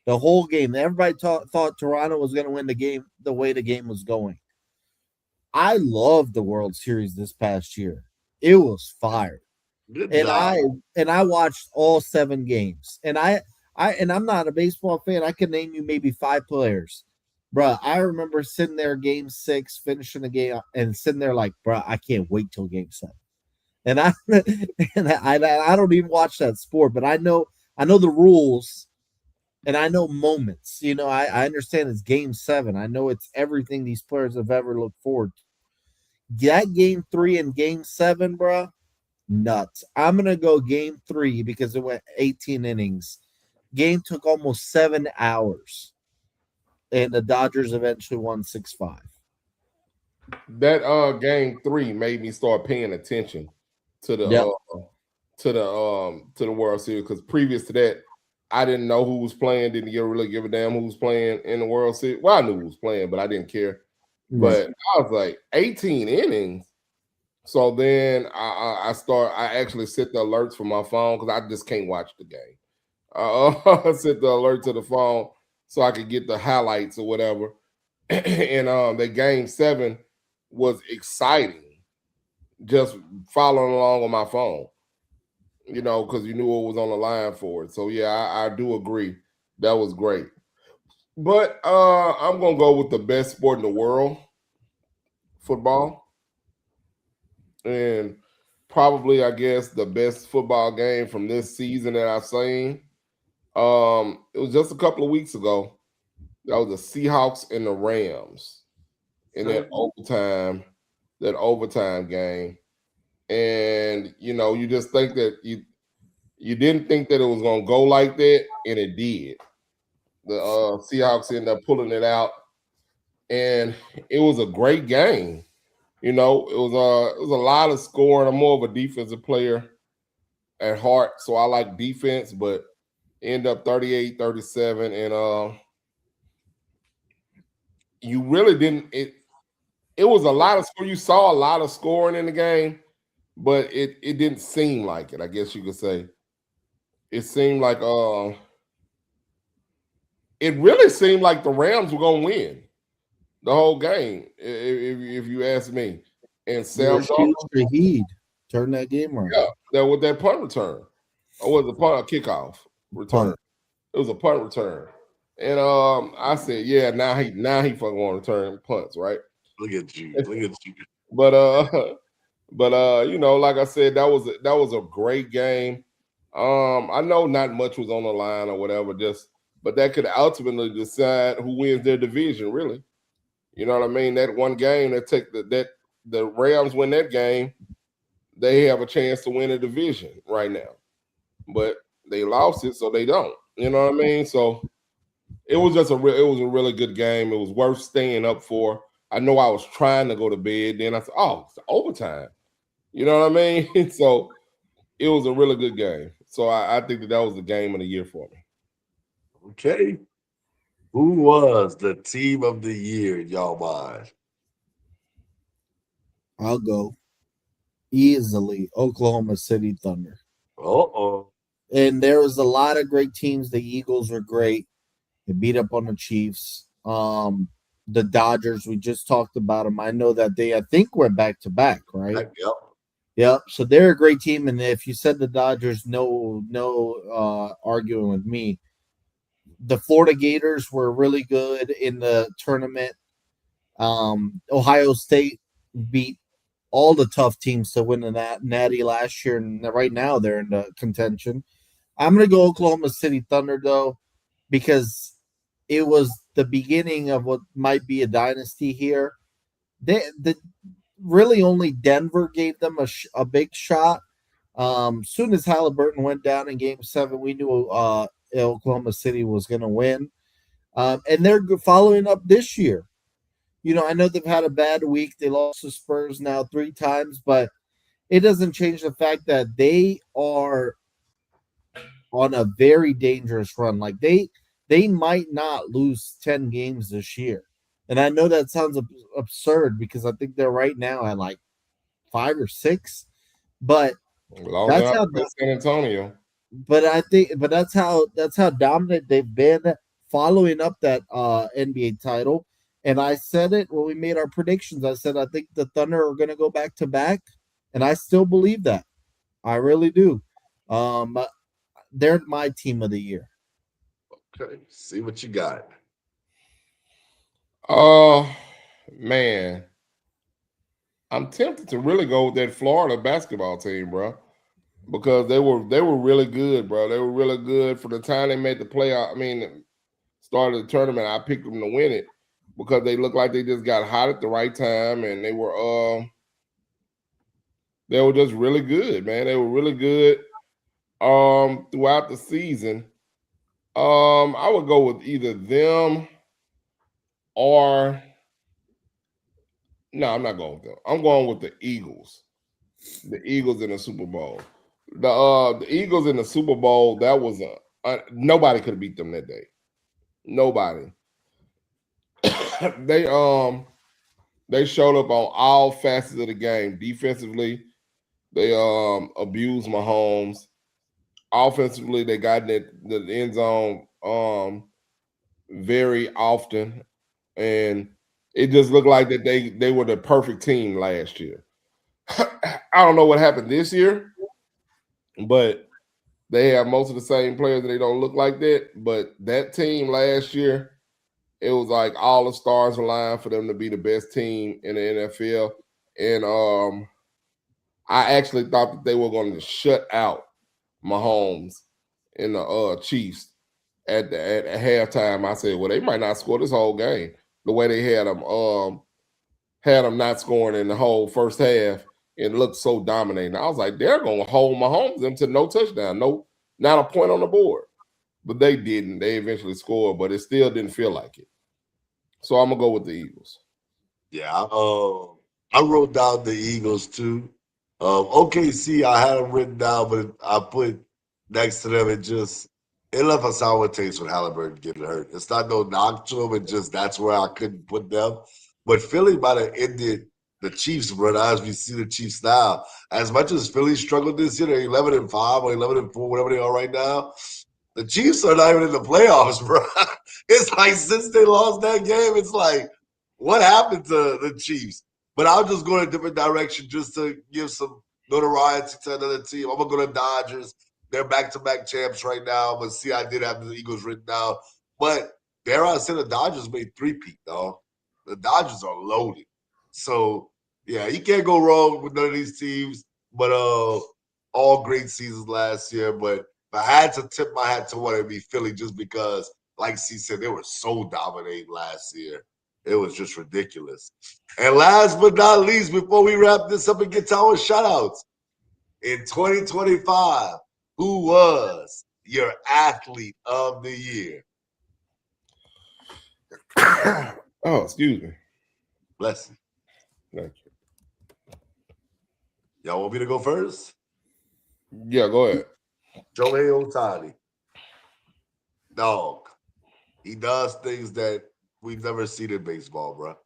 the whole game. Everybody thought Toronto was going to win the game the way the game was going. I loved the World Series this past year. It was fire. Good job. I watched all 7 games. And I'm not a baseball fan. I can name you maybe 5 players. Bruh, I remember sitting there game 6, finishing the game, and sitting there like, bruh, I can't wait till game 7. And I don't even watch that sport, but I know the rules, and I know moments. I understand it's game 7. I know it's everything these players have ever looked forward to. That game 3 and game 7, bruh, nuts. I'm gonna go game 3 because it went 18 innings. Game took almost 7 hours. And the Dodgers eventually won 6-5. That game 3 made me start paying attention to the World Series because previous to that, I didn't know who was playing, didn't really give a damn who was playing in the World Series. Well, I knew who was playing, but I didn't care. But I was like 18 innings. So then I actually set the alerts for my phone because I just can't watch the game. I set the alert to the phone so I could get the highlights or whatever. And the game 7 was exciting. Just following along on my phone, because you knew what was on the line for it. So yeah, I do agree. That was great. But I'm gonna go with the best sport in the world, football. And probably, I guess, the best football game from this season that I've seen. It was just a couple of weeks ago. That was the Seahawks and the Rams in that overtime game. And you just think that you didn't think that it was gonna go like that, and it did. The Seahawks ended up pulling it out, and it was a great game. It was a lot of scoring. I'm more of a defensive player at heart, so I like defense, but end up 38-37, and you really didn't. It was a lot of score. You saw a lot of scoring in the game, but it didn't seem like it. I guess you could say it seemed like it really seemed like the Rams were gonna win the whole game, if you ask me. And Sam Shaheed turned that game around. yeah, that with that punt return, or was it a kickoff return? Punt. It was a punt return, and I said, yeah, now he fucking want to return punts, right? Look at you. But like I said, that was a great game. I know not much was on the line or whatever, but that could ultimately decide who wins their division, really. You know what I mean? That one game that the Rams win that game, they have a chance to win a division right now. But they lost it, so they don't. You know what I mean? So it was just a really good game. It was worth staying up for. I know I was trying to go to bed. Then I said, "Oh, it's overtime." You know what I mean? So it was a really good game. So I think that was the game of the year for me. Okay. Who was the team of the year in y'all mind? I'll go easily. Oklahoma City Thunder. Uh-oh. And there was a lot of great teams. The Eagles were great. They beat up on the Chiefs. The Dodgers, we just talked about them. I know that I think we're back to back, right? Yep. Yep. So they're a great team. And if you said the Dodgers, no arguing with me. The Florida Gators were really good in the tournament. Ohio State beat all the tough teams to win the Natty last year, and right now they're in the contention. I'm going to go Oklahoma City Thunder, though, because it was the beginning of what might be a dynasty here. Really only Denver gave them a big shot. Soon as Halliburton went down in Game 7, we knew Oklahoma City was going to win. And they're following up this year. I know they've had a bad week. They lost to Spurs now 3 times, but it doesn't change the fact that they are on a very dangerous run. Like they might not lose 10 games this year. And I know that sounds absurd because I think they're right now at like 5 or 6, but that's how San Antonio. But that's how dominant they've been following up that NBA title. And I said it when we made our predictions. I said I think the Thunder are going to go back to back, and I still believe that. I really do. They're my team of the year. Okay, see what you got. Oh man, I'm tempted to really go with that Florida basketball team, bro, because they were really good, bro. They were really good for the time they made the playoff. I mean, started the tournament. I picked them to win it because they looked like they just got hot at the right time, and they were just really good, man. They were really good throughout the season. I would go with either them or no, I'm not going with them. I'm going with the Eagles. The Eagles in the Super Bowl. The Eagles in the Super Bowl, that was nobody could have beat them that day. Nobody. They showed up on all facets of the game. Defensively, they abused Mahomes. Offensively, they got in the end zone very often, and it just looked like that they were the perfect team last year. I don't know what happened this year, but they have most of the same players and they don't look like that. But that team last year, it was like all the stars aligned for them to be the best team in the NFL. And I actually thought that they were going to shut out Mahomes and the Chiefs at halftime. I said, well, they might not score this whole game the way they had them not scoring in the whole first half and looked so dominating. I was like, they're going to hold Mahomes them to no touchdown, no, not a point on the board. But they didn't. They eventually scored, but it still didn't feel like it. So I'm gonna go with the Eagles. Yeah, I wrote down the Eagles too. OKC, I had them written down, but I put next to them. It left a sour taste with Halliburton getting hurt. It's not no knock to them. It just that's where I couldn't put them. But Philly might have ended the Chiefs run as we see the Chiefs now. As much as Philly struggled this year, they're 11-5 or 11-4, whatever they are right now. The Chiefs are not even in the playoffs, bro. It's like since they lost that game, it's like, what happened to the Chiefs? But I'll just go in a different direction just to give some notoriety to another team. I'm gonna go to Dodgers. They're back-to-back champs right now. But see, I did have the Eagles written down. But dare I say the Dodgers made three-peat, dog. The Dodgers are loaded. So yeah, you can't go wrong with none of these teams. But all great seasons last year. But if I had to tip my hat to one, it'd be Philly just because, like C said, they were so dominating last year. It was just ridiculous. And last but not least, before we wrap this up and get to our shout-outs, in 2025, who was your athlete of the year? Oh, excuse me. Bless you. Thank you. Y'all want me to go first? Yeah, go ahead. Shohei Ohtani. Dog. He does things that we've never seen in baseball, bro.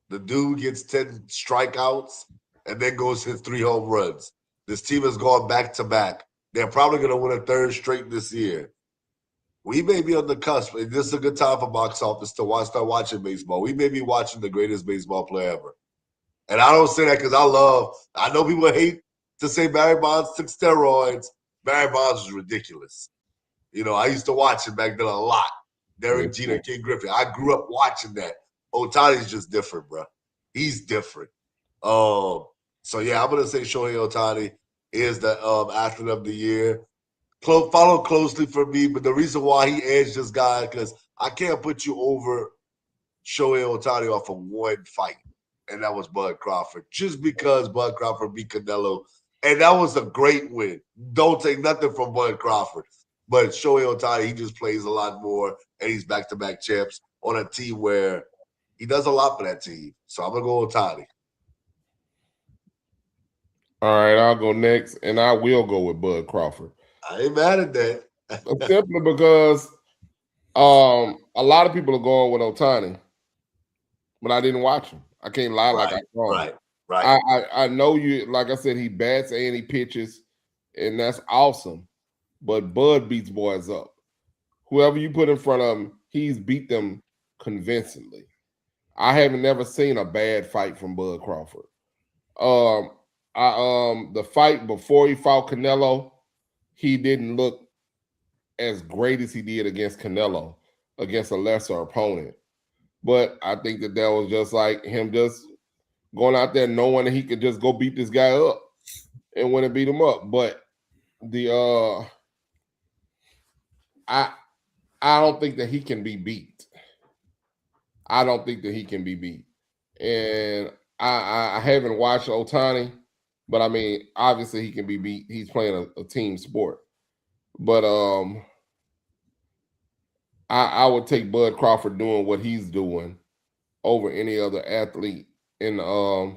The dude gets 10 strikeouts and then goes hit 3 home runs. This team has gone back-to-back. They're probably going to win a third straight this year. We may be on the cusp. And this is a good time for box office to start watching baseball. We may be watching the greatest baseball player ever. And I don't say that because I know people hate to say Barry Bonds took steroids. Barry Bonds was ridiculous. You know, I used to watch it back then a lot. Derek Jeter, King Griffey. I grew up watching that. Ohtani's just different, bro. He's different. So yeah, I'm gonna say Shohei Ohtani is the athlete of the year. Follow closely for me, but the reason why he edged this guy because I can't put you over Shohei Ohtani off of one fight, and that was Bud Crawford. Just because Bud Crawford beat Canelo, and that was a great win. Don't take nothing from Bud Crawford, but Shohei Ohtani, he just plays a lot more, and he's back-to-back champs on a team where he does a lot for that team. So I'm gonna go Ohtani. All right, I'll go next, and I will go with Bud Crawford. I ain't mad at that. Simply because a lot of people are going with Ohtani, but I didn't watch him. I can't lie like I saw him. Right. I know you, like I said, he bats and he pitches, and that's awesome. But Bud beats boys up. Whoever you put in front of him, he's beat them convincingly. I haven't never seen a bad fight from Bud Crawford. The fight before he fought Canelo, he didn't look as great as he did against Canelo, against a lesser opponent. But I think that was just like him just going out there knowing that he could just go beat this guy up and win and beat him up. But I don't think that he can be beat. I don't think that he can be beat. And I haven't watched Ohtani, but I mean, obviously he can be beat. He's playing a team sport. But I would take Bud Crawford doing what he's doing over any other athlete in the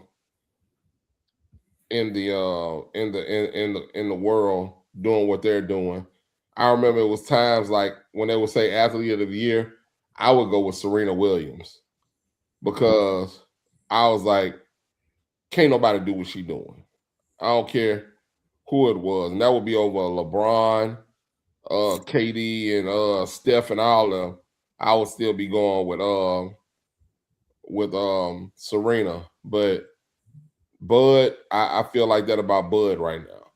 world doing what they're doing. I remember it was times like when they would say athlete of the year, I would go with Serena Williams because I was like, can't nobody do what she doing. I don't care who it was. And that would be over LeBron, KD, and Steph and all of them. I would still be going with Serena. But Bud, I feel like that about Bud right now.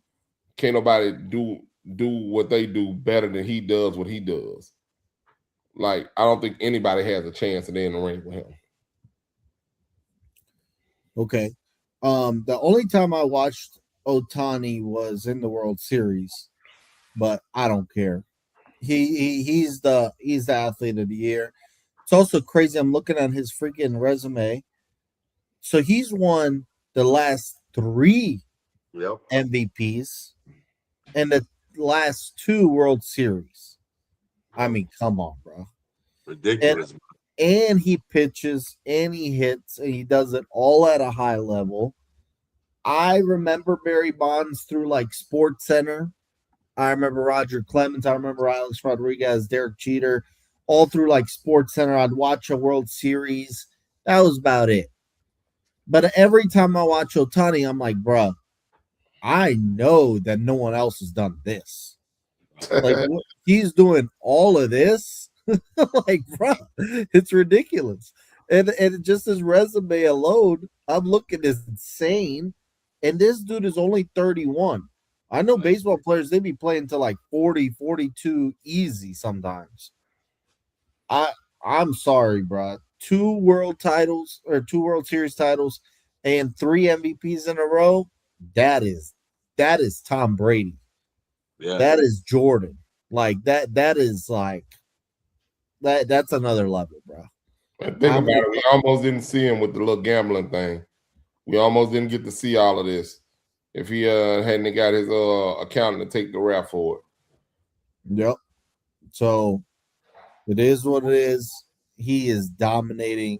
Can't nobody do what they do better than he does what he does. Like, I don't think anybody has a chance to be in the ring with him. Okay. The only time I watched Otani was in the World Series, but I don't care. He's the athlete of the year. It's also crazy. I'm looking at his freaking resume. So he's won the last three Yep. MVPs and the last two World Series. I mean, come on, bro. And Ridiculous. and he pitches and he hits and he does it all at a high level. I remember Barry Bonds through like Sports Center. I remember Roger Clemens. I remember Alex Rodriguez, Derek Jeter, all through like Sports Center. I'd watch a World Series. That was about it. But every time I watch Otani, I'm like, bro, I know that no one else has done this. Like he's doing all of this. Like, bro, it's ridiculous. And just his resume alone, I'm looking is insane. And this dude is only 31. I know baseball players, they be playing to like 40, 42 easy sometimes. I I'm sorry, bro. Two world titles or two World Series titles and three MVPs in a row. That is that is Tom Brady. Yeah. That is Jordan. Like that is like that's another level, bro. And think about it, we almost didn't see him with the little gambling thing. We almost didn't get to see all of this if he hadn't got his accountant to take the rap for it. Yep. So it is what it is. He is dominating,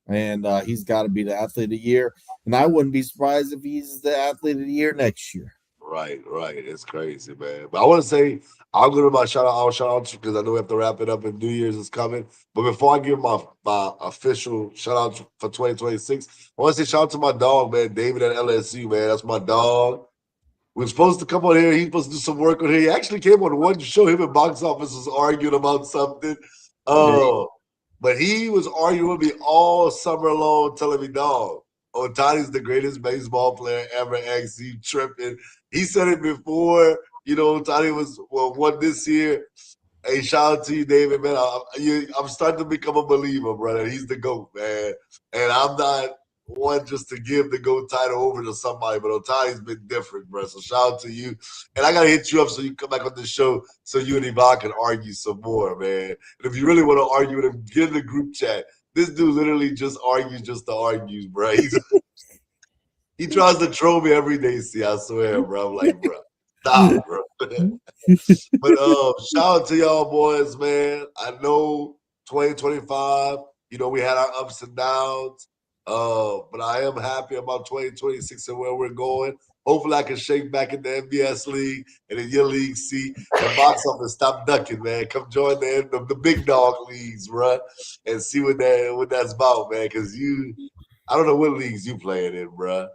and he's got to be the athlete of the year. And I wouldn't be surprised if he's the athlete of the year next year. Right, right. It's crazy, man. But I want to say I'll give my shout out because I know we have to wrap it up and New Year's is coming. But before I give my official shout out for 2026, I want to say shout out to my dog, man, David at LSU, man. That's my dog. We were supposed to come on here. He's supposed to do some work on here. He actually came on one show. Him and Box Office was arguing about something. Oh, but he was arguing with me all summer long, telling me, dog, Otani's the greatest baseball player ever. X, he tripping. He said it before, Otani was won this year. Hey, shout out to you, David, man. I'm starting to become a believer, brother. He's the GOAT, man. And I'm not one just to give the GOAT title over to somebody, but Otani's been different, bro. So shout out to you. And I got to hit you up so you can come back on the show so you and Yvonne can argue some more, man. And if you really want to argue with him, get in the group chat. This dude literally just argues just to argue, bro. He tries to troll me every day, see, I swear, bro. I'm like, bro, stop, bro. But shout out to y'all boys, man. I know 2025, we had our ups and downs. But I am happy about 2026 and where we're going. Hopefully I can shake back in the NBS league and in your league, see, and Box Office stop ducking, man. Come join the big dog leagues, bro, and see what that's about, man. Because I don't know what leagues you playing in, bro.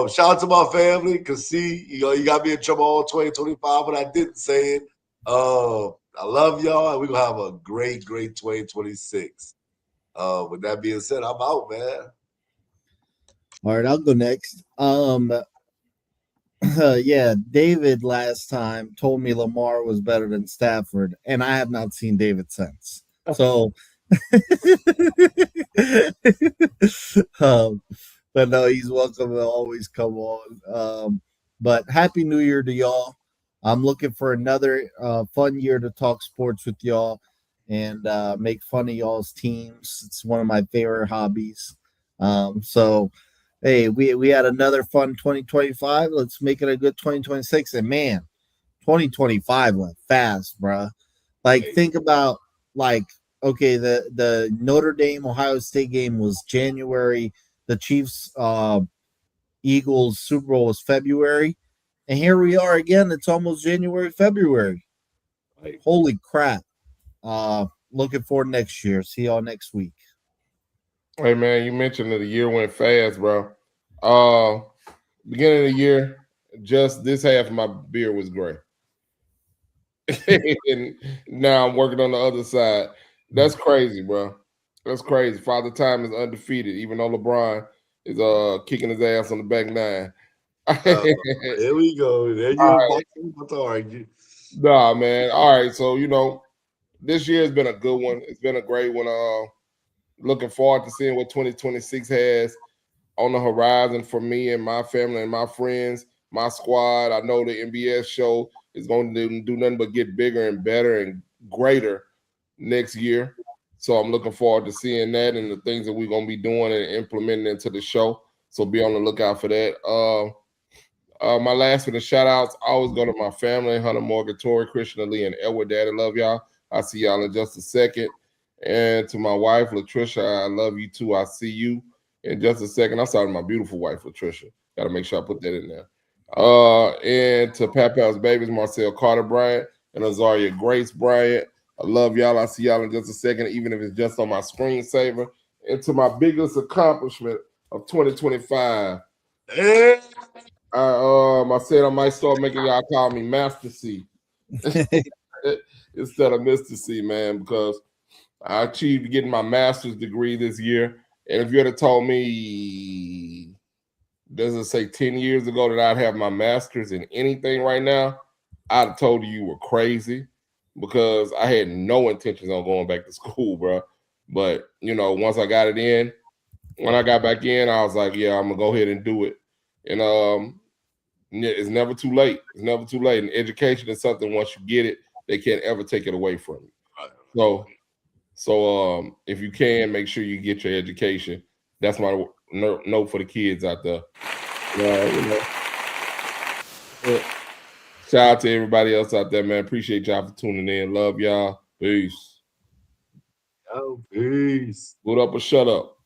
Shout out to my family, cause see, you got me in trouble all 2025, but I didn't say it. I love y'all, and we're gonna have a great, great 2026. With that being said, I'm out, man. All right, I'll go next. Yeah, David last time told me Lamar was better than Stafford, and I have not seen David since. So, but no, he's welcome to always come on. But Happy New Year to y'all. I'm looking for another fun year to talk sports with y'all and make fun of y'all's teams. It's one of my favorite hobbies. So hey, we had another fun 2025. Let's make it a good 2026. And man, 2025 went fast, bruh. Like, think about like, okay, the Notre Dame Ohio State game was January. The Chiefs Eagles Super Bowl was February. And here we are again. It's almost January, February. Holy crap. Looking forward next year. See y'all next week. Hey man, you mentioned that the year went fast, bro. Beginning of the year, just this half of my beer was gray. And now I'm working on the other side. That's crazy, bro. That's crazy. Father Time is undefeated, even though LeBron is kicking his ass on the back nine. There we go. There you about to argue. Nah, man. All right, so this year has been a good one. It's been a great one. Looking forward to seeing what 2026 has on the horizon for me and my family and my friends. my squad. I know the NBS show is going to do nothing but get bigger and better and greater next year. So I'm looking forward to seeing that and the things that we're going to be doing and implementing into the show. So be on the lookout for that. My last for the shout outs, I always go to my family, Hunter, Morgan, Tori, Christian, Lee, and Edward. Daddy, love y'all. I'll see y'all in just a second. And to my wife, Latricia, I love you too. I'll see you in just a second. I'm sorry, my beautiful wife, Latricia. Got to make sure I put that in there. And to Papa's babies, Marcel Carter Bryant and Azaria Grace Bryant. I love y'all. I'll see y'all in just a second, even if it's just on my screensaver. And to my biggest accomplishment of 2025. I said I might start making y'all call me Master C instead of Mr. C, man, because I achieved getting my master's degree this year. And if you had told me, does it say 10 years ago that I'd have my master's in anything right now, I'd have told you were crazy because I had no intentions on going back to school, bro. But, once I got it in, when I got back in, I was like, yeah, I'm going to go ahead and do it. And it's never too late. It's never too late. And education is something, once you get it, they can't ever take it away from you. So if you can, make sure you get your education. That's my note for the kids out there. Shout out to everybody else out there, man. Appreciate y'all for tuning in. Love y'all. Peace. Peace. Boot up or shut up.